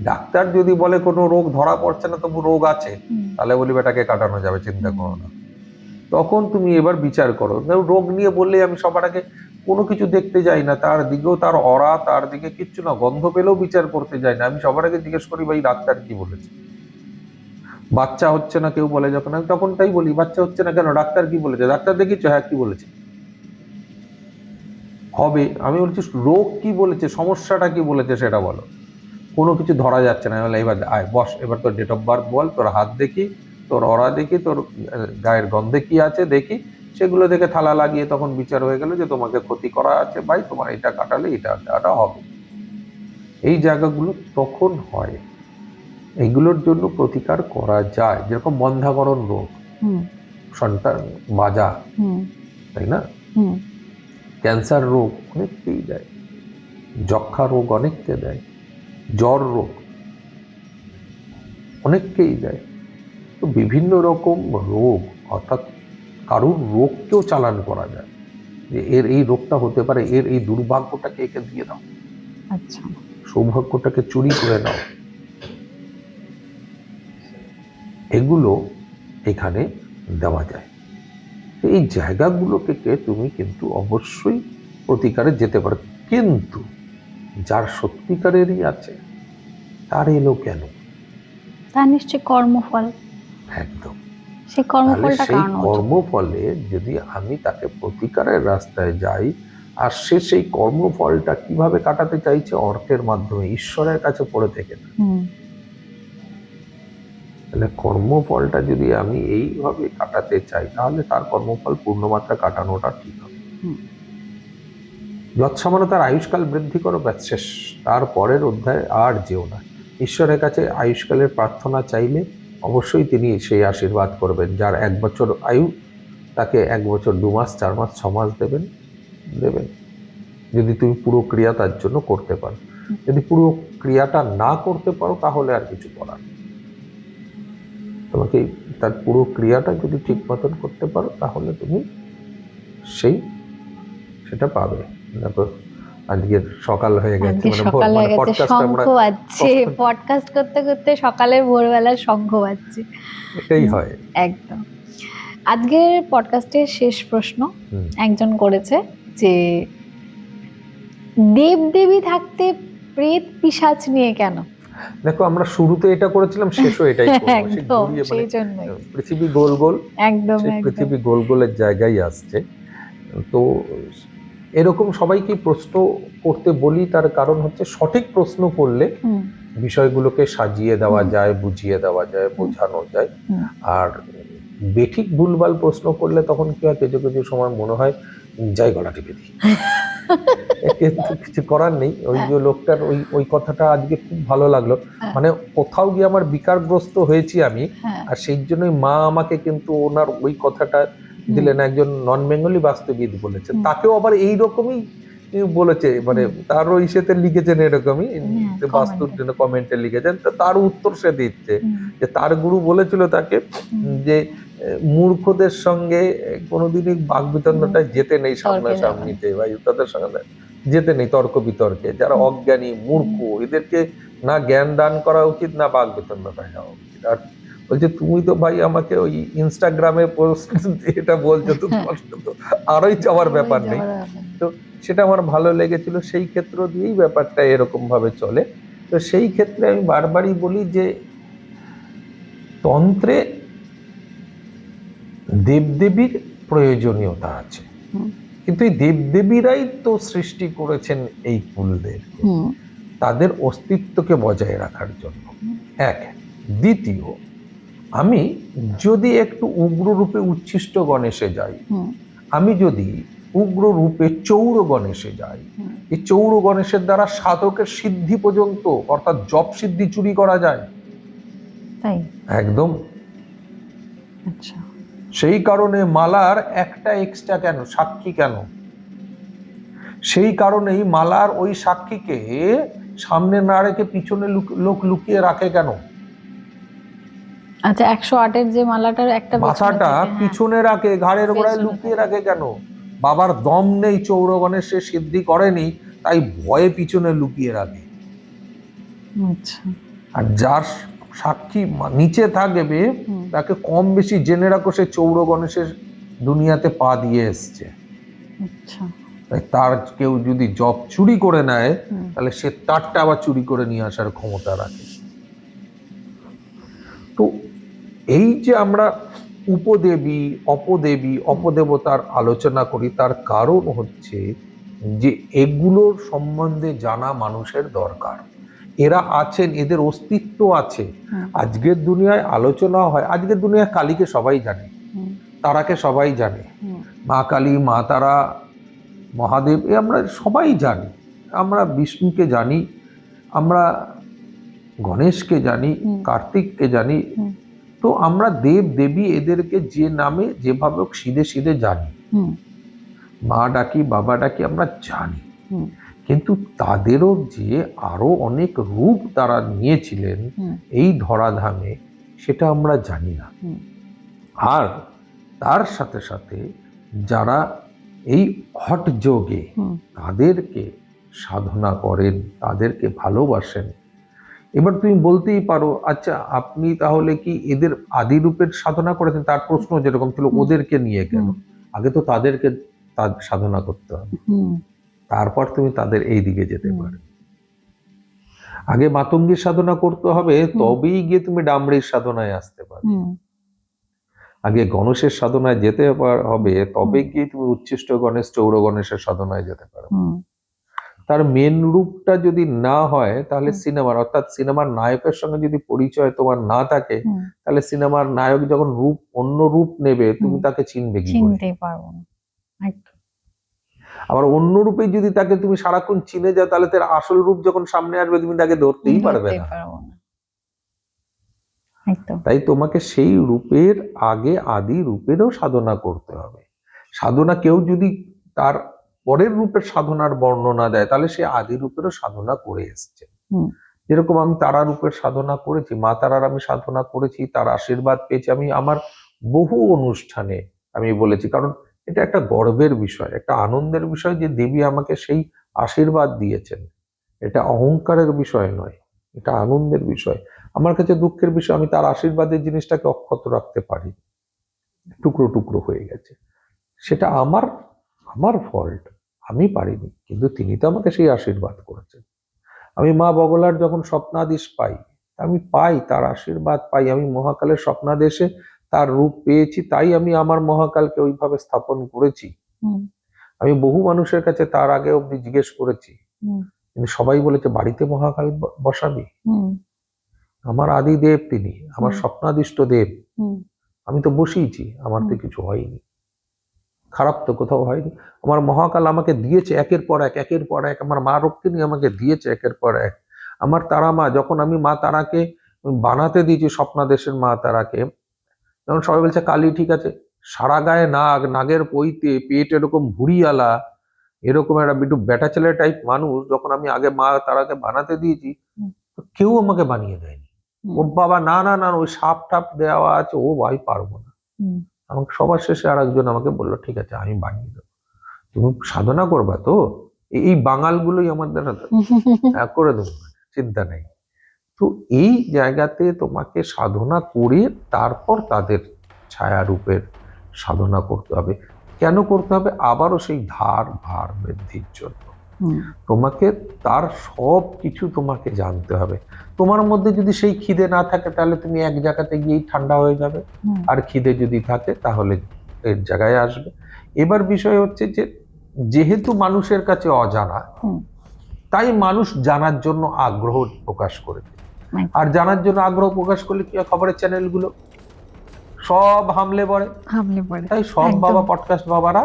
ডাক্তার যদি বলে কোনো রোগ ধরা পড়ছে না তবু রোগ আছে, তাহলে বলি বেটাকে কাটানো যাবে, চিন্তা করো না। তখন তুমি এবার বিচার করো। রোগ নিয়ে বললে আমি সবার আগে কোনো কিছু দেখতে যাই না, তার দিকেও তার অরা, তার দিকে কিচ্ছু না, গন্ধ পেলেও বিচার করতে যাই না, আমি সবার আগে জিজ্ঞেস করি ভাই ডাক্তার কি বলেছে। বাচ্চা হচ্ছে না কেউ বলে যখন, আমি তখন তাই বলি বাচ্চা হচ্ছে না কেন, ডাক্তার কি বলেছে, ডাক্তার দেখিয়েছো, হ্যাঁ কি বলেছে হবে, আমি বলছি রোগ কি বলেছে, সমস্যাটা কি বলেছে সেটা বলো। কোনো কিছু ধরা যাচ্ছে না, এবার আয় বস, এবার তোর ডেট অফ বার্থ বল, তোর হাত দেখি, তোর অরা দেখি, তোর গায়ের গন্ধে কি আছে দেখি, সেগুলো দেখে থালা লাগিয়ে তখন বিচার হয়ে গেল যে তোমাকে ক্ষতি করা আছে ভাই, তোমার এটা কাটালে এটা হবে। এই জায়গাগুলো তখন হয়, এইগুলোর জন্য প্রতিকার করা যায়। যেরকম বন্ধ্যাকরণ রোগ, সন্তান মাজা, তাই না, ক্যান্সার রোগ অনেককেই দেয়, যক্ষা রোগ অনেককে দেয়, জ্বর রোগ অনেককেই দেয়। তো বিভিন্ন রকম রোগ, অর্থাৎ কারুর রোগকেও চালান করা যায়, যে এর এই রোগটা হতে পারে, এর এই দুর্ভাগ্যটাকে একে দিয়ে দাও, আচ্ছা, সৌভাগ্যটাকে চুরি করে নাও, এগুলো এখানে দেওয়া যায়। এই জায়গাগুলোকে তুমি কিন্তু অবশ্যই প্রতিকারে যেতে পারো, কিন্তু যার সত্যিকারেরই আছে তার এলো কেন, তার নিশ্চয় কর্মফল, একদম। সেই কর্মফলটা সেই কারণ কর্মফলে যদি আমি তাকে প্রতিকারের রাস্তায় যাই, আর সে সেই কর্মফলটা কিভাবে কাটাতে চাইছে, অর্থের মাধ্যমে, ঈশ্বরের কাছে পড়ে থেকে না, তাহলে কর্মফলটা যদি আমি এইভাবে কাটাতে চাই, তাহলে তার কর্মফল পূর্ণমাত্রা কাটানোটা ঠিক হবে। যৎসামান্য তার আয়ুষ্কাল বৃদ্ধি করো, ব্যাস শেষ, তারপরের অধ্যায় আর যেও না। ঈশ্বরের কাছে আয়ুষ্কালের প্রার্থনা চাইলে অবশ্যই তিনি সেই আশীর্বাদ করবেন। যার 1 বছর আয়ু, তাকে 1 বছর 2 মাস 4 মাস 6 মাস দেবেন, যদি তুমি পুরো ক্রিয়া তার জন্য করতে পারো। যদি পুরো ক্রিয়াটা না করতে পারো, তাহলে আর কিছু করার নেই। তোমাকে তার পুরো ক্রিয়াটা যদি ঠিক মতন করতে পারো, তাহলে তুমি সেটা পাবে। দেখো আজকে সকাল হয়ে গেছে, পডকাস্ট করতে করতে সকালের ভোরবেলার শঙ্খ বাজছে, এটাই হয় একদম। আজকের পডকাস্টের শেষ প্রশ্ন একজন করেছে যে দেবদেবী থাকতে প্রেত পিশাচ নিয়ে কেন? দেখো আমরা শুরুতে এটা করেছিলাম, শেষও এটাই করব, সেই জন্য পৃথিবী গোল গোল, একদম পৃথিবী গোল গোলের জায়গায় আসছে। তো এরকম সবাইকে প্রশ্ন করতে বলি, তার কারণ হচ্ছে সঠিক প্রশ্ন করলে বিষয়গুলোকে সাজিয়ে দেওয়া যায়, বুঝিয়ে দেওয়া যায়, বোঝানো যায়। আর বেঠিক ভুলভাল প্রশ্ন করলে তখন কি হয়, কিছু কিছু সময় মনে হয় যাই গলা টিপে দিই। কিন্তু কিছু করার নেই। ওই যে লোকটার ওই ওই কথাটা আজকে খুব ভালো লাগলো। মানে কোথাও গিয়ে আমার বিকারগ্রস্ত হয়েছি আমি, আর সেই জন্যই মা আমাকে কিন্তু ওনার ওই কথাটা দিলেন। একজন নন বেঙ্গলি বাস্তুবিদ বলেছেন, তাকেও আবার এইরকমই বলেছে, মানে তারও ইসেতে লিখেছেন এরকমই, বাস্তুর জন্য কমেন্টে লিখেছেন। তো তার উত্তর সে দিচ্ছে যে তার গুরু বলেছিল তাকে যে মূর্খদের সঙ্গে কোনোদিনই বাকবিতণ্ডাটা যেতে নেই, সামনাসামনিতে বা তাদের সঙ্গে যেতে নেই তর্ক বিতর্কে। যারা অজ্ঞানী মূর্খ, এদেরকে না জ্ঞান দান করা উচিত, না বাকবিতণ্ডায় যাওয়া উচিত। আর বলছে তুমি তো ভাই আমাকে ওই ইনস্টাগ্রামে পোস্ট এটা বলছো, তো তোমার সাথে তো আরোই যাওয়ার ব্যাপার নেই। তো সেটা আমার ভালো লেগেছিল, সেই ক্ষেত্র দিয়েই ব্যাপারটা এরকম ভাবে চলে। তো সেই ক্ষেত্রে আমি বারবারই বলি যে তন্ত্রে দেবদেবীর প্রয়োজনীয়তা আছে, কিন্তু এই দেবদেবীরাই তো সৃষ্টি করেছেন এই কুলদের, তাদের অস্তিত্বকে বজায় রাখার জন্য। এক, দ্বিতীয়, আমি যদি একটু উগ্র রূপে উচ্ছিষ্ট গণেশে যাই, আমি যদি উগ্র রূপে চৌর গণেশে যাই, এই চৌর গণেশের দ্বারা সাধকের সিদ্ধি পর্যন্ত, অর্থাৎ জপ সিদ্ধি চুরি করা যায়। তাই একদম। আচ্ছা, সেই কারণে মালার একটা এক্সট্রা কেন, সাক্ষী কেন? সেই কারণেই মালার ওই সাক্ষীকে সামনে না রেখে পিছনে লোক লুকিয়ে রাখে কেন? আচ্ছা, 108-এর যে মালাটার একটা মাথাটা পিছনে রাখে, ঘাড়ের গোড়ায় লুকিয়ে রাখে কেন? বাবার দম নেই, চৌর গণেশে সিদ্ধি করেনি, তাই ভয়ে পিছনে লুকিয়ে রাখে। আচ্ছা, আর যার সাক্ষী নিচে থাকবে, তাকে কম বেশি জেনে রাখো সে চৌর গণেশের দুনিয়াতে পা দিয়ে এসছে। আচ্ছা, তাই তার কেউ যদি জব চুরি করে নেয়, তাহলে সে তারটা আবার চুরি করে নিয়ে আসার ক্ষমতা রাখে। তো এই যে আমরা উপদেবী, অপদেবী, অপদেবতার আলোচনা করি, তার কারণ হচ্ছে যে এগুলোর সম্বন্ধে জানা মানুষের দরকার। এরা আছেন, এদের অস্তিত্ব আছে। আজকের দুনিয়ায় আলোচনা হয়, আজকের দুনিয়ায় কালীকে সবাই জানে, তারাকে সবাই জানে, মা কালী, মা তারা, মহাদেব, এ আমরা সবাই জানি। আমরা বিষ্ণুকে জানি, আমরা গণেশকে জানি, কার্তিককে জানি। তো আমরা দেব দেবী এদেরকে যে নামে যেভাবে হোক সিধে সিধে জানি, মা ডাকি, বাবা ডাকি, আমরা জানি। কিন্তু তাদেরও যে আরো অনেক রূপ তারা নিয়েছিলেন এই ধরাধামে, সেটা আমরা জানি না। আর তার সাথে সাথে যারা এই হট যোগে তাদেরকে সাধনা করেন, তাদেরকে ভালোবাসেন, এবার তুমি বলতেই পারো, আচ্ছা আপনি তাহলে কি এদের আদি রূপের সাধনা করেছেন? তার প্রশ্ন যেরকম ছিল, ওদেরকে নিয়ে কেন? আগে তো তাদেরকে তার সাধনা করতে হবে, তারপর তুমি তাদের এই দিকে যেতে পারবে। আগে মাতঙ্গীর সাধনা করতে হবে, তবেই গিয়ে তুমি ডামরির সাধনায় আসতে পারবে। আগে গণেশের সাধনায় যেতে হবে, তবে গিয়ে তুমি উচ্ছিষ্ট গণেশ, চৌর গণেশের সাধনায় যেতে পারবে। তার মেন রূপটা যদি না হয়, তাহলে সিনেমার, অর্থাৎ সিনেমার নায়কের সঙ্গে যদি পরিচয় তোমার না থাকে, তাহলে সিনেমার নায়ক যখন অন্য রূপ নেবে, তুমি তাকে চিনবে কি করে? চিনতে পারবো না। আবার অন্য রূপে যদি তাকে তুমি সারাক্ষণ চিনে যাও, তাহলে তার আসল রূপ যখন সামনে আসবে, তুমি তাকে ধরতেই পারবে না। তাই তোমাকে সেই রূপের আগে আদি রূপেরও সাধনা করতে হবে। সাধনা কেউ যদি তার পরের রূপের সাধনার বর্ণনা দেয়, তাহলে সে আদি রূপেরও সাধনা করে এসছে। যেরকম আমি তারা রূপের সাধনা করেছি, মা তারার আমি সাধনা করেছি, তার আশীর্বাদ পেয়েছি। আমি আমার বহু অনুষ্ঠানে আমি বলেছি, কারণ এটা একটা গর্বের বিষয়, একটা আনন্দের বিষয় যে দেবী আমাকে সেই আশীর্বাদ দিয়েছেন। এটা অহংকারের বিষয় নয়, এটা আনন্দের বিষয়। আমার কাছে দুঃখের বিষয়, আমি তার আশীর্বাদের জিনিসটাকে অক্ষত রাখতে পারি, টুকরো টুকরো হয়ে গেছে। সেটা আমার ফল্ট, আমি পারিনি, কিন্তু তিনি তো আমাকে সেই আশীর্বাদ করেছেন। আমি মা বগলার যখন স্বপ্নাদেশ পাই, আমি পাই তার আশীর্বাদ পাই, আমি মহাকালের স্বপ্নাদেশে তার রূপ পেয়েছি, তাই আমি আমার মহাকালকে ওইভাবে স্থাপন করেছি। আমি বহু মানুষের কাছে তার আগে অব্দি জিজ্ঞেস করেছি কিন্তু সবাই বলেছে বাড়িতে মহাকাল বসাবি। হুম আমার আদি দেব তিনি, আমার হুম। স্বপ্নাদিষ্ট দেব। হুম আমি তো বসিয়েছি, আমার তো কিছু হয়নি, খারাপ তো কোথাও হয়নি। আমার মহাকাল আমাকে দিয়েছে একের পর এক, একের পর এক। আমার মা রক্ষিণী আমাকে দিয়েছে একের পর এক। আমার তারা মা, যখন আমি মা তারাকে বানাতে দিয়েছি, স্বপ্নাদেশের মা তারাকে, তখন সবাই বলছে কালী ঠিক আছে, সারা গায়ে নাগ, নাগের পৈতে, পেট এরকম ভুড়িয়ালা, এরকম একটা একটু বেটা ছেলে টাইপ মানুষ যখন আমি আগে মা তারাকে বানাতে দিয়েছি, হুম। তো কেউ আমাকে বানিয়ে দেয়নি। ওর বাবা না না না, ওই সাপ টাপ দেওয়া আছে, ও ভাই পারবো না। হুম আমাকে সবার শেষে আর একজন আমাকে বললো ঠিক আছে আমি বানিয়ে দেবো, তুমি সাধনা করবা তো। এই বাঙালগুলোই আমাদের করে দেবো, চিন্তা নেই। তো এই জায়গাতে তোমাকে সাধনা করে তারপর তাদের ছায়ারূপের সাধনা করতে হবে। কেন করতে হবে? আবারও সেই ধার ভার বৃদ্ধির জন্য। হুম তোমাকে তার সব কিছু তোমাকে জানতে হবে। তোমার মধ্যে যদি সেই খিদে না থাকে তাহলে তুমি এক জায়গাতে গিয়েই ঠান্ডা হয়ে যাবে, হুম আর খিদে যদি থাকে তাহলে এর জায়গায় আসবে। এবার বিষয় হচ্ছে যে যেহেতু মানুষের কাছে অজানা, হুম। তাই মানুষ জানার জন্য আগ্রহ প্রকাশ করেছে। একদম। আর জানার জন্য আগ্রহ প্রকাশ করলে কি হয়, খবরের চ্যানেলগুলো সব হামলে পড়ে। হামলে পড়ে। তাই সব একদম। বাবা পডকাস্ট বাবারা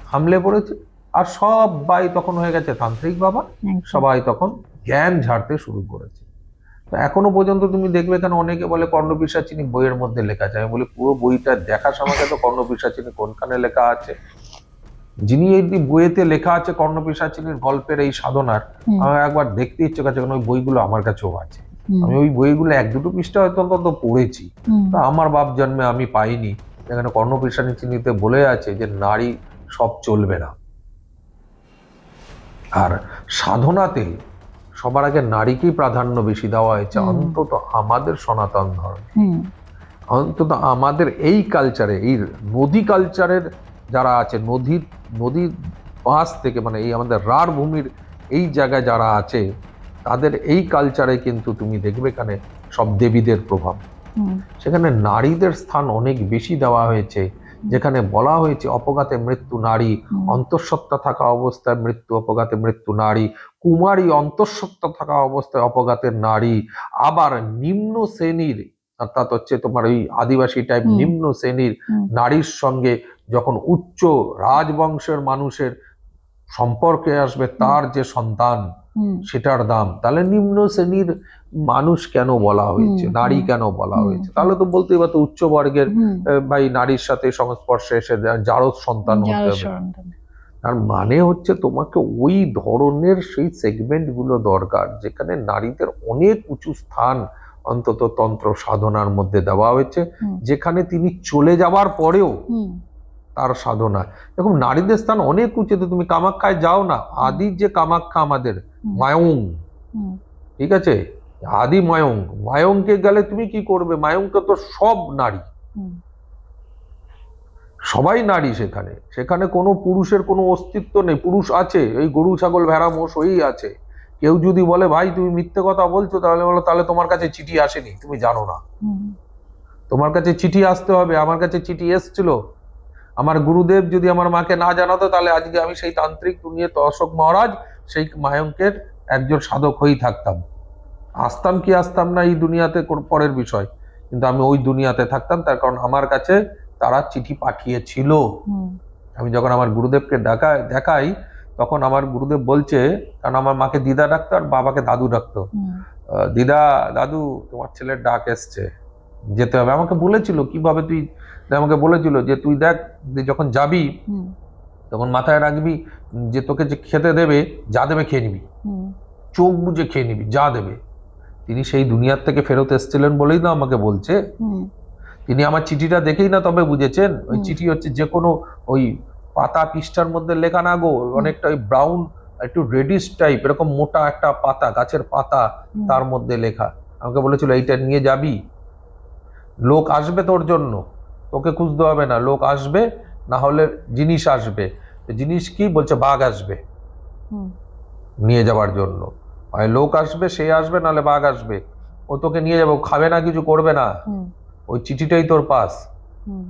হামলে পড়েছে, আর সবাই তখন হয়ে গেছে তান্ত্রিক বাবা, একদম। সবাই তখন জ্ঞান ঝাড়তে শুরু করেছে। তো এখনো পর্যন্ত তুমি দেখবে কেন অনেকে বলে কর্ণপিশাচিনী বইয়ের মধ্যে লেখা আছে, আমি বলি পুরো বইটা দেখার সময় তো কর্ণপিশাচিনী কোনখানে লেখা আছে। যিনি এই বইয়েতে লেখা আছে কর্ণপিশাচিনীর গল্পের এই সাধনার, হুম আমার একবার দেখতে ইচ্ছে করছে, কারণ ওই বইগুলো আমার কাছেও আছে। হুম আমি ওই বইগুলো এক দুটো পৃষ্ঠা হয়তো অন্তত পড়েছি, হুম তা আমার বাপ জন্মে আমি পাইনি। এখানে কর্ণপিশাচিনীতে বলে আছে যে নারী সব চলবে না, আর সাধনাতে সবার আগে নারীকেই প্রাধান্য বেশি দেওয়া হয়েছে, হুম। অন্তত আমাদের সনাতন ধর্ম, হুম অন্তত আমাদের এই কালচারে, এই নদী কালচারের যারা আছে, নদীর পাশ থেকে, মানে এই আমাদের রাঢ় ভূমির এই জায়গায় যারা আছে, তাদের এই কালচারে কিন্তু তুমি দেখবে এখানে সব দেবীদের প্রভাব। হুম সেখানে নারীদের স্থান অনেক বেশি দেওয়া হয়েছে, যেখানে বলা হয়েছে অপঘাতে মৃত্যু নারী, হুম অন্তঃসত্ত্বা থাকা অবস্থায় মৃত্যু, অপঘাতে মৃত্যু নারী, কুমারী অন্তঃসত্ত্বা থাকা অবস্থায় অপঘাতের নারী, আবার নিম্ন শ্রেণীর, অর্থাৎ হচ্ছে তোমার ওই আদিবাসী টাইপ হুম। নিম্ন শ্রেণীর হুম নারীর সঙ্গে যখন উচ্চ রাজবংশের মানুষের সম্পর্কে আসবে, তার যে সন্তান, হুম সেটার দাম। তাহলে নিম্ন শ্রেণীর মানুষ কেন বলা হয়েছে, হুম, নারী হুম, কেন বলা হুম, হয়েছে? তাহলে তো বলতেই পারতো উচ্চ বর্গের হুম ভাই নারীর সাথে সংস্পর্শে এসে জারজ সন্তান হতে যারা হবে। সন্তান। তার মানে হচ্ছে তোমাকে ওই ধরনের সেই সেগমেন্ট গুলো দরকার, যেখানে নারীদের অনেক উঁচু স্থান অন্তত তন্ত্র সাধনার মধ্যে দেওয়া হয়েছে, হুম যেখানে তিনি চলে যাবার পরেও হুম তার সাধনা। দেখুন নারীদের স্থান অনেক উঁচুতে, তুমি কামাখ্যায় যাও না, আদির যে কামাখ্যা আমাদের হুম। মায়ং, হুম ঠিক আছে, আদি মায়ং, মায়ংকে গেলে তুমি কি করবে? মায়ংকে তো সব নারী, হুম সবাই নারী সেখানে, সেখানে কোনো পুরুষের কোনো অস্তিত্ব নেই। পুরুষ আছে, এই গরু ছাগল ভেড়া মোষ ওই আছে। কেউ যদি বলে ভাই তুমি মিথ্যে কথা বলছো, তাহলে বলো তাহলে তোমার কাছে চিঠি আসেনি, তুমি জানো না। হুম তোমার কাছে চিঠি আসতে হবে, আমার কাছে চিঠি এসছিল। আমার গুরুদেব যদি আমার মাকে না জানাতো, তাহলে আজকে আমি সেই তান্ত্রিক দুনিয়া অশোক মহারাজ, সেই মায়ঙ্কের একজন সাধক হয়েই থাকতাম। আসতাম কি আসতাম না এই দুনিয়াতে পরের বিষয়, কিন্তু আমি ওই দুনিয়াতে থাকতাম, তার কারণ আমার কাছে তারা চিঠি পাঠিয়েছিল। হুম আমি যখন আমার গুরুদেবকে দেখাই, তখন আমার গুরুদেব বলছে, কারণ আমার মাকে দিদা ডাকতো আর বাবাকে দাদু ডাকতো, হুম দিদা দাদু তোমার ছেলের ডাক এসছে, যেতে হবে। আমাকে বলেছিল কিভাবে তুই, আমাকে বলেছিল যে তুই দেখ, যে যখন যাবি হুম তখন মাথায় রাখবি যে তোকে যে খেতে দেবে, যা দেবে খেয়ে নিবি, হুম চোখ বুজে খেয়ে নিবি, যা দেবে। তিনি সেই দুনিয়ার থেকে ফেরত এসেছিলেন বলেই না আমাকে বলছে। হুম তিনি আমার চিঠিটা দেখেই না তবে বুঝেছেন, ওই হুম। চিঠি হচ্ছে যে কোনো ওই পাতা পৃষ্ঠার মধ্যে লেখা না গো, অনেকটা ওই ব্রাউন একটু রেডিশ টাইপ, এরকম মোটা একটা পাতা, গাছের পাতা, হুম। তার মধ্যে লেখা। আমাকে বলেছিল এইটা নিয়ে যাবি, লোক আসবে তোর জন্য, তোকে খুঁজতে হবে না, লোক আসবে, না হলে জিনিস আসবে। জিনিস কি বলছে? বাঘ আসবে হুম নিয়ে যাওয়ার জন্য, হয় লোক আসবে, সে আসবে, নাহলে বাঘ আসবে, ও তোকে নিয়ে যাবে, ও খাবে না, কিছু করবে না, হুম ওই চিঠিটাই তোর পাস, হুম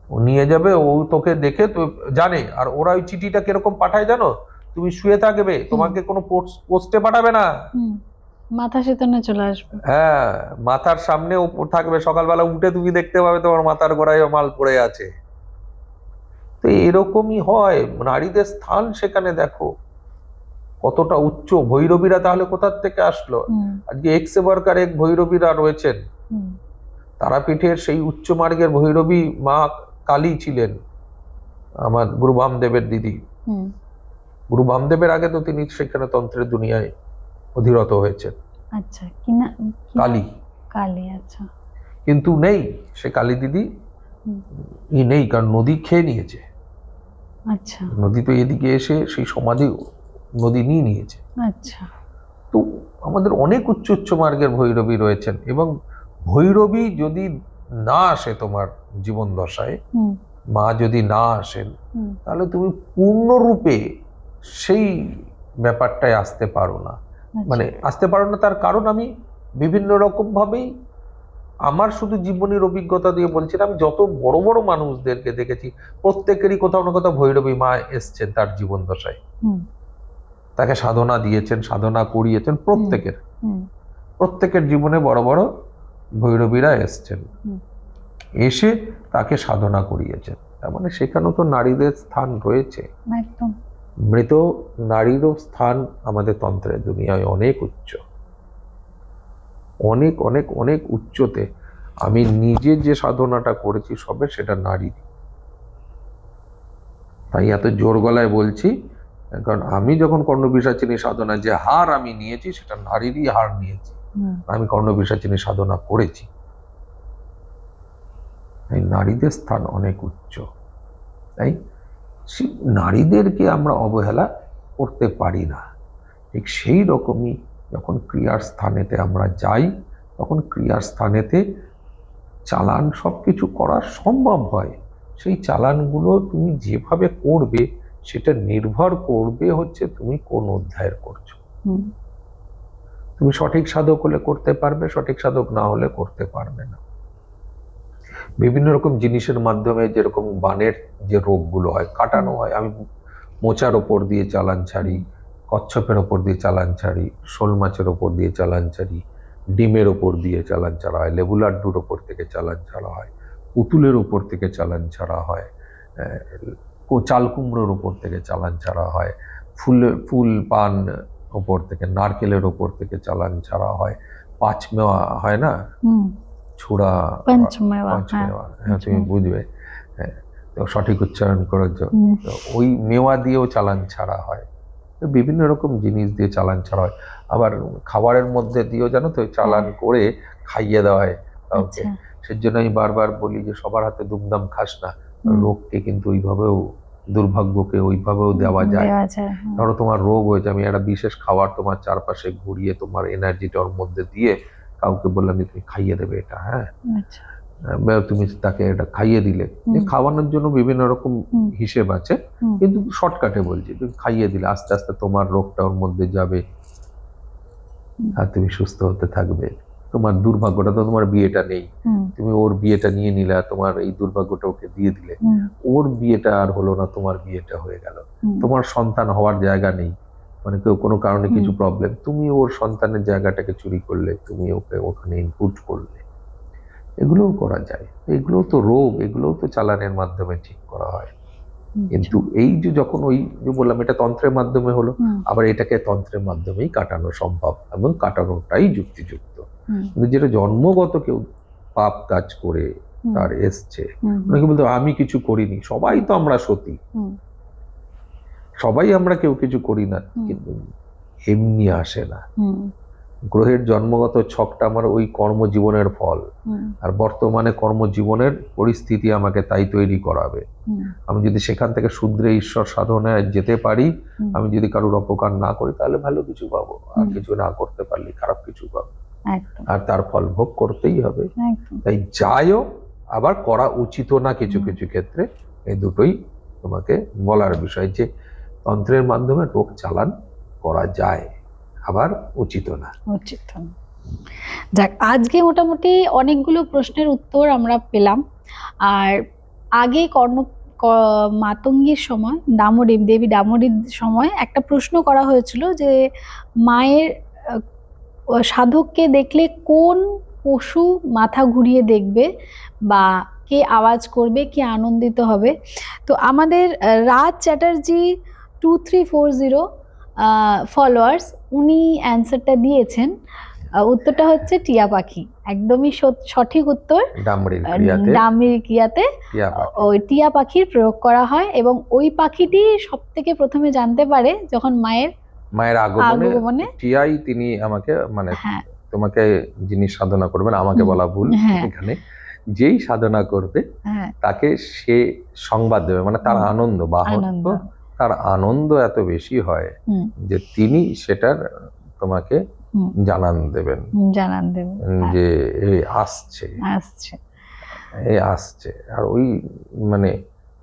ও নিয়ে যাবে, ও তোকে দেখে তো জানে। আর ওরা ওই চিঠিটা কিরকম পাঠায় জানো? তুমি শুয়ে থাকবে, তোমাকে কোনো পোস্টে পাঠাবে না। হুম, মাথা সেতনে চলে আসবে। হ্যাঁ, মাথার সামনে উপর থাকবে, সকালবেলা উঠে তুমি দেখতে পাবে তোমার মাথার গোড়ায় মাল পড়ে আছে। তো এরকমই হয়, নারীদের স্থান সেখানে দেখো কতটা উচ্চ। ভৈরবীরা তাহলে কোথার থেকে আসলো? হুম, আজকে এক্স ওয়ার্কার এক ভৈরবীরা রয়েছেন, হুম, তারাপীঠের সেই উচ্চ মার্গের ভৈরবী মা কালী ছিলেন আমার গুরু বামদেবের দিদি। হুম, গুরু বামদেবের আগে তো তিনি সেখানে তন্ত্রের দুনিয়ায় অধিরত হয়েছেন। আচ্ছা, কি না? কালী, কালী, আচ্ছা। কিন্তু নেই সে কালী দিদি, হুম, নেই, কারণ নদী খেয়ে নিয়েছে। আচ্ছা, নদী তো এদিকে এসে সেই সমাধি নদী নিয়ে নিয়েছে। আচ্ছা। তো আমাদের অনেক উচ্চ উচ্চ মার্গের ভৈরবী রয়েছেন, এবং ভৈরবী যদি না আসে তোমার জীবন দশায়, হুম, মা যদি না আসেন, হুম, তাহলে তুমি পূর্ণরূপে সেই ব্যাপারটায় আসতে পারো না। আচ্ছা, মানে আসতে পারো না, তার কারণ আমি বিভিন্ন রকম ভাবেই আমার শুধু জীবনের অভিজ্ঞতা দিয়ে বলছি না, আমি যত বড় বড় মানুষদেরকে দেখেছি প্রত্যেকেরই কোথাও না কোথাও ভৈরবী মা এসছেন তার জীবন দশায়, হুম, তাকে সাধনা দিয়েছেন, সাধনা করিয়েছেন। প্রত্যেকের হুম, প্রত্যেকের জীবনে বড় বড় ভৈরবীরা এসছেন, হুম। এসে তাকে সাধনা করিয়েছেন। তার মানে সেখানেও তো নারীদের স্থান রয়েছে। একদম। মৃত নারীরও স্থান আমাদের তন্ত্রের দুনিয়ায় অনেক উচ্চ, অনেক অনেক অনেক উচ্চতে। আমি নিজে যে সাধনাটা করেছি সবে সেটা নারী, তাই এত জোর গলায় বলছি, কারণ আমি যখন কর্ণবিসাচিনী সাধনা যে হার আমি নিয়েছি সেটা নারীরই হার নিয়েছি। হুম, আমি কর্ণবিসাচিনী সাধনা করেছি, তাই নারীদের স্থান অনেক উচ্চ। তাই নারীদেরকে আমরা অবহেলা করতে পারি না। ঠিক সেই রকমই যখন ক্রিয়ার স্থানেতে আমরা যাই, তখন ক্রিয়ার স্থানেতে চালান সবকিছু করা সম্ভব হয়। সেই চালানগুলো তুমি যেভাবে করবে সেটা নির্ভর করবে হচ্ছে তুমি কোন অধ্যায়ের করছো। হুম, তুমি সঠিক সাধক হলে করতে পারবে, সঠিক সাধক না হলে করতে পারবে না। বিভিন্ন রকম জিনিসের মাধ্যমে, যেরকম বানের যে রোগগুলো হয় কাটানো হয়, আমি মোচার ওপর দিয়ে চালান ছাড়ি, কচ্ছপের ওপর দিয়ে চালান ছাড়ি, শোল মাছের ওপর দিয়ে চালান ছাড়ি, ডিমের ওপর দিয়ে চালান ছাড়া হয়, লেবু লাড্ডুর ওপর থেকে চালান ছাড়া হয়, পুতুলের ওপর থেকে চালান ছাড়া হয়, চাল কুমড়োর ওপর থেকে চালান ছাড়া হয়, ফুল পান ওপর থেকে, নারকেলের ওপর থেকে চালান ছাড়া হয়, পাঁচমেওয়া হয় না, হুম, ছুড়া, পঞ্চমেওয়া, হ্যাঁ, পাঁচমেওয়া, হ্যাঁ তুমি বুঝবে, হ্যাঁ, তো সঠিক উচ্চারণ করেছো। হুম, তো ওই মেওয়া দিয়েও চালান ছাড়া হয়, তো বিভিন্ন রকম জিনিস দিয়ে চালান ছাড়া হয়। আবার খাবারের মধ্যে দিয়েও জানো তো চালান করে খাইয়ে দেওয়া হয় কাউকে। আচ্ছা, সেজন্য আমি বারবার বলি যে সবার হাতে দুমদাম খাস না, হুম, রোগকে কিন্তু ওইভাবেও, দুর্ভাগ্যকে ওইভাবেও দেওয়া যায়। দেওয়া যায়, হ্যাঁ, ধরো তোমার রোগ হয়েছে, আমি একটা বিশেষ খাবার তোমার চারপাশে ঘুরিয়ে তোমার এনার্জিটা ওর মধ্যে দিয়ে কাউকে বললাম যে তুমি খাইয়ে দেবে এটা, হ্যাঁ, আচ্ছা, বা তুমি তাকে এটা খাইয়ে দিলে। হুম, খাওয়ানোর জন্য বিভিন্ন রকম হুম, হিসেব আছে, হুম, কিন্তু শর্টকাটে বলছি, তুমি খাইয়ে দিলে আস্তে আস্তে তোমার রোগটা ওর মধ্যে যাবে, হুম, আর তুমি সুস্থ হতে থাকবে। তোমার দুর্ভাগ্যটা তো তোমার বিয়েটা নেই, হুম, তুমি ওর বিয়েটা নিয়ে নিলে, আর তোমার এই দুর্ভাগ্যটা ওকে দিয়ে দিলে, হুম, ওর বিয়েটা আর হলো না, তোমার বিয়েটা হয়ে গেল। হুম, তোমার সন্তান হওয়ার জায়গা নেই, মানে কেউ কোনো কারণে হুম, কিছু প্রবলেম, তুমি ওর সন্তানের জায়গাটাকে চুরি করলে, তুমি ওকে ওখানে ইনপুট করলে, এগুলোও করা যায়। এগুলোও তো রোগ, এগুলোও তো চালানের মাধ্যমে ঠিক করা হয়। কিন্তু এই যে যখন ওই যে বললাম এটা তন্ত্রের মাধ্যমে হলো, হুম, আবার এটাকে তন্ত্রের মাধ্যমেই কাটানো সম্ভব এবং কাটানোটাই যুক্তিযুক্ত। হুম, কিন্তু যেটা জন্মগত কেউ পাপ কাজ করে হুম, তার এসছে, হুম, অনেকে বলতো আমি কিছু করিনি, সবাই তো আমরা সতী, হুম, সবাই আমরা কেউ কিছু করি না, হুম, কিন্তু এমনি আসে না। হুম, গ্রহের জন্মগত ছকটা আমার ওই কর্মজীবনের ফল, হুম, আর বর্তমানে কর্মজীবনের পরিস্থিতি আমাকে তাই তৈরি করাবে। হুম, আমি যদি সেখান থেকে শুদ্রে ঈশ্বর সাধনায় যেতে পারি, হুম, আমি যদি কারোর অপকার না করি, তাহলে ভালো কিছু পাবো, আর হুম, কিছু না করতে পারলে খারাপ কিছু পাবো, একদম, আর তার ফল ভোগ করতেই হবে। একদম, তাই যাইও, আবার করা উচিত না কিছু হুম, কিছু ক্ষেত্রে। এই দুটোই তোমাকে বলার বিষয়, যে তন্ত্রের মাধ্যমে রোগ চালান করা যায়, আবার উচিত না। উচিত না। যাক, আজকে মোটামুটি অনেকগুলো প্রশ্নের উত্তর আমরা পেলাম। আর আগে মাতঙ্গীর সময় দেবী ডামরির সময় একটা প্রশ্ন করা হয়েছিল যে মায়ের সাধককে দেখলে কোন পশু মাথা ঘুরিয়ে দেখবে বা কে আওয়াজ করবে, কে আনন্দিত হবে। তো আমাদের রাজ চ্যাটার্জি 2340 ফলোয়ার্স, উনি অ্যান্সারটা দিয়েছেন। উত্তরটা হচ্ছে টিয়া পাখি, একদমই সঠিক উত্তর। ডামরির ক্রিয়াতে ওই টিয়া পাখির প্রয়োগ করা হয় এবং ওই পাখিটি সব থেকে প্রথমে জানতে পারে যখন মায়ের আগমনে। টিয়াই তিনি আমাকে মানে হ্যাঁ, তোমাকে যিনি সাধনা করবেন, আমাকে বলা ভুল, হ্যাঁ। এখানে যেই সাধনা করবে হ্যাঁ, তাকে সে সংবাদ দেবে, মানে তার আনন্দ আনন্দ। তার আনন্দ এত বেশি হয় হুম, যে তিনি সেটার তোমাকে হুম, জানান দেবেন জানান দেবে যে এই আসছে, এই আসছে। আর ওই মানে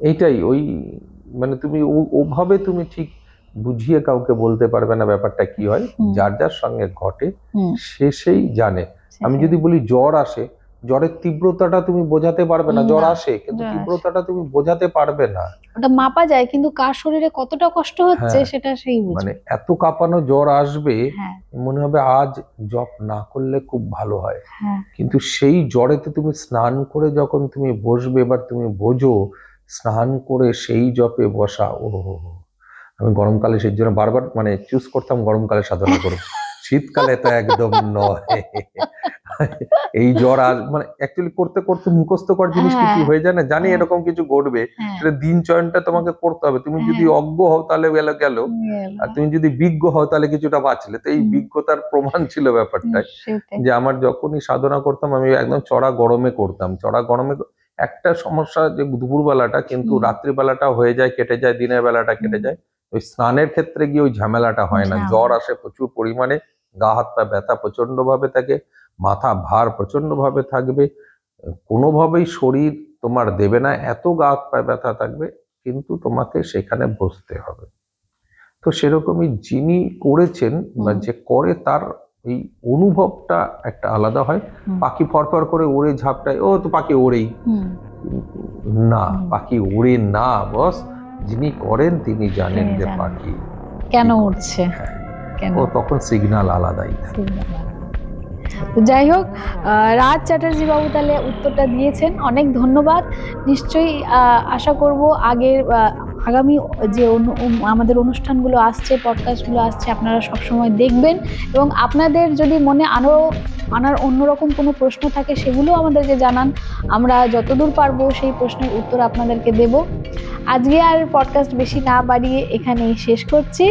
এইটাই ওই মানে তুমি ওভাবে তুমি ঠিক বুঝিয়ে কাউকে বলতে পারবে না ব্যাপারটা কি হয়। হুম। যার যার সঙ্গে ঘটে হুম, সেই জানে। আমি যদি বলি জ্বর আসে, জ্বরের তীব্রতাটা তুমি বোঝাতে পারবে না। জ্বর না, আসে কিন্তু জ্বর আসে। তীব্রতাটা তুমি বোঝাতে পারবে না। ওটা মাপা যায় কিন্তু কার শরীরে কতটা কষ্ট হচ্ছে হ্যাঁ, সেটা সেই মানে বুঝবে। এত কাঁপানো জ্বর আসবে, হ্যাঁ, মনে হবে আজ জপ না করলে খুব ভালো হয়। হ্যাঁ, কিন্তু সেই জ্বরেতে তুমি স্নান করে যখন তুমি বসবে, এবার তুমি বোঝো স্নান করে সেই জপে বসা। ও আমি গরমকালে সেই জন্য বারবার মানে চুজ করতাম গরমকালে সাধনা করব, শীতকালে তো একদম নয়। এই জ্বর আর মানে অ্যাকচুয়ালি করতে করতে মুখস্থকর জিনিস কি হ্যাঁ, হয়ে যায় না, জানি হ্যাঁ। এরকম কিছু ঘটবে, হ্যাঁ, সেটা দিন চয়নটা তোমাকে করতে হবে। তুমি যদি হ্যাঁ। অজ্ঞ হও তাহলে গেল, গেল। আর তুমি যদি বিজ্ঞ হও তাহলে কিছুটা বাঁচলে। তো এই হুম। বিজ্ঞতার প্রমাণ ছিল ব্যাপারটায়। সেটাই। যে আমার যখনই সাধনা করতাম আমি একদম চড়া গরমে করতাম। চড়া গরমে একটা সমস্যা যে দুপুরবেলাটা, কিন্তু হুম। রাত্রিবেলাটা হয়ে যায়, কেটে যায়, দিনের বেলাটা কেটে যায়। ওই স্নানের ক্ষেত্রে গিয়ে ওই ঝামেলাটা হয় না। জ্বর আসে প্রচুর পরিমাণে, গা হাত পা ব্যথা প্রচন্ড ভাবে থাকে, মাথা ভার প্রচন্ড ভাবে থাকবে, কোনোভাবেই শরীর তোমার দেবে না, এত গা হাত পায়ে ব্যথা থাকবে, কিন্তু তোমাকে সেখানে বসতে হবে। তো সেরকমই যিনি করেছেন বা যে করে তার এই অনুভবটা একটা আলাদা হয়। পাখি ফরফর করে ওড়ে ঝাপটায়, ও তো পাখি ওড়েই, না পাখি ওড়ে না বস, যিনি করেন তিনি জানেন যে পাখি কেন উঠছে, ও তখন সিগন্যাল আলাদাই থাকে। তো যাই হোক, রাজ চ্যাটার্জি বাবু তাহলে উত্তরটা দিয়েছেন, অনেক ধন্যবাদ। নিশ্চয়ই আশা করব আগামী যে আমাদের অনুষ্ঠানগুলো আসছে, পডকাস্টগুলো আসছে, আপনারা সবসময় দেখবেন এবং আপনাদের যদি মনে আনার অন্যরকম কোনো প্রশ্ন থাকে সেগুলো আমাদেরকে জানান। আমরা যতদূর পারবো সেই প্রশ্নের উত্তর আপনাদেরকে দেব। আজকে আর পডকাস্ট বেশি না বাড়িয়ে এখানেই শেষ করছি।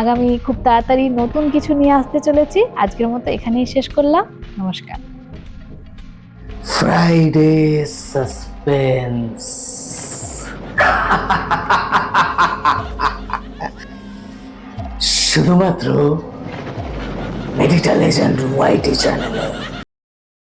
আগামী খুব তাড়াতাড়ি নতুন কিছু নিয়ে আসতে চলেছি। আজকের মতো এখানেই শেষ করলাম। নমস্কার। Friday suspense. শুধুমাত্র মেডিটা লেজেন্ড ওয়াইটি চ্যানেলে।